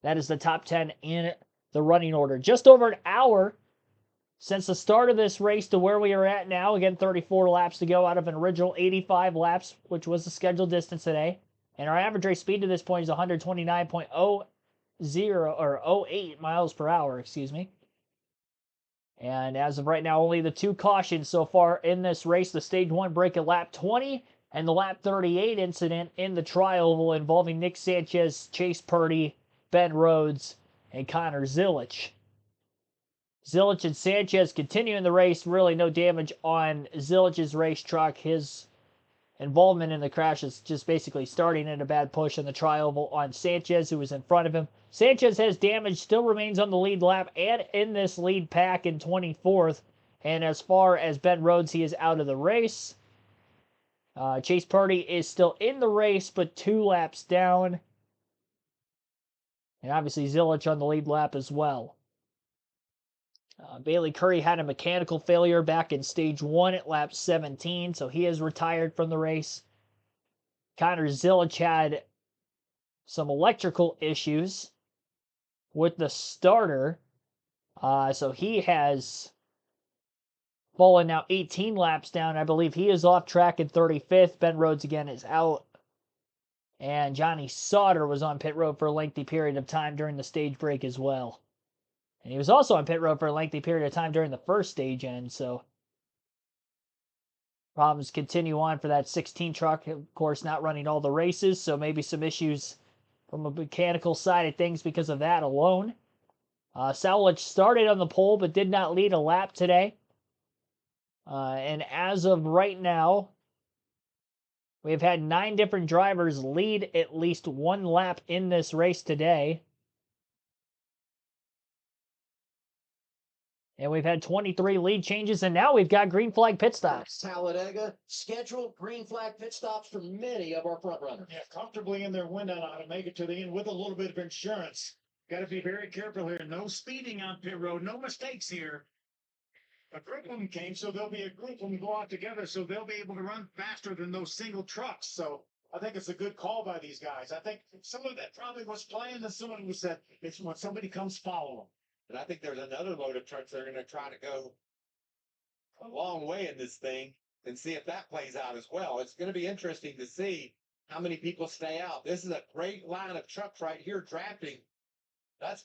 D: That is the top 10 in the running order. Just over an hour since the start of this race to where we are at now. Again, 34 laps to go out of an original 85 laps, which was the scheduled distance today. And our average race speed to this point is 129.00 or 08 miles per hour, excuse me. And as of right now, only the 2 cautions so far in this race. The stage 1 break at lap 20 and the lap 38 incident in the tri-oval involving Nick Sanchez, Chase Purdy, Ben Rhodes, and Connor Zilich. Zilich and Sanchez continuing the race. Really no damage on Zilich's race truck. His involvement in the crash is just basically starting in a bad push in the tri-oval on Sanchez, who was in front of him. Sanchez has damage, still remains on the lead lap and in this lead pack in 24th. And as far as Ben Rhodes, he is out of the race. Chase Purdy is still in the race, but 2 laps down. And obviously Zilich on the lead lap as well. Bailey Curry had a mechanical failure back in stage 1 at lap 17, so he is retired from the race. Connor Zilich had some electrical issues with the starter, so he has fallen now 18 laps down. I believe he is off track in 35th. Ben Rhodes again is out. And Johnny Sauter was on pit road for a lengthy period of time during the stage break as well. And he was also on pit road for a lengthy period of time during the first stage end, so problems continue on for that 16 truck. Of course, not running all the races, so maybe some issues from a mechanical side of things because of that alone. Saulich started on the pole but did not lead a lap today. And as of right now, we've had 9 different drivers lead at least 1 lap in this race today. And we've had 23 lead changes, and now we've got green flag pit stops.
A: Talladega, scheduled green flag pit stops for many of our front runners.
B: Yeah, comfortably in their window now to make it to the end with a little bit of insurance. Got to be very careful here. No speeding on pit road. No mistakes here. A group one came, so there'll be a group when we go out together, so they'll be able to run faster than those single trucks. So I think it's a good call by these guys. I think someone that probably was playing and someone who said, it's when somebody comes follow them.
C: And I think there's another load of trucks that are going to try to go long way in this thing and see if that plays out as well. It's going to be interesting to see how many people stay out. This is a great line of trucks right here drafting. That's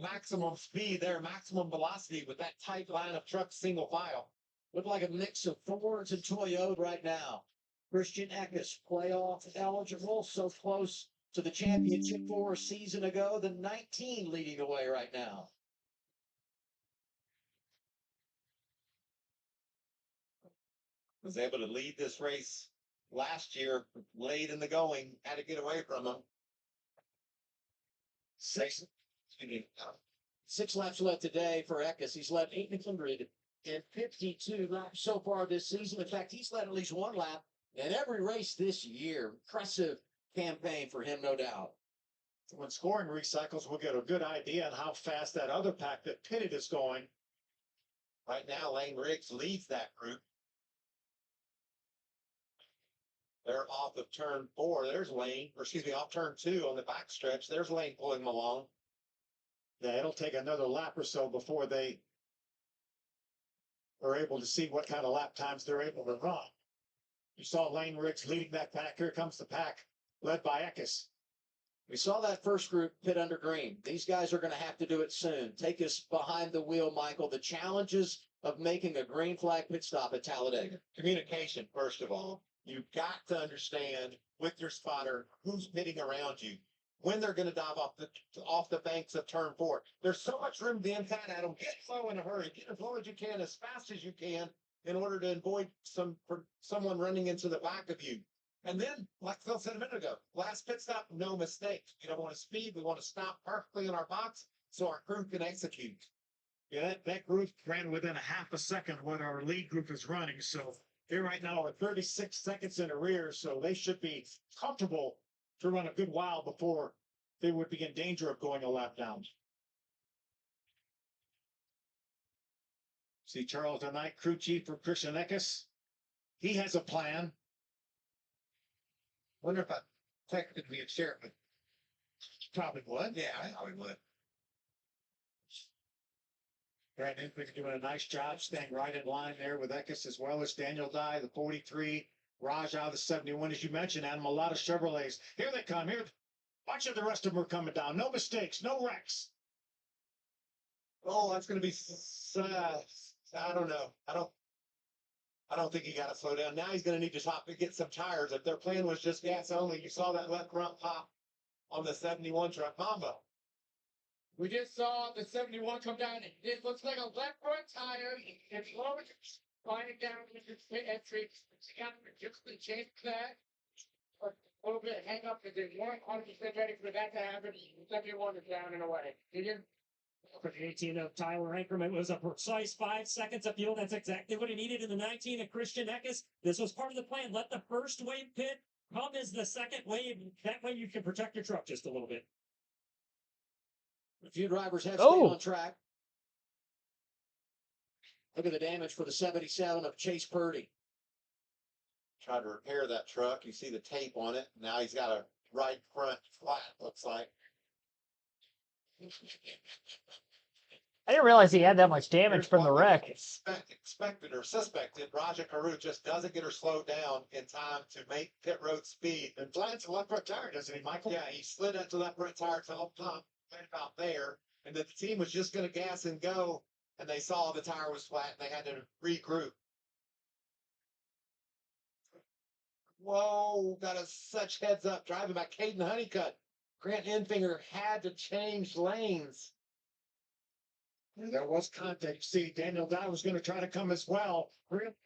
C: maximum speed there, maximum velocity with that tight line of trucks, single file.
A: Look like a mix of Fords and Toyota right now. Christian Eckes, playoff eligible, so close to the championship 4 season ago. The 19 leading the way right now.
C: Was able to lead this race last year, late in the going, had to get away from him.
A: Six laps left today for Eckes. He's led 852 laps so far this season. In fact, he's led at least one lap in every race this year. Impressive campaign for him, no doubt.
B: When scoring recycles, we'll get a good idea on how fast that other pack that pitted is going.
C: Right now, Lane Riggs leads that group. They're off of turn 4. There's Lane, or excuse me, off turn 2 on the back stretch. There's Lane pulling them along.
B: Yeah, it'll take another lap or so before they are able to see what kind of lap times they're able to run. You saw Lane Riggs leading that pack. Here comes the pack, led by Eckes.
A: We saw that first group pit under green. These guys are going to have to do it soon. Take us behind the wheel, Michael. The challenges of making a green flag pit stop at Talladega.
C: Communication, first of all. You've got to understand with your spotter who's pitting around you, when they're going to dive off the banks of turn 4. There's so much room to the inside at them. Get slow in a hurry. Get as low as you can, as fast as you can, in order to avoid someone running into the back of you. And then, like Phil said a minute ago, last pit stop, no mistakes. We don't want to speed. We want to stop perfectly in our box so our crew can execute.
B: Yeah, that group ran within a half a second what our lead group is running. So they right now are 36 seconds in arrears. So they should be comfortable to run a good while before they would be in danger of going a lap down. See Charles tonight, crew chief for Christian Eckes. He has a plan.
C: Wonder if I technically would share it with.
B: Probably would.
C: Yeah, I probably would.
B: Brandon Inquick doing a nice job staying right in line there with Eckes, as well as Daniel Dye, the 43, Raja, the 71. As you mentioned, Adam, a lot of Chevrolets. Here they come. Here, watch it. The rest of them are coming down. No mistakes, no wrecks.
C: Oh, that's going to be. I don't know. I don't think he got to slow down. Now he's going to need to stop to get some tires. If their plan was just gas only, you saw that left front pop on the 71 truck Mamba.
F: We just saw the 71 come down. It looks like a left front tire. It's low. Sliding down with the pit entry. You got to just change that. A little bit of hang up because they weren't 100% ready for that to happen. 71 is down and away. Did you?
E: For the 18 of Tyler Ankrum, it was a precise 5 seconds of fuel. That's exactly what he needed in the 19 of Christian Eckes. This was part of the plan. Let the first wave pit come as the second wave. That way you can protect your truck just a little bit.
A: A few drivers have stayed on track. Look at the damage for the 77 of Chase Purdy.
C: Tried to repair that truck. You see the tape on it. Now he's got a right front flat, looks like.
D: I didn't realize he had that much damage from the wreck.
C: Expected or suspected, Raja Carew just doesn't get her slowed down in time to make pit road speed.
B: And flies the left front tire, doesn't he, Michael?
C: Yeah, he slid up to left front tire to up top, right about there. And the team was just going to gas and go, and they saw the tire was flat, and they had to regroup. Whoa, got such heads up driving by Caden Honeycutt. Grant Enfinger had to change lanes.
B: There was contact. See, Daniel Dye was going to try to come as well.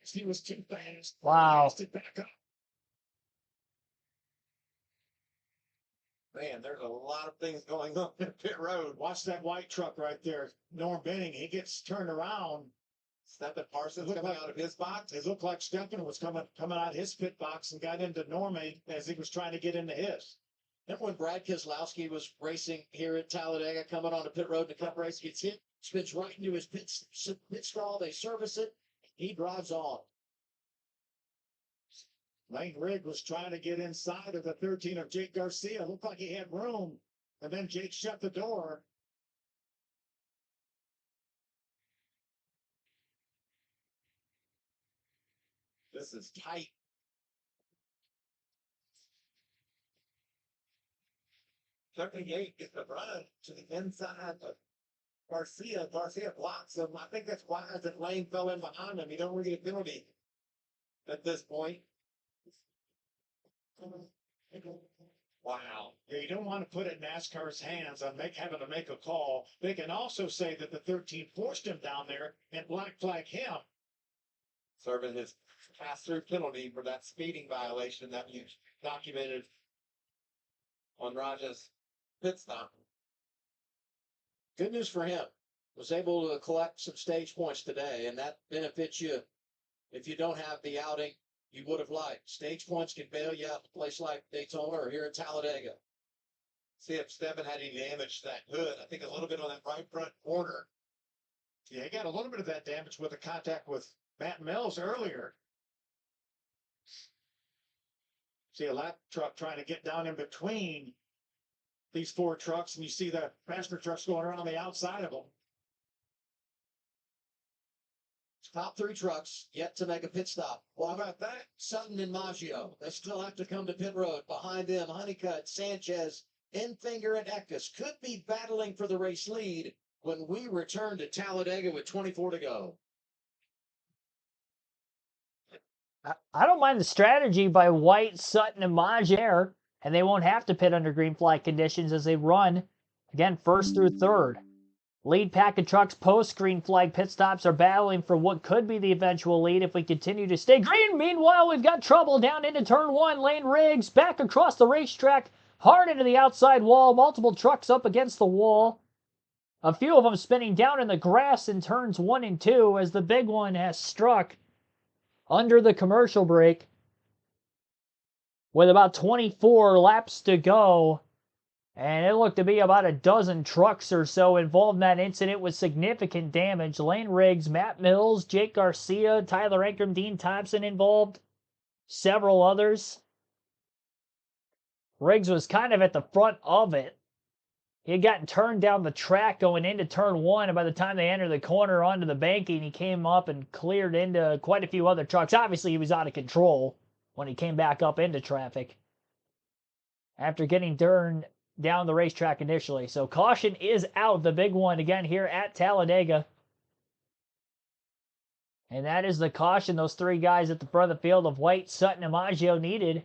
B: He was too fast.
D: Wow.
B: It back up.
C: Man, there's a lot of things going on in pit road.
B: Watch that white truck right there. Norm Benning, he gets turned around.
C: Stephen Parsons coming out of his box.
B: It looked like Stephen was coming out of his pit box and got into Norm as he was trying to get into his.
A: Remember when Brad Keselowski was racing here at Talladega, coming on a pit road in the cup race, gets hit, spins right into his pit stall, they service it, he drives on.
B: Lane Rigg was trying to get inside of the 13 of Jake Garcia. Looked like he had room. And then Jake shut the door.
C: This is tight. Eight gets the run to the inside of Garcia. Garcia blocks him. I think that's why that Lane fell in behind him. You don't really get a penalty at this point. Wow.
B: Yeah, you don't want to put it in NASCAR's hands on having to make a call. They can also say that the 13 forced him down there and black flag him.
C: Serving his pass-through penalty for that speeding violation that you documented on Raja's pit stop.
A: Good news for him. Was able to collect some stage points today, and that benefits you if you don't have the outing you would have liked. Stage points can bail you out a place like Daytona or here at Talladega.
C: See if Stephen had any damage to that hood. I think a little bit on that right front corner.
B: Yeah, he got a little bit of that damage with the contact with Matt Mills earlier. See a lap truck trying to get down in between these four trucks, and you see the passenger trucks going around the outside of them.
A: Top three trucks yet to make a pit stop.
C: Well, how about that?
A: Sutton and Maggio. They still have to come to pit road. Behind them, Honeycutt, Sanchez, Enfinger, and Eckes could be battling for the race lead when we return to Talladega with 24 to go.
D: I don't mind the strategy by White, Sutton, and Maggio, and they won't have to pit under green flag conditions as they run, again, first through third. Lead pack of trucks post green flag pit stops are battling for what could be the eventual lead if we continue to stay green. Meanwhile, we've got trouble down into turn one. Lane Riggs back across the racetrack, hard into the outside wall. Multiple trucks up against the wall. A few of them spinning down in the grass in turns 1 and 2 as the big one has struck under the commercial break with about 24 laps to go. And it looked to be about a dozen trucks or so involved in that incident with significant damage. Lane Riggs, Matt Mills, Jake Garcia, Tyler Ankrum, Dean Thompson involved. Several others. Riggs was kind of at the front of it. He had gotten turned down the track going into turn one, and by the time they entered the corner onto the banking, he came up and cleared into quite a few other trucks. Obviously, he was out of control when he came back up into traffic after getting turned down the racetrack initially. So caution is out, the big one again here at Talladega. And that is the caution those three guys at the front of the field of White, Sutton, and Maggio needed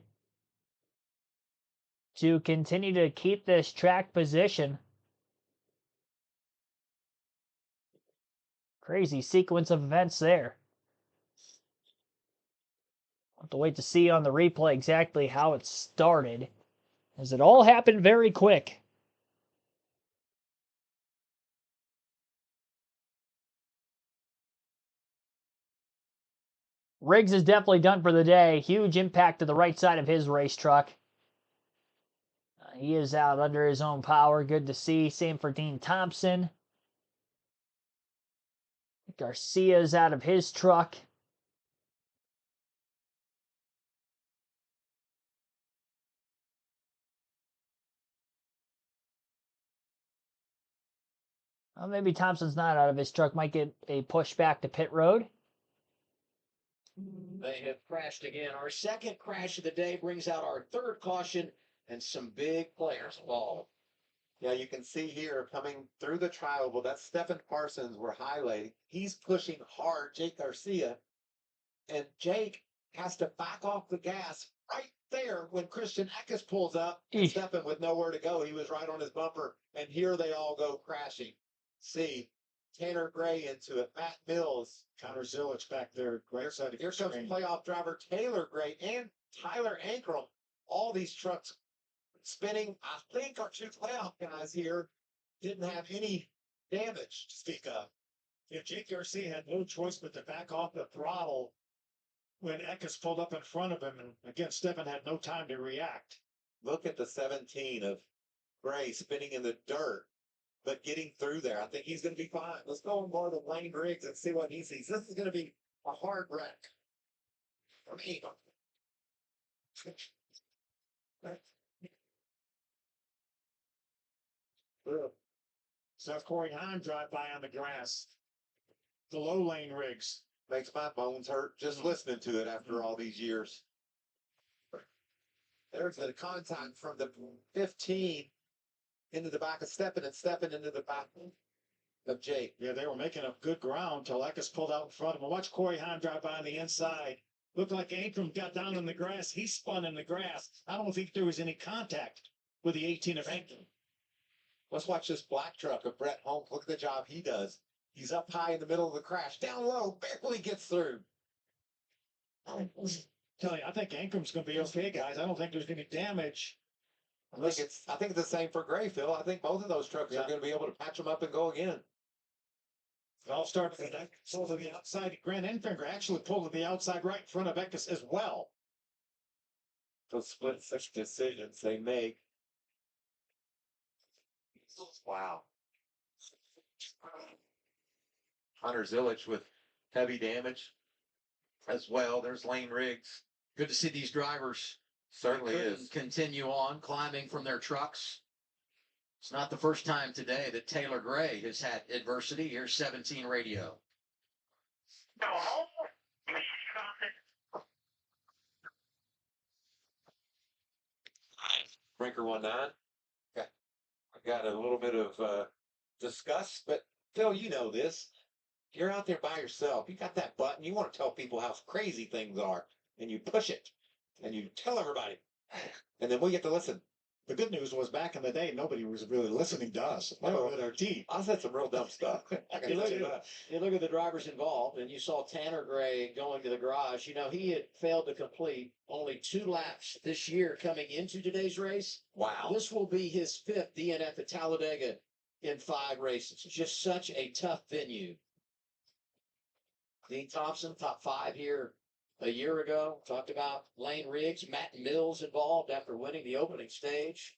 D: to continue to keep this track position. Crazy sequence of events there. We'll have to wait to see on the replay exactly how it started, as it all happened very quick. Riggs is definitely done for the day. Huge impact to the right side of his race truck. He is out under his own power. Good to see. Same for Dean Thompson. Garcia's out of his truck. Well, maybe Thompson's not out of his truck. Might get a push back to pit road.
A: They have crashed again. Our second crash of the day brings out our third caution and some big players involved.
C: Yeah, you can see here coming through the tri-oval, that's Stephen Parsons we're highlighting. He's pushing hard, Jake Garcia, and Jake has to back off the gas right there when Christian Eckes pulls up. And Stephen with nowhere to go. He was right on his bumper, and here they all go crashing. See, Tanner Gray into it, Matt Mills.
B: Connor Zillich back there. Great side of
C: Here comes playoff driver Taylor Gray and Tyler Ankrum. All these trucks spinning. I think our two playoff guys here didn't have any damage to speak of.
B: Yeah, Jake Garcia had no choice but to back off the throttle when Eckes pulled up in front of him. And again, Stephen had no time to react.
C: Look at the 17 of Gray spinning in the dirt, but getting through there. I think he's going to be fine. Let's go on board with Lane Riggs and see what he sees. This is going to be a hard wreck for me.
B: Seth Corey Hahn drive by on the grass. The low lane Riggs.
C: Makes my bones hurt just listening to it after all these years. There's the contact from the 15 into the back of Steppen and Steppen into the back of Jake.
B: Yeah, they were making up good ground till Eckes pulled out in front of him. Watch Corey Hahn drive by on the inside. Looked like Ankrum got down in the grass. He spun in the grass. I don't think there was any contact with the 18 of Ankrum.
C: Let's watch this black truck of Brett Holmes. Look at the job he does. He's up high in the middle of the crash. Down low, barely gets through.
B: Tell you, I think Ankrum's going to be okay, guys. I don't think there's any damage.
C: I think it's the same for Gray, Phil. I think both of those trucks are going to be able to patch them up and go again.
B: It all started with that pull to the outside. Grant Enfinger actually pulled to the outside right in front of Eckes as well.
C: Those split such decisions they make. Wow. Hunter Zillich with heavy damage as well. There's Lane Riggs.
A: Good to see these drivers
C: Certainly
A: couldn't
C: is.
A: continue on climbing from their trucks. It's not the first time today that Taylor Gray has had adversity. Here's 17 radio.
C: Brinker 19. I got a little bit of disgust, but Phil, you know this. You're out there by yourself. You got that button. You want to tell people how crazy things are, and you push it, and you tell everybody, and then we get to listen.
B: The good news was back in the day, nobody was really listening to us. Never with our team.
C: I said some real dumb stuff. I can tell you that.
A: You look at the drivers involved, and you saw Tanner Gray going to the garage. You know, he had failed to complete only 2 laps this year coming into today's race.
C: Wow.
A: This will be his 5th DNF at Talladega in 5 races. Just such a tough venue. Dean Thompson, top 5 here a year ago. Talked about Lane Riggs, Matt Mills involved after winning the opening stage.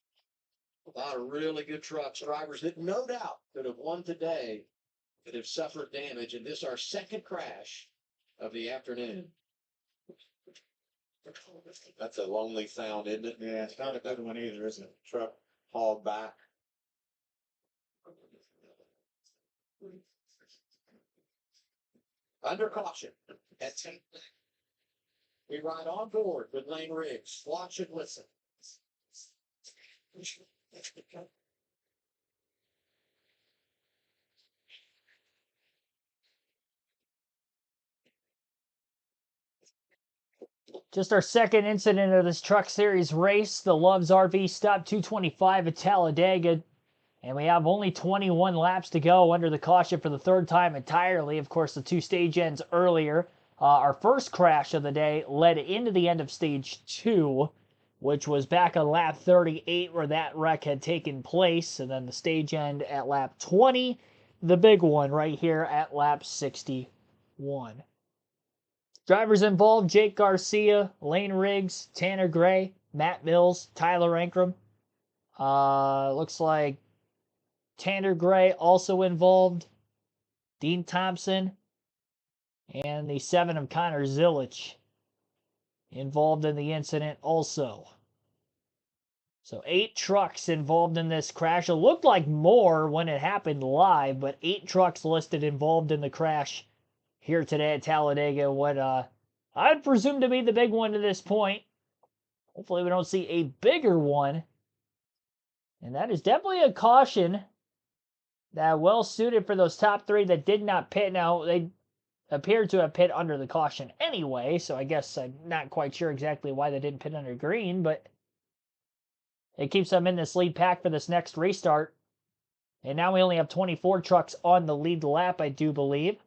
A: A lot of really good trucks, drivers that no doubt could have won today that have suffered damage. And this our second crash of the afternoon.
C: That's a lonely sound, isn't it?
B: Yeah, it's not a good one either, is it?
C: Truck hauled back.
A: Under caution at 10. We ride on board with Lane Riggs. Watch and listen.
D: Just our second incident of this Truck Series race. The Love's RV Stop 225 at Talladega. And we have only 21 laps to go under the caution for the 3rd time entirely. Of course, the 2 stage ends earlier. Our first crash of the day led into the end of stage 2, which was back on lap 38 where that wreck had taken place. And then the stage end at lap 20, the big one right here at lap 61. Drivers involved: Jake Garcia, Lane Riggs, Tanner Gray, Matt Mills, Tyler Ankrum. Looks like Tanner Gray also involved, Dean Thompson, and the 7 of Connor Zillich involved in the incident also. So 8 trucks involved in this crash. It looked like more when it happened live, but 8 trucks listed involved in the crash here today at Talladega. What I'd presume to be the big one to this point. Hopefully we don't see a bigger one. And that is definitely a caution that well suited for those top 3 that did not pit. Now, they appeared to have pit under the caution anyway, so I guess I'm not quite sure exactly why they didn't pit under green, but it keeps them in this lead pack for this next restart. And now we only have 24 trucks on the lead lap, I do believe.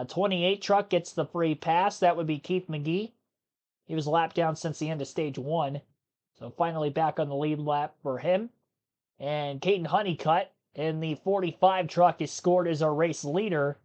D: 28 truck gets the free pass. That would be Keith McGee. He was lapped down since the end of stage 1. So finally back on the lead lap for him. And Caden Honeycutt in the 45 truck is scored as our race leader.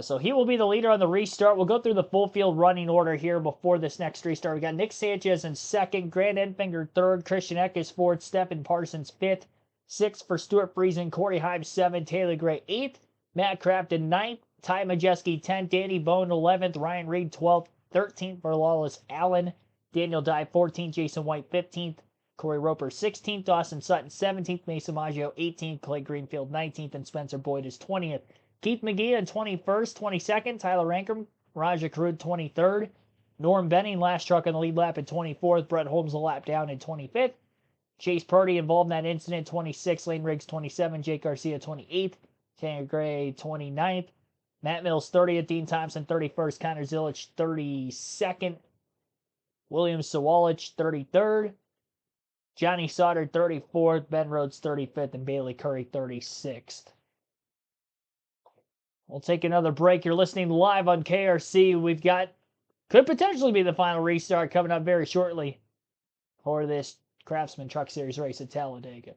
D: So he will be the leader on the restart. We'll go through the full field running order here before this next restart. We got Nick Sanchez in 2nd, Grant Enfinger 3rd, Christian Eckes 4th, Stephen Parsons 5th, 6th for Stuart Friesen, Corey Himes 7th, Taylor Gray 8th, Matt Crafton 9th, Ty Majeski 10th, Danny Bone 11th, Ryan Reed 12th, 13th for Lawless Allen, Daniel Dye 14th, Jason White 15th, Corey Roper 16th, Dawson Sutton 17th, Mason Maggio 18th, Clay Greenfield 19th, and Spencer Boyd is 20th. Keith McGee in 21st, 22nd. Tyler Rankin, Raja Karud 23rd. Norm Benning, last truck on the lead lap at 24th. Brett Holmes a lap down in 25th. Chase Purdy involved in that incident, 26th. Lane Riggs 27th. Jake Garcia 28th. Tanner Gray 29th. Matt Mills 30th. Dean Thompson 31st. Connor Zilic 32nd. William Sawalich 33rd. Johnny Sauter 34th. Ben Rhodes 35th. And Bailey Curry 36th. We'll take another break. You're listening live on KRC. We've got, could potentially be the final restart coming up very shortly for this Craftsman Truck Series race at Talladega.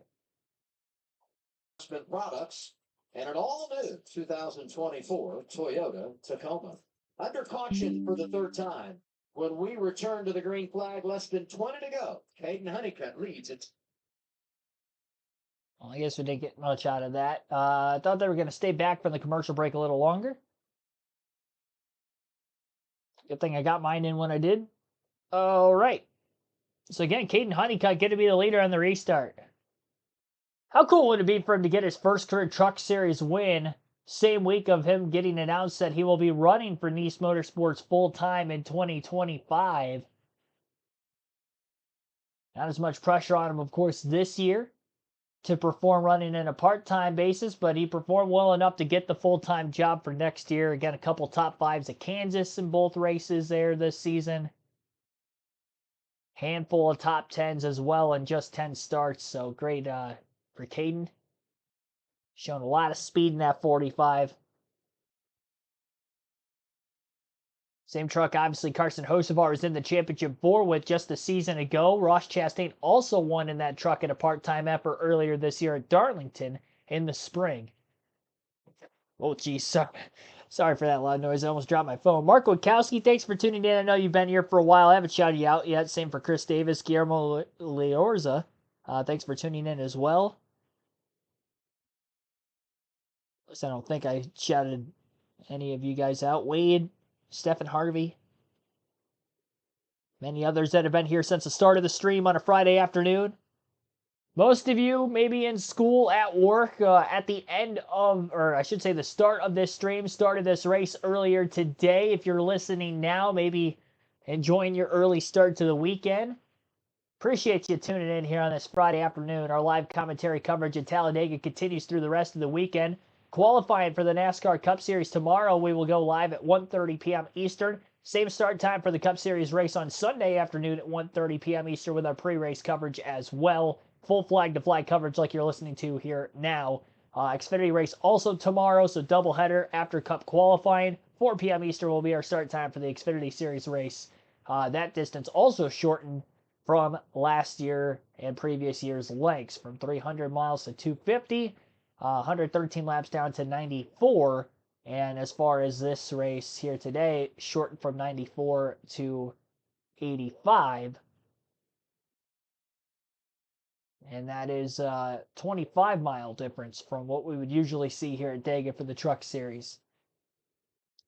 A: Craftsman products and an all-new 2024 Toyota Tacoma. Under caution for the third time. When we return to the green flag, less than 20 to go. Caden Honeycutt leads it.
D: Well, I guess we didn't get much out of that. I thought they were going to stay back from the commercial break a little longer. Good thing I got mine in when I did. All right. So again, Caden Honeycutt going to be the leader on the restart. How cool would it be for him to get his first career Truck Series win, same week of him getting announced that he will be running for Nice Motorsports full-time in 2025. Not as much pressure on him, of course, this year to perform running in a part-time basis, but he performed well enough to get the full-time job for next year. Again, a couple top fives at Kansas in both races there this season. Handful of top tens as well in just 10 starts, so great for Caden. Showing a lot of speed in that 45. Same truck, obviously, Carson Hocevar was in the championship for with just a season ago. Ross Chastain also won in that truck in a part-time effort earlier this year at Darlington in the spring. Oh, geez, sorry for that loud noise. I almost dropped my phone. Mark Witkowski, thanks for tuning in. I know you've been here for a while. I haven't shouted you out yet. Same for Chris Davis, Guillermo Leorza. Thanks for tuning in as well. At least I don't think I shouted any of you guys out. Wade, Stephen Harvey, many others that have been here since the start of the stream on a Friday afternoon. Most of you maybe in school, at work, at the end of, or I should say the start of this stream, started this race earlier today. If you're listening now, maybe enjoying your early start to the weekend. Appreciate you tuning in here on this Friday afternoon. Our live commentary coverage at Talladega continues through the rest of the weekend. Qualifying for the NASCAR Cup Series tomorrow, we will go live at 1:30 p.m. Eastern. Same start time for the Cup Series race on Sunday afternoon at 1:30 p.m. Eastern with our pre-race coverage as well. Full flag-to-flag coverage like you're listening to here now. Xfinity race also tomorrow, so doubleheader after Cup qualifying. 4 p.m. Eastern will be our start time for the Xfinity Series race. That distance also shortened from last year and previous year's lengths from 300 miles to 250. 113 laps down to 94, and as far as this race here today, shortened from 94 to 85, and that is a 25-mile difference from what we would usually see here at Dega for the Truck Series.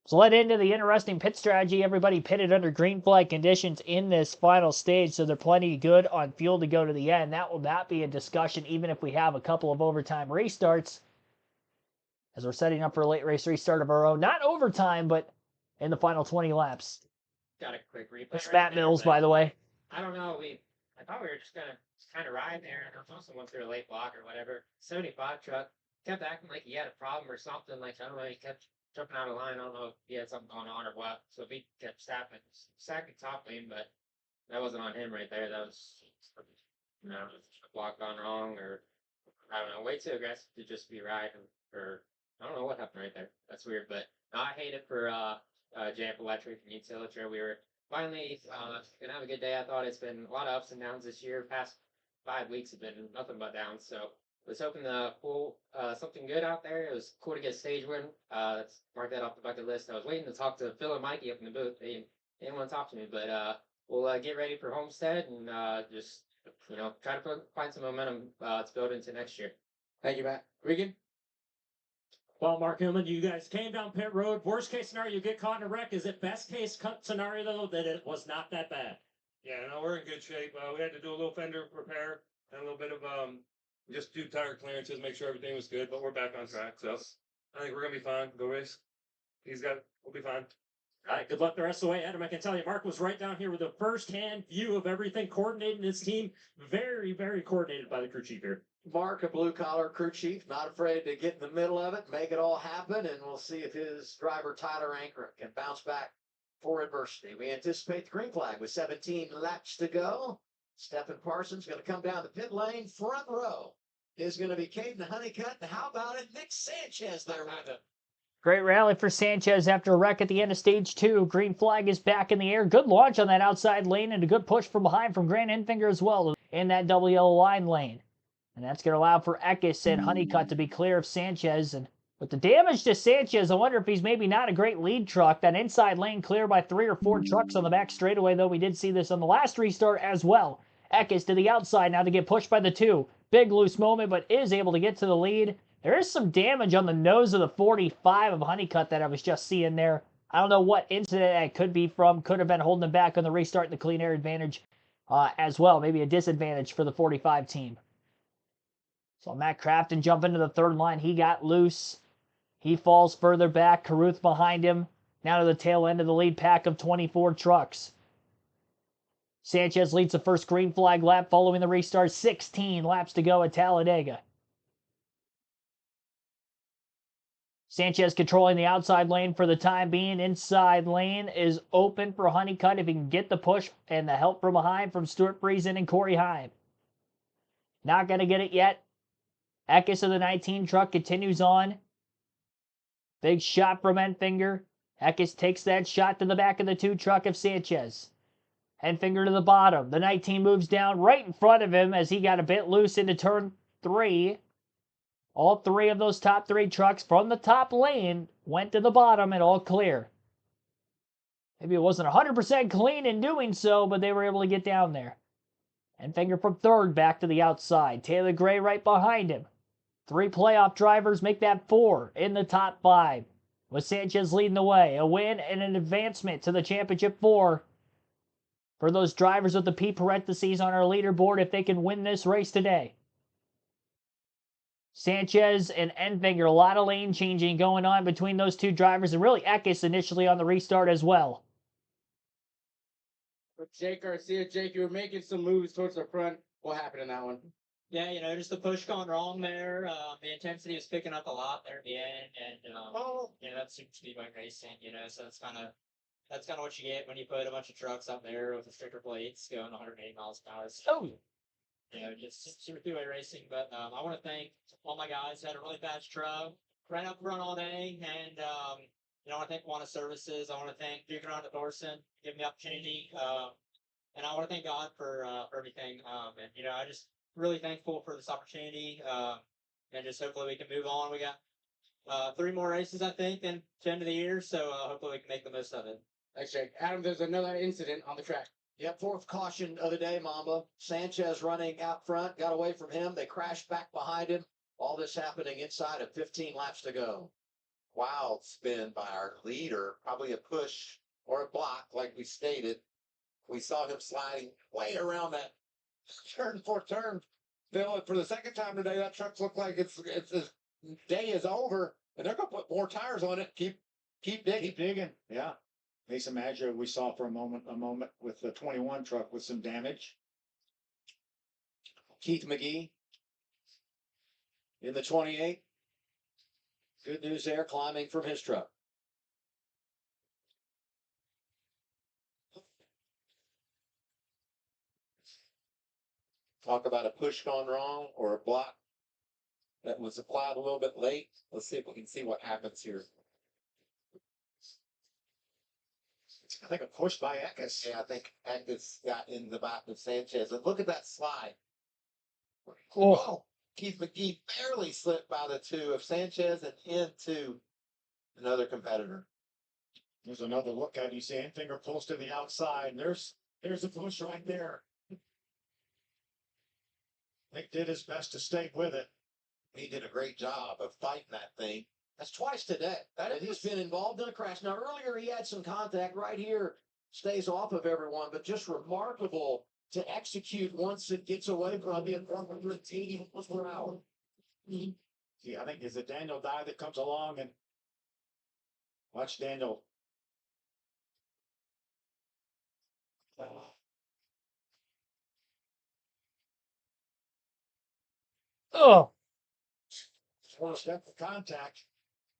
D: So let into the interesting pit strategy. Everybody pitted under green flag conditions in this final stage, so they're plenty good on fuel to go to the end. That will not be a discussion even if we have a couple of overtime restarts, as we're setting up for a late race restart of our own. Not overtime, but in the final 20 laps.
I: Got a quick replay.
D: It's
I: right
D: Matt
I: there,
D: Mills,
I: but
D: by the way.
I: I don't know. I thought we were just gonna kind of ride there, and I also went through a late block or whatever. 75 truck kept acting like he had a problem or something. Like I don't know, he kept jumping out of line. I don't know if he had something going on or what. So he kept stacking top lane, but that wasn't on him right there. That was, you know, a block gone wrong, or I don't know, way too aggressive to just be riding. Or I don't know what happened right there. That's weird, but no, I hate it for JF Electric and Utility. We were finally gonna have a good day. I thought it's been a lot of ups and downs this year. Past 5 weeks have been nothing but downs. So was hoping to pull something good out there. It was cool to get a stage win. Let's mark that off the bucket list. I was waiting to talk to Phil and Mikey up in the booth. They didn't want to talk to me, but we'll get ready for Homestead and just try to find some momentum to build into next year.
F: Thank you, Matt. Regan?
E: Well, Mark Hillman, you guys came down pit road. Worst case scenario, you get caught in a wreck. Is it best case scenario, though, that it was not that bad?
J: Yeah, no, we're in good shape. We had to do a little fender repair and a little bit of just do tire clearances, make sure everything was good, but we're back on track. So I think we're gonna be fine. Go race. We'll be fine.
E: All right, good luck the rest of the way, Adam. I can tell you, Mark was right down here with a first-hand view of everything, coordinating his team. Very, very coordinated by the crew chief here.
A: Mark, a blue-collar crew chief, not afraid to get in the middle of it, make it all happen, and we'll see if his driver, Tyler Ankrum, can bounce back for adversity. We anticipate the green flag with 17 laps to go. Stephen Parsons going to come down the pit lane. Front row is going to be Caden Honeycutt. And how about it? Nick Sanchez there with him.
D: Great rally for Sanchez after a wreck at the end of stage 2. Green flag is back in the air. Good launch on that outside lane and a good push from behind from Grant Enfinger as well in that double yellow line lane. And that's going to allow for Eckes and Honeycutt to be clear of Sanchez. And with the damage to Sanchez, I wonder if he's maybe not a great lead truck. That inside lane clear by 3 or 4 trucks on the back straightaway, though we did see this on the last restart as well. Eckes to the outside now to get pushed by the 2. Big loose moment, but is able to get to the lead. There is some damage on the nose of the 45 of Honeycutt that I was just seeing there. I don't know what incident that could be from. Could have been holding him back on the restart and the clean air advantage as well. Maybe a disadvantage for the 45 team. So Matt Crafton jump into the third line. He got loose. He falls further back. Carruth behind him. Now to the tail end of the lead pack of 24 trucks. Sanchez leads the first green flag lap following the restart. 16 laps to go at Talladega. Sanchez controlling the outside lane for the time being. Inside lane is open for Honeycutt if he can get the push and the help from behind from Stuart Friesen and Corey Heim. Not going to get it yet. Eckes of the 19 truck continues on. Big shot from Enfinger. Eckes takes that shot to the back of the 2 truck of Sanchez. Enfinger to the bottom. The 19 moves down right in front of him as he got a bit loose into turn 3. All 3 of those top 3 trucks from the top lane went to the bottom and all clear. Maybe it wasn't 100% clean in doing so, but they were able to get down there. Enfinger from 3rd back to the outside. Taylor Gray right behind him. 3 playoff drivers make that 4 in the top 5. With Sanchez leading the way. A win and an advancement to the championship 4 for those drivers with the P parentheses on our leaderboard if they can win this race today. Sanchez and Enfinger, a lot of lane changing going on between those 2 drivers, and really Eckes initially on the restart as well.
F: With Jake Garcia, Jake, you were making some moves towards the front. What happened in that one?
K: Yeah, just the push gone wrong there. The intensity was picking up a lot there at the end, and that's super speedway racing. So that's kind of what you get when you put a bunch of trucks up there with the sticker plates going 180 miles an hour. So, just super speedway racing. But I want to thank all my guys who had a really fast truck, ran up front all day, and I want to thank Quanta Services. I want to thank Duke and Ronda Thorson for giving me the opportunity, and I want to thank God for everything. And I just really thankful for this opportunity, and just hopefully we can move on. We got 3 more races, I think, and to end of the year, so hopefully we can make the most of it.
F: Thanks, Jake. Adam, there's another incident on the track.
A: Yep, 4th caution of the day, Mamba. Sanchez running out front, got away from him. They crashed back behind him. All this happening inside of 15 laps to go.
C: Wild spin by our leader, probably a push or a block, like we stated. We saw him sliding way around that turn 4 turn. Phil, for the second time today, that truck looked like its day is over, and they're going to put more tires on it. Keep digging.
B: Keep digging. Yeah. Mason Maggio, we saw for a moment with the 21 truck with some damage.
A: Keith McGee in the 28. Good news there, climbing from his truck.
C: Talk about a push gone wrong or a block that was applied a little bit late. Let's see if we can see what happens here.
B: I think a push by Eckes.
C: Yeah, I think Eckes got in the back of Sanchez. And look at that slide.
D: Oh.
C: Keith McGee barely slipped by the 2 of Sanchez and into another competitor.
B: There's another look at it. You see Enfinger pulls to the outside. There's a push right there. Nick did his best to stay with it.
C: He did a great job of fighting that thing.
A: That's twice today. He's been involved in a crash. Now, earlier he had some contact right here, stays off of everyone, but just remarkable to execute once it gets away from being 180 miles per hour.
B: See, I think is it Daniel Dye that comes along and watch Daniel.
D: Oh,
B: First step of contact,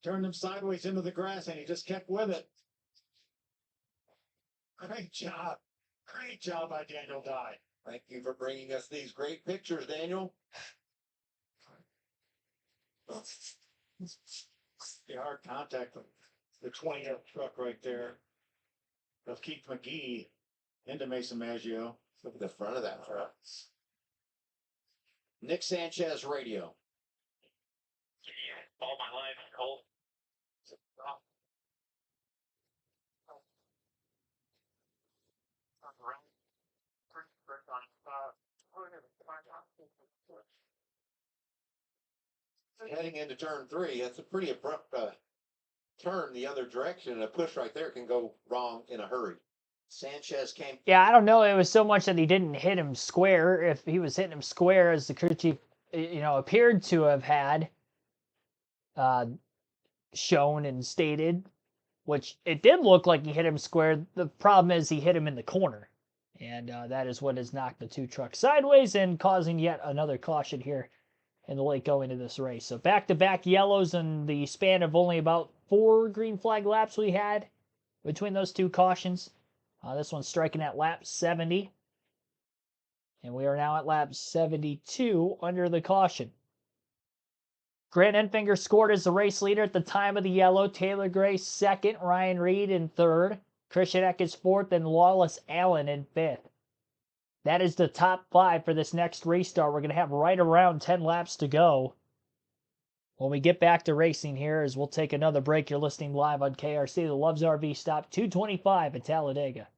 B: turned him sideways into the grass, and he just kept with it. Great job by Daniel Dye.
C: Thank you for bringing us these great pictures, Daniel.
B: The hard contact with the 20th truck right there of Keith McGee into Mason Maggio.
C: Look at the front of that truck.
A: Nick Sanchez radio.
H: All my life, Cole.
C: Heading into turn 3, that's a pretty abrupt turn the other direction, and a push right there can go wrong in a hurry.
A: Sanchez came.
D: yeah, I don't know. It was so much that he didn't hit him square. If he was hitting him square, as the crew chief, appeared to have had shown and stated, which it did look like he hit him square. The problem is he hit him in the corner, and that is what has knocked the two trucks sideways and causing yet another caution here in the late going into this race. So back-to-back yellows in the span of only about 4 green flag laps we had between those two cautions. This one's striking at lap 70. And we are now at lap 72 under the caution. Grant Enfinger scored as the race leader at the time of the yellow. Taylor Gray second. Ryan Reed in third. Christian Eck is fourth. And Wallace Allen in fifth. That is the top 5 for this next restart. We're going to have right around 10 laps to go when we get back to racing here, as we'll take another break. You're listening live on KRC, the Loves RV Stop 225 at Talladega.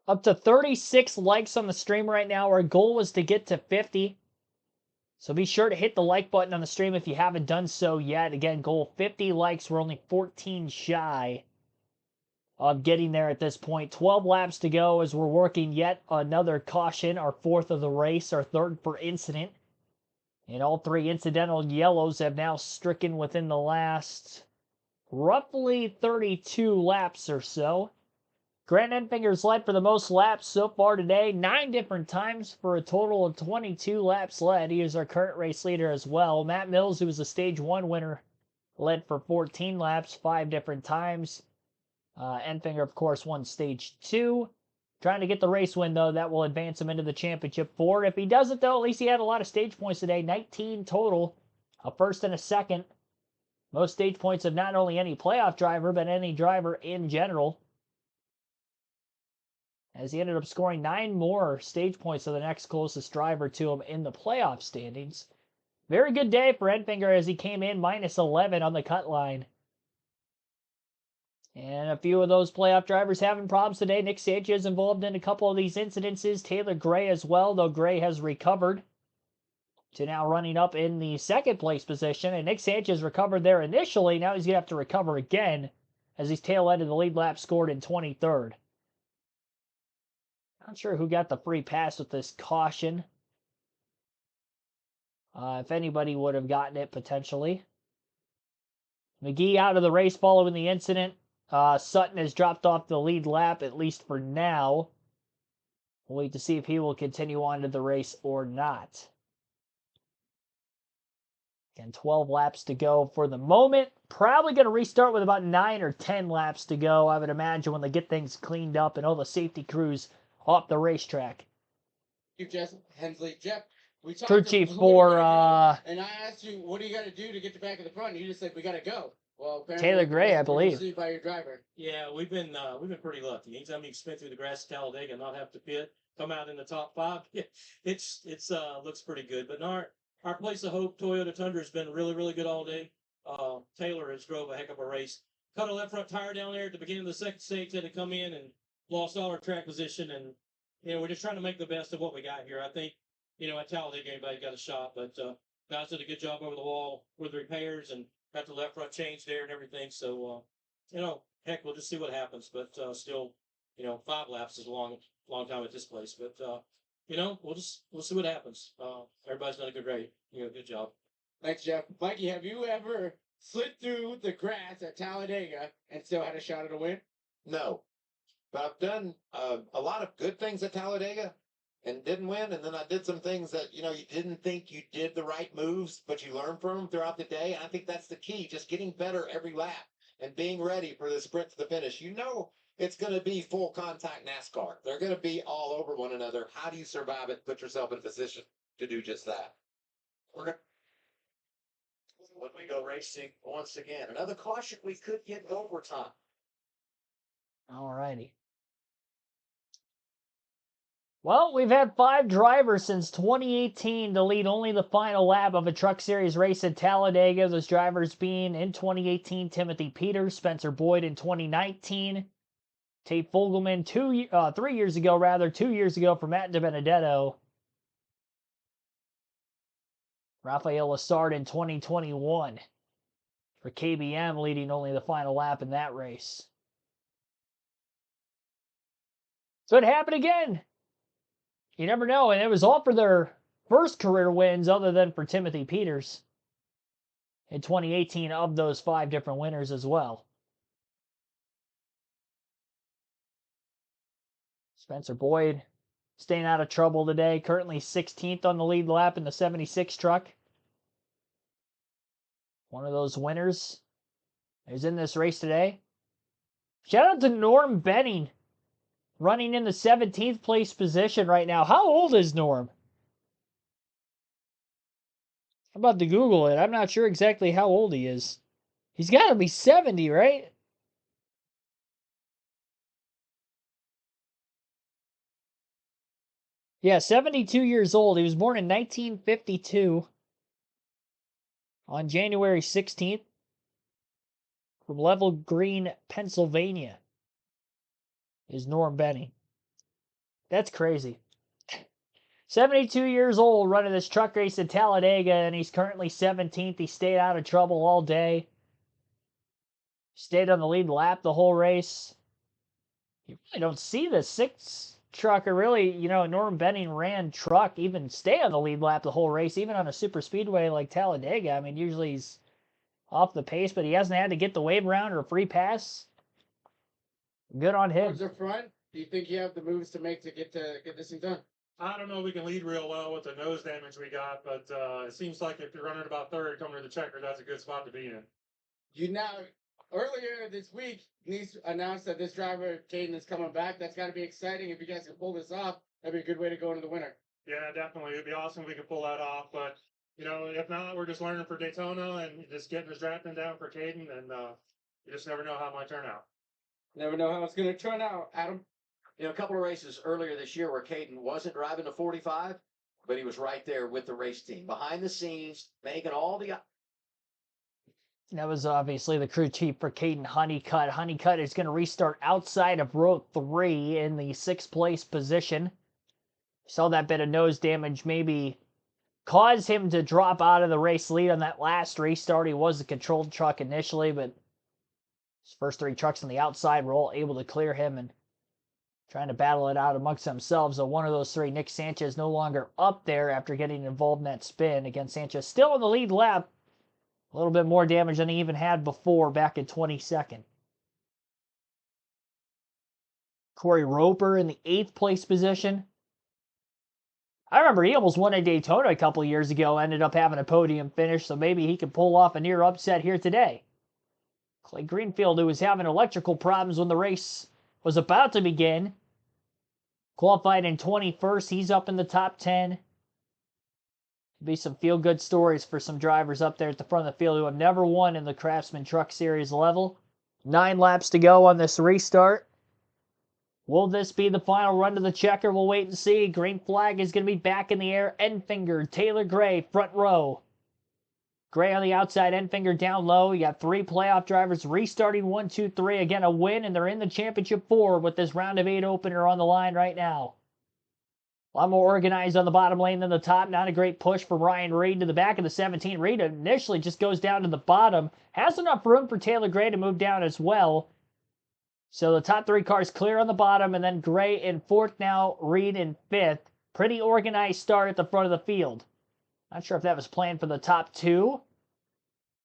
D: Up to 36 likes on the stream right now. Our goal was to get to 50. So be sure to hit the like button on the stream if you haven't done so yet. Again, goal 50 likes. We're only 14 shy of getting there at this point. 12 laps to go as we're working yet another caution. Our 4th of the race, our 3rd for incident. And all 3 incidental yellows have now stricken within the last roughly 32 laps or so. Grant Enfinger's led for the most laps so far today, 9 different times for a total of 22 laps led. He is our current race leader as well. Matt Mills, who was the Stage 1 winner, led for 14 laps, 5 different times. Enfinger, of course, won Stage 2. Trying to get the race win, though. That will advance him into the championship 4. If he doesn't, though, at least he had a lot of stage points today. 19 total, a 1st and a 2nd. Most stage points of not only any playoff driver, but any driver in general, as he ended up scoring 9 more stage points to the next closest driver to him in the playoff standings. Very good day for Enfinger as he came in minus 11 on the cut line. And a few of those playoff drivers having problems today. Nick Sanchez involved in a couple of these incidences. Taylor Gray as well, though Gray has recovered to now running up in the 2nd place position. And Nick Sanchez recovered there initially. Now he's going to have to recover again as he's tail end of the lead lap, scored in 23rd. Not sure who got the free pass with this caution. If anybody would have gotten it, potentially. McGee out of the race following the incident. Sutton has dropped off the lead lap, at least for now. We'll wait to see if he will continue on to the race or not. Again, 12 laps to go for the moment. Probably going to restart with about 9 or 10 laps to go, I would imagine, when they get things cleaned up and all the safety crews off the racetrack.
F: You, Jeff Hensley. Jeff, we talked
D: Crew chief
F: a
D: for
F: little bit ago, and I asked you, what do you got to do to get to back of the front? And you just said, we got to go. Well, apparently
D: Taylor Gray, I believe.
F: Received by your driver.
J: Yeah, we've been pretty lucky. Anytime you can spin through the grass at Talladega and not have to pit, come out in the top 5, it's looks pretty good. But our place of hope, Toyota Tundra, has been really, really good all day. Taylor has drove a heck of a race. Cut a left front tire down there at the beginning of the 2nd stage, had to come in and lost all our track position, and we're just trying to make the best of what we got here. I think at Talladega, anybody got a shot. But guys did a good job over the wall with the repairs and got the left front change there and everything. So, heck, we'll just see what happens. But still, 5 laps is a long time at this place. But we'll see what happens. Everybody's done a good rate. Good job.
F: Thanks, Jeff. Mikey, have you ever slid through the grass at Talladega and still had a shot at a win?
C: No, but I've done a lot of good things at Talladega and didn't win. And then I did some things that, you didn't think you did the right moves, but you learn from them throughout the day. And I think that's the key, just getting better every lap and being ready for the sprint to the finish. It's going to be full contact NASCAR. They're going to be all over one another. How do you survive it? Put yourself in a position to do just that.
A: When we go racing once again, another caution, we could get overtime.
D: All righty. Well, we've had 5 drivers since 2018 to lead only the final lap of a Truck Series race at Talladega. Those drivers being in 2018, Timothy Peters, Spencer Boyd in 2019, Tate Fogelman 2 years ago for Matt DiBenedetto, Rafael Lessard in 2021 for KBM, leading only the final lap in that race. So it happened again. You never know, and it was all for their first career wins other than for Timothy Peters in 2018 of those 5 different winners as well. Spencer Boyd staying out of trouble today, currently 16th on the lead lap in the 76 truck. One of those winners is in this race today. Shout out to Norm Benning, running in the 17th place position right now. How old is Norm? I'm about to Google it. I'm not sure exactly how old he is. He's got to be 70, right? Yeah, 72 years old. He was born in 1952 on January 16th from Level Green, Pennsylvania, is Norm Benning. That's crazy. 72 years old, running this truck race at Talladega, and he's currently 17th. He stayed out of trouble all day. Stayed on the lead lap the whole race. You really don't see the 6 trucker really, Norm Benning ran truck, even stay on the lead lap the whole race, even on a super speedway like Talladega. I mean, usually he's off the pace, but he hasn't had to get the wave around or a free pass. Good on him.
F: Towards the front, do you think you have the moves to make to get this thing done?
J: I don't know if we can lead real well with the nose damage we got, but it seems like if you're running about 3rd coming to the checker, that's a good spot to be in.
F: Earlier this week, Nice announced that this driver, Caden, is coming back. That's got to be exciting. If you guys can pull this off, that'd be a good way to go into the winter.
J: Yeah, definitely. It'd be awesome if we could pull that off. But, if not, we're just learning for Daytona and just getting his drafting down for Caden. And you just never know how it might turn out.
F: Never know how it's going to turn out, Adam.
A: A couple of races earlier this year where Caden wasn't driving the 45, but he was right there with the race team, behind the scenes, making all the...
D: That was obviously the crew chief for Caden Honeycutt. Honeycutt is going to restart outside of row 3 in the 6th place position. Saw that bit of nose damage maybe caused him to drop out of the race lead on that last restart. He was a controlled truck initially, but his first 3 trucks on the outside were all able to clear him and trying to battle it out amongst themselves. So one of those 3, Nick Sanchez, no longer up there after getting involved in that spin. Again, Sanchez still in the lead lap. A little bit more damage than he even had before back in 22nd. Corey Roper in the 8th place position. I remember he almost won at Daytona a couple years ago, ended up having a podium finish, so maybe he could pull off a near upset here today. Clay Greenfield, who was having electrical problems when the race was about to begin, qualified in 21st. He's up in the top 10. Be some feel-good stories for some drivers up there at the front of the field who have never won in the Craftsman Truck Series level. 9 laps to go on this restart. Will this be the final run to the checker? We'll wait and see. Green flag is going to be back in the air. Enfinger, Taylor Gray, front row. Gray on the outside, Enfinger down low. You got 3 playoff drivers restarting 1, 2, 3. Again, a win, and they're in the championship 4 with this round of 8 opener on the line right now. A lot more organized on the bottom lane than the top. Not a great push from Ryan Reed to the back of the 17. Reed initially just goes down to the bottom. Has enough room for Taylor Gray to move down as well. So the top 3 cars clear on the bottom, and then Gray in 4th now, Reed in 5th. Pretty organized start at the front of the field. Not sure if that was planned for the top 2.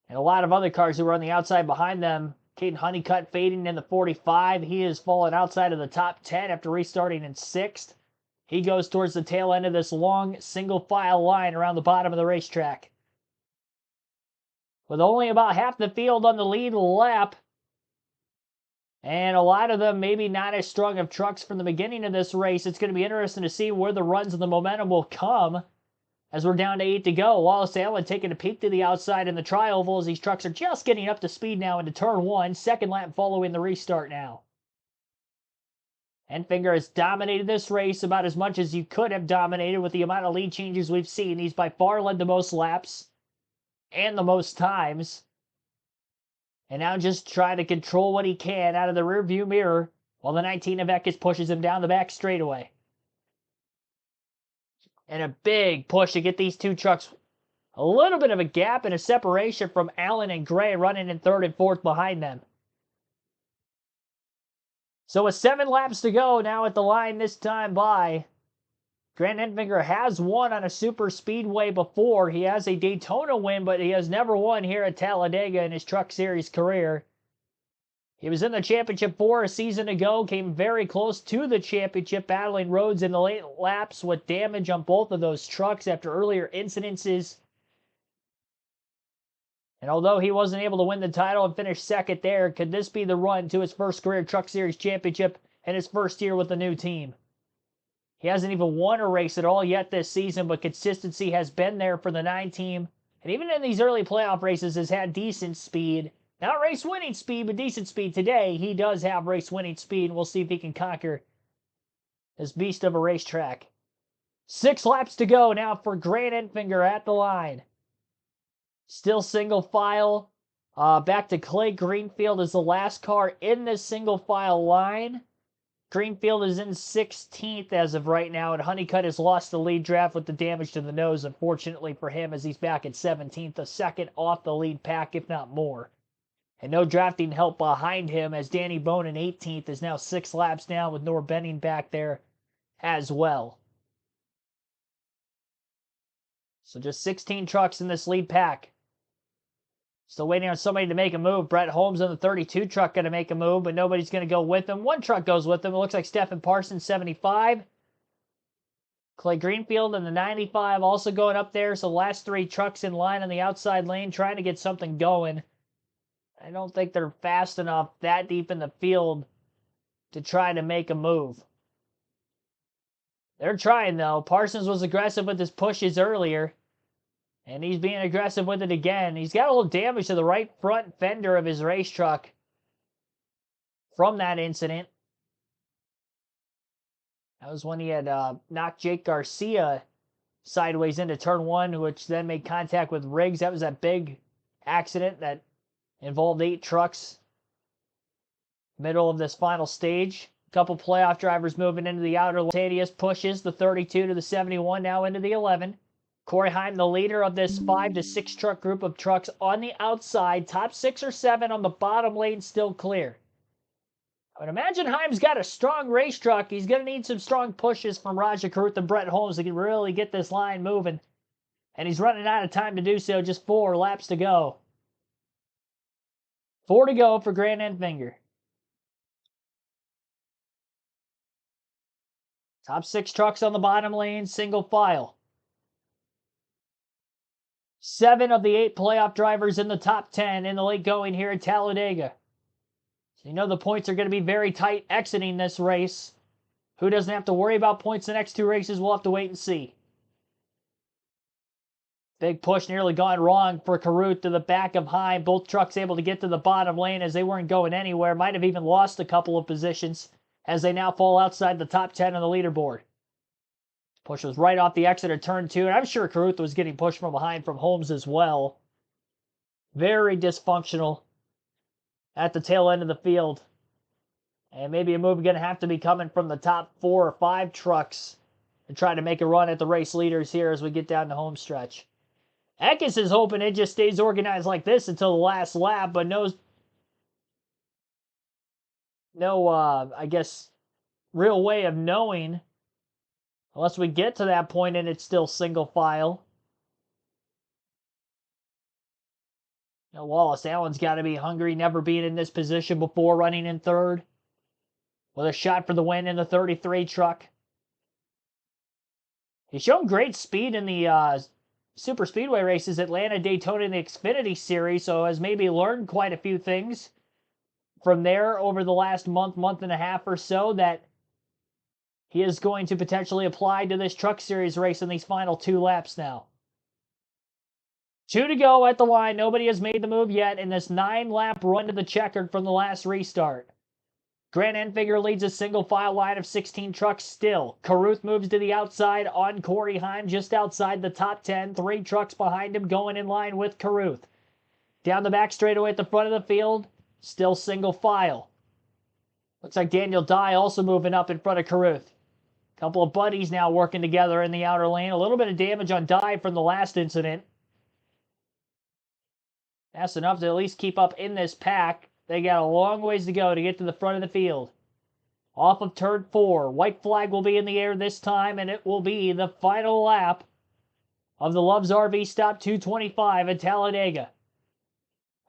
D: And a lot of other cars who were on the outside behind them. Caden Honeycutt fading in the 45. He has fallen outside of the top 10 after restarting in 6th. He goes towards the tail end of this long single file line around the bottom of the racetrack. With only about half the field on the lead lap, and a lot of them maybe not as strong of trucks from the beginning of this race, it's going to be interesting to see where the runs and the momentum will come as we're down to 8 to go. Wallace Allen taking a peek to the outside in the tri-oval as these trucks are just getting up to speed now into turn 1. Second lap following the restart now. Enfinger has dominated this race about as much as you could have dominated with the amount of lead changes we've seen. He's by far led the most laps and the most times. And now just try to control what he can out of the rearview mirror while the 19 of Eckes pushes him down the back straightaway. And a big push to get these 2 trucks a little bit of a gap and a separation from Allen and Gray running in 3rd and 4th behind them. So with 7 laps to go now at the line this time by, Grant Enfinger has won on a super speedway before. He has a Daytona win, but he has never won here at Talladega in his Truck Series career. He was in the championship 4 a season ago, came very close to the championship, battling Rhodes in the late laps with damage on both of those trucks after earlier incidences. And although he wasn't able to win the title and finish 2nd there, could this be the run to his first career Truck Series championship and his first year with the new team? He hasn't even won a race at all yet this season, but consistency has been there for the 9 team. And even in these early playoff races has had decent speed. Not race-winning speed, but decent speed. Today, he does have race-winning speed, and we'll see if he can conquer this beast of a racetrack. 6 laps to go now for Grant Enfinger at the line. Still single file. Back to Clay Greenfield as the last car in this single file line. Greenfield is in 16th as of right now, and Honeycutt has lost the lead draft with the damage to the nose, unfortunately for him, as he's back at 17th, a second off the lead pack, if not more. And no drafting help behind him, as Danny Bone in 18th is now 6 laps down with Nor Benning back there as well. So just 16 trucks in this lead pack. Still waiting on somebody to make a move. Brett Holmes on the 32 truck going to make a move, but nobody's going to go with him. 1 truck goes with him. It looks like Stephen Parsons, 75. Clay Greenfield in the 95 also going up there. So last 3 trucks in line on the outside lane trying to get something going. I don't think they're fast enough that deep in the field to try to make a move. They're trying, though. Parsons was aggressive with his pushes earlier. And he's being aggressive with it again. He's got a little damage to the right front fender of his race truck from that incident. That was when he had knocked Jake Garcia sideways into turn 1, which then made contact with Riggs. That was that big accident that involved 8 trucks. Middle of this final stage. A couple playoff drivers moving into the outer. Tadius pushes the 32 to the 71, now into the 11. Corey Heim, the leader of this 5 to 6 truck group of trucks on the outside. Top 6 or 7 on the bottom lane still clear. I would imagine Heim's got a strong race truck. He's going to need some strong pushes from Raja Karuth and Brett Holmes to really get this line moving. And he's running out of time to do so. Just 4 laps to go. 4 to go for Grant Enfinger. Top 6 trucks on the bottom lane, single file. 7 of the 8 playoff drivers in the top 10 in the late going here at Talladega. So you know the points are going to be very tight exiting this race. Who doesn't have to worry about points the next 2 races? We'll have to wait and see. Big push nearly gone wrong for Karuth to the back of Heim. Both trucks able to get to the bottom lane as they weren't going anywhere. Might have even lost a couple of positions as they now fall outside the top 10 on the leaderboard. Push was right off the exit of turn 2, and I'm sure Karuth was getting pushed from behind from Holmes as well. Very dysfunctional at the tail end of the field. And maybe a move going to have to be coming from the top 4 or 5 trucks and try to make a run at the race leaders here as we get down the home stretch. Eckes is hoping it just stays organized like this until the last lap, but no, I guess, real way of knowing unless we get to that point and it's still single file. Now, Wallace Allen's got to be hungry, never being in this position before, running in third with a shot for the win in the 33 truck. He's shown great speed in the super speedway races, Atlanta, Daytona, and the Xfinity Series, so has maybe learned quite a few things from there over the last month and a half or so that he is going to potentially apply to this Truck Series race in these final 2 laps now. 2 to go at the line. Nobody has made the move yet in this 9-lap run to the checkered from the last restart. Grant Enfinger leads a single file line of 16 trucks still. Carruth moves to the outside on Corey Heim just outside the top 10. 3 trucks behind him going in line with Carruth. Down the back straightaway at the front of the field, still single file. Looks like Daniel Dye also moving up in front of Carruth. Couple of buddies now working together in the outer lane. A little bit of damage on Dye from the last incident. That's enough to at least keep up in this pack. They got a long ways to go to get to the front of the field. Off of turn 4. White flag will be in the air this time, and it will be the final lap of the Love's RV Stop 225 at Talladega.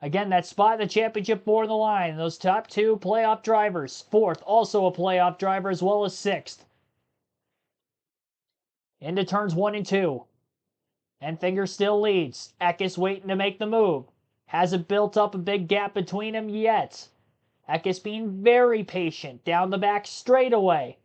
D: Again, that spot in the championship 4 in the line. Those top 2 playoff drivers. 4th, also a playoff driver, as well as 6th. Into turns 1 and 2. Enfinger still leads. Eckes waiting to make the move. Hasn't built up a big gap between them yet. Eckes being very patient down the back straightaway.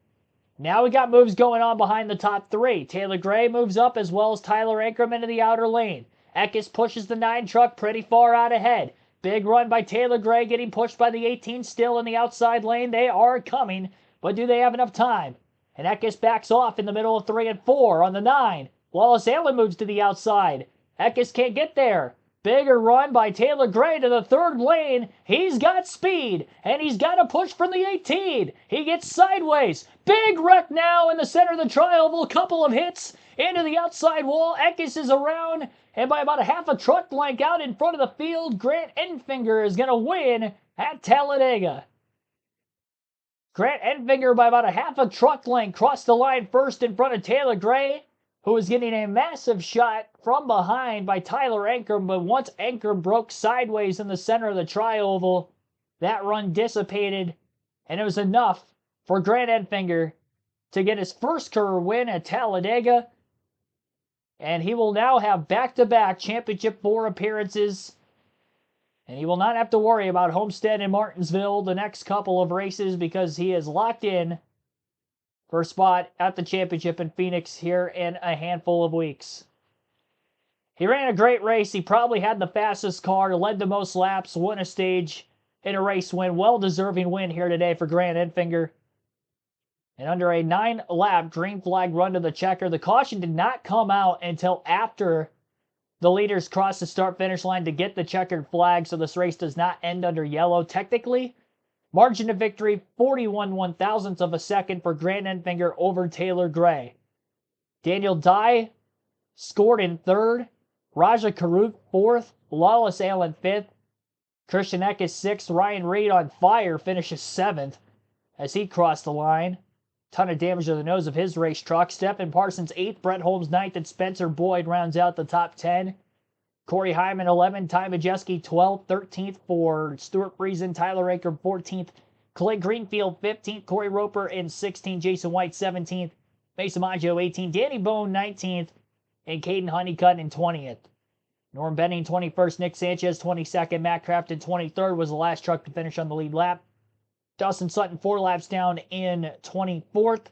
D: Now we got moves going on behind the top 3. Taylor Gray moves up as well as Tyler Ankrum into the outer lane. Eckes pushes the 9 truck pretty far out ahead. Big run by Taylor Gray getting pushed by the 18 still in the outside lane. They are coming, but do they have enough time? And Eckes backs off in the middle of 3 and 4 on the 9. Wallace Allen moves to the outside. Eckes can't get there. Bigger run by Taylor Gray to the 3rd lane. He's got speed, and he's got a push from the 18. He gets sideways. Big wreck now in the center of the tri-oval. Couple of hits into the outside wall. Eckes is around, and by about a half a truck length out in front of the field, Grant Enfinger is going to win at Talladega. Grant Enfinger by about a half a truck length crossed the line first in front of Taylor Gray, who was getting a massive shot from behind by Tyler Ankrum, but once Ankrum broke sideways in the center of the tri-oval, that run dissipated, and it was enough for Grant Enfinger to get his first career win at Talladega, and he will now have back-to-back Championship 4 appearances, and he will not have to worry about Homestead and Martinsville the next couple of races because he is locked in for a spot at the championship in Phoenix here in a handful of weeks. He ran a great race. He probably had the fastest car, led the most laps, won a stage in a race win. Well-deserving win here today for Grant Enfinger. And under a 9-lap green flag run to the checker, the caution did not come out until after the leaders crossed the start-finish line to get the checkered flag, so this race does not end under yellow. Technically, margin of victory, 41 one-thousandths of a second for Grant Enfinger over Taylor Gray. Daniel Dye scored in 3rd. Raja Carruth 4th. Lawless Allen 5th. Christian Eckes 6th. Ryan Reed on fire finishes 7th as he crossed the line. Ton of damage to the nose of his race truck. Stephen Parsons 8th. Brett Holmes 9th. And Spencer Boyd rounds out the top 10. Corey Hyman 11th. Ty Majeski 12th. 13th for Stuart Friesen. Tyler Ankrum 14th. Clay Greenfield 15th. Corey Roper in 16th. Jason White 17th. Mason Maggio 18th. Danny Bone 19th. And Caden Honeycutt in 20th. Norm Benning 21st. Nick Sanchez 22nd. Matt Crafton 23rd was the last truck to finish on the lead lap. Dustin Sutton 4 laps down in 24th.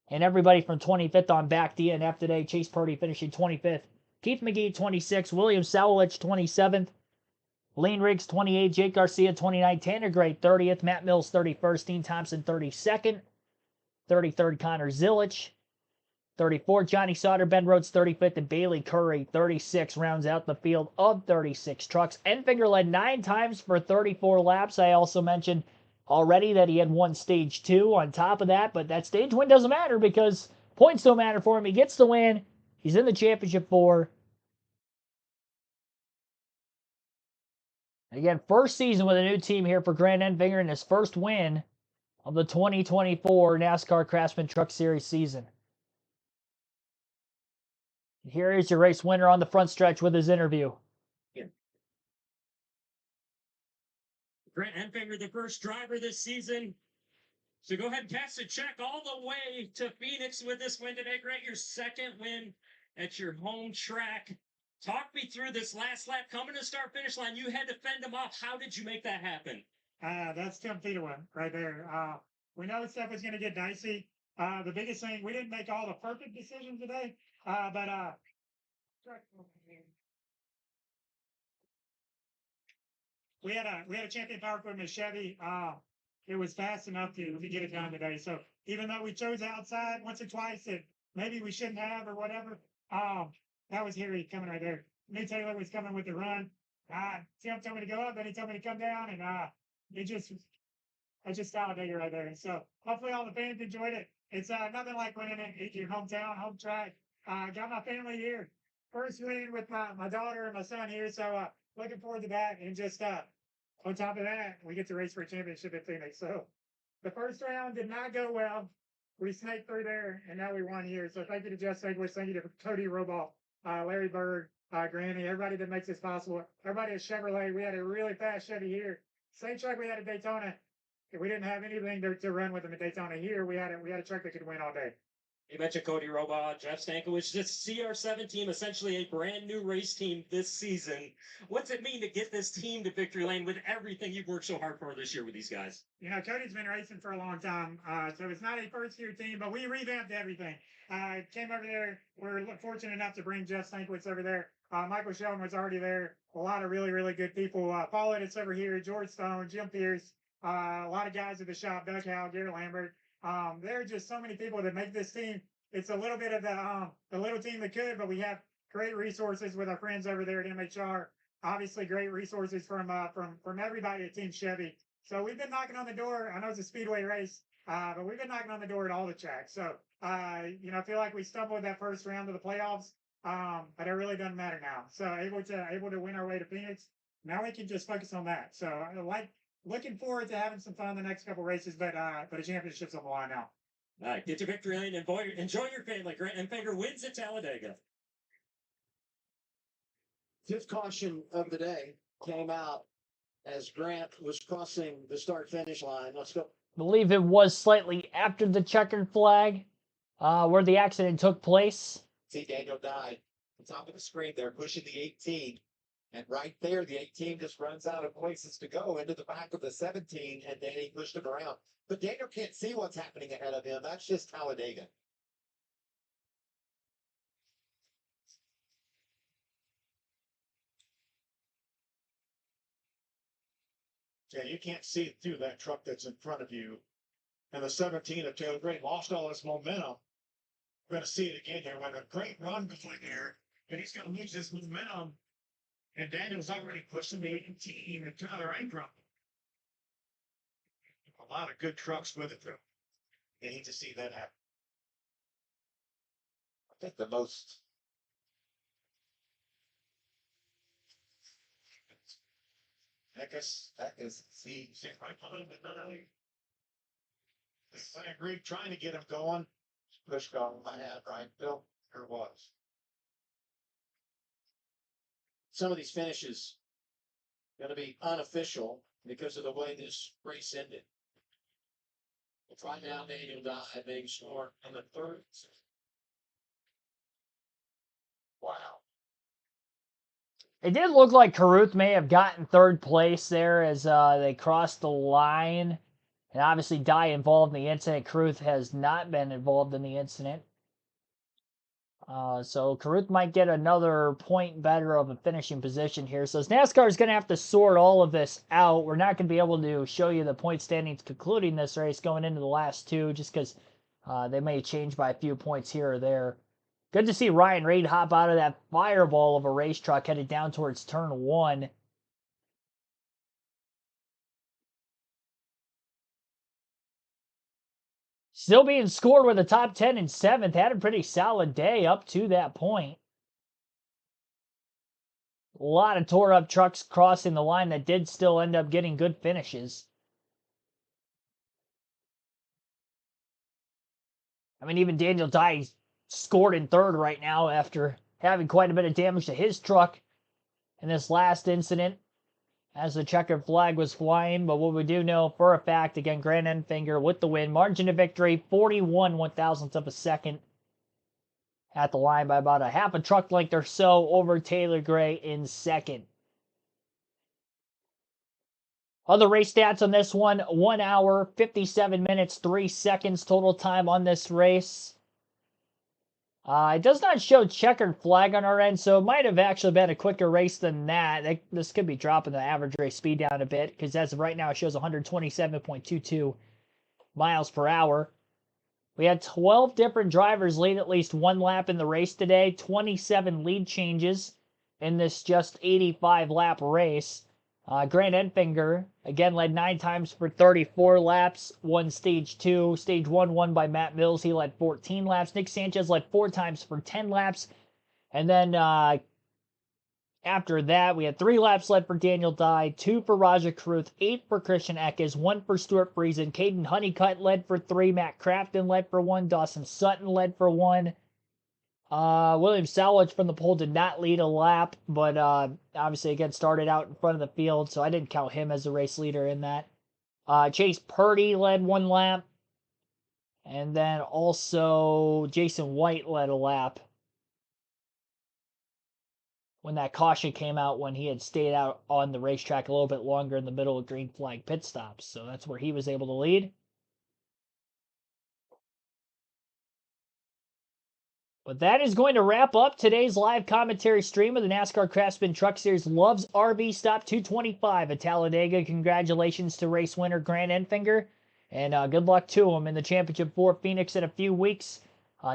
D: And everybody from 25th on back DNF today. Chase Purdy finishing 25th. Keith McGee 26th. William Sawalich 27th. Lane Riggs 28th. Jake Garcia 29th. Tanner Gray 30th. Matt Mills 31st. Dean Thompson 32nd. 33rd Connor Zilich. 34th Johnny Sauter. Ben Rhodes 35th. And Bailey Curry 36 rounds out the field of 36 trucks. Enfinger led 9 times for 34 laps. I also mentioned already that he had won stage 2 on top of that, but that stage win doesn't matter because Points don't matter for him. He gets the win. He's in the championship 4. Again, first season with a new team here for Grant Enfinger and his first win of the 2024 NASCAR Craftsman Truck Series season. Here is your race winner on the front stretch with his interview.
E: Grant Enfinger, the first driver this season. So go ahead and cast a check all the way to Phoenix with this win today. Grant, your second win at your home track. Talk me through this last lap. Coming to start finish line, you had to fend them off. How did you make that happen?
L: That's Tim Peterwin right there. We know stuff was going to get dicey. The biggest thing, we didn't make all the perfect decisions today, but we had a champion power equipment Chevy. It was fast enough to get it done today. So even though we chose outside once or twice that maybe we shouldn't have or whatever, that was Harry coming right there. New Taylor was coming with the run. Tim told me to go up, then he told me to come down, and I just Talladega right there. So hopefully all the fans enjoyed it. It's nothing like winning it at your hometown, home track. Got my family here. First win with my daughter and my son here. So looking forward to that. And just on top of that, we get to race for a championship at Phoenix. So the first round did not go well. We snaked through there, and now we won here. So thank you to Jeff Segwitz. Thank you to Cody Roboff, Larry Bird, Granny, everybody that makes this possible. Everybody at Chevrolet. We had a really fast Chevy here. Same truck we had at Daytona. We didn't have anything to run with them at Daytona. Here we had a truck that could win all day.
E: You mentioned Cody Robaugh, Jeff Stankiewicz, just CR7 team, essentially a brand new race team this season. What's it mean to get this team to victory lane with everything you've worked so hard for this year with these guys?
L: You know, Cody's been racing for a long time, so it's not a first-year team, but we revamped everything. Came over there. We're fortunate enough to bring Jeff Stankiewicz over there. Michael Sheldon was already there. A lot of really, really good people. Paul Edits over here, George Stone, Jim Pierce, a lot of guys at the shop, Doug Howe, Gary Lambert. There are just so many people that make this team. It's a little bit of the little team that could, but we have great resources with our friends over there at MHR. Obviously, great resources from everybody at Team Chevy. So we've been knocking on the door. I know it's a speedway race, but we've been knocking on the door at all the tracks. So I feel like we stumbled that first round of the playoffs, but it really doesn't matter now. So able to win our way to Phoenix. Now we can just focus on that. So looking forward to having some fun the next couple races, but a championship's on the line now.
E: All right, get to victory lane and enjoy your family. Grant Enfinger wins at Talladega.
A: Fifth caution of the day came out as Grant was crossing the start-finish line. Let's go.
D: I believe it was slightly after the checkered flag where the accident took place.
C: See Daniel died on top of the screen there, pushing the 18. And right there, the 18 just runs out of places to go into the back of the 17, and then he pushed him around. But Daniel can't see what's happening ahead of him. That's just Talladega.
B: Yeah, you can't see through that truck that's in front of you. And the 17 of Taylor Gray lost all his momentum. We're going to see it again here when a great run going there, and he's going to lose his momentum. And Daniel's already pushing the 18 into another apron. A lot of good trucks with it, though. You hate to see that happen.
C: I think the most.
B: That is see right behind the I agree, trying to get him going. Push off my head, right, Bill? There it was.
A: Some of these finishes going to be unofficial because of the way this race ended. We'll find out Daniel died being scored on the third. Wow.
D: It did look like Caruth may have gotten third place there as they crossed the line. And obviously, Dye involved in the incident. Caruth has not been involved in the incident. So Caruth might get another point better of a finishing position here. So NASCAR is going to have to sort all of this out. We're not going to be able to show you the point standings concluding this race going into the last two just because they may change by a few points here or there. Good to see Ryan Reed hop out of that fireball of a race truck headed down towards turn 1. Still being scored with a top 10 and 7th. Had a pretty solid day up to that point. A lot of tore up trucks crossing the line that did still end up getting good finishes. I mean, even Daniel Dye scored in 3rd right now after having quite a bit of damage to his truck in this last incident as the checkered flag was flying. But what we do know for a fact, again, Grant Enfinger with the win. Margin of victory, 41 1,000ths of a second at the line by about a half a truck length or so over Taylor Gray in 2nd. Other race stats on this one, 1 hour, 57 minutes, 3 seconds total time on this race. It does not show checkered flag on our end, so it might have actually been a quicker race than that. This could be dropping the average race speed down a bit, because as of right now, it shows 127.22 miles per hour. We had 12 different drivers lead at least one lap in the race today, 27 lead changes in this just 85-lap race. Grant Enfinger, again, led 9 times for 34 laps, won Stage 2. Stage 1 won by Matt Mills. He led 14 laps. Nick Sanchez led 4 times for 10 laps. And then after that, we had 3 laps led for Daniel Dye, 2 for Raja Karuth, 8 for Christian Eckes, 1 for Stuart Friesen. Caden Honeycutt led for 3. Matt Crafton led for 1. Dawson Sutton led for 1. William Salwich from the pole did not lead a lap, but obviously, again, started out in front of the field, so I didn't count him as a race leader in that. Chase Purdy led 1 lap, and then also Jason White led a lap when that caution came out when he had stayed out on the racetrack a little bit longer in the middle of green flag pit stops, so that's where he was able to lead. But that is going to wrap up today's live commentary stream of the NASCAR Craftsman Truck Series Love's RV Stop 225 at Talladega. Congratulations to race winner Grant Enfinger, and good luck to him in the championship for Phoenix in a few weeks.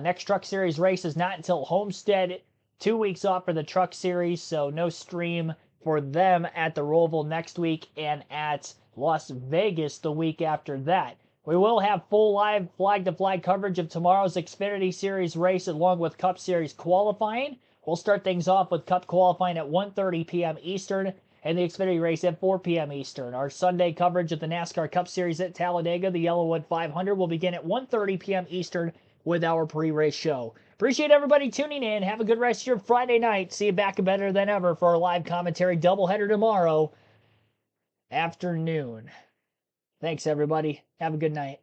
D: Next Truck Series race is not until Homestead, 2 weeks off for the Truck Series, so no stream for them at the Roval next week and at Las Vegas the week after that. We will have full live flag-to-flag coverage of tomorrow's Xfinity Series race along with Cup Series qualifying. We'll start things off with Cup qualifying at 1:30 p.m. Eastern and the Xfinity race at 4 p.m. Eastern. Our Sunday coverage of the NASCAR Cup Series at Talladega, the Yellowwood 500, will begin at 1:30 p.m. Eastern with our pre-race show. Appreciate everybody tuning in. Have a good rest of your Friday night. See you back better than ever for our live commentary doubleheader tomorrow afternoon. Thanks, everybody. Have a good night.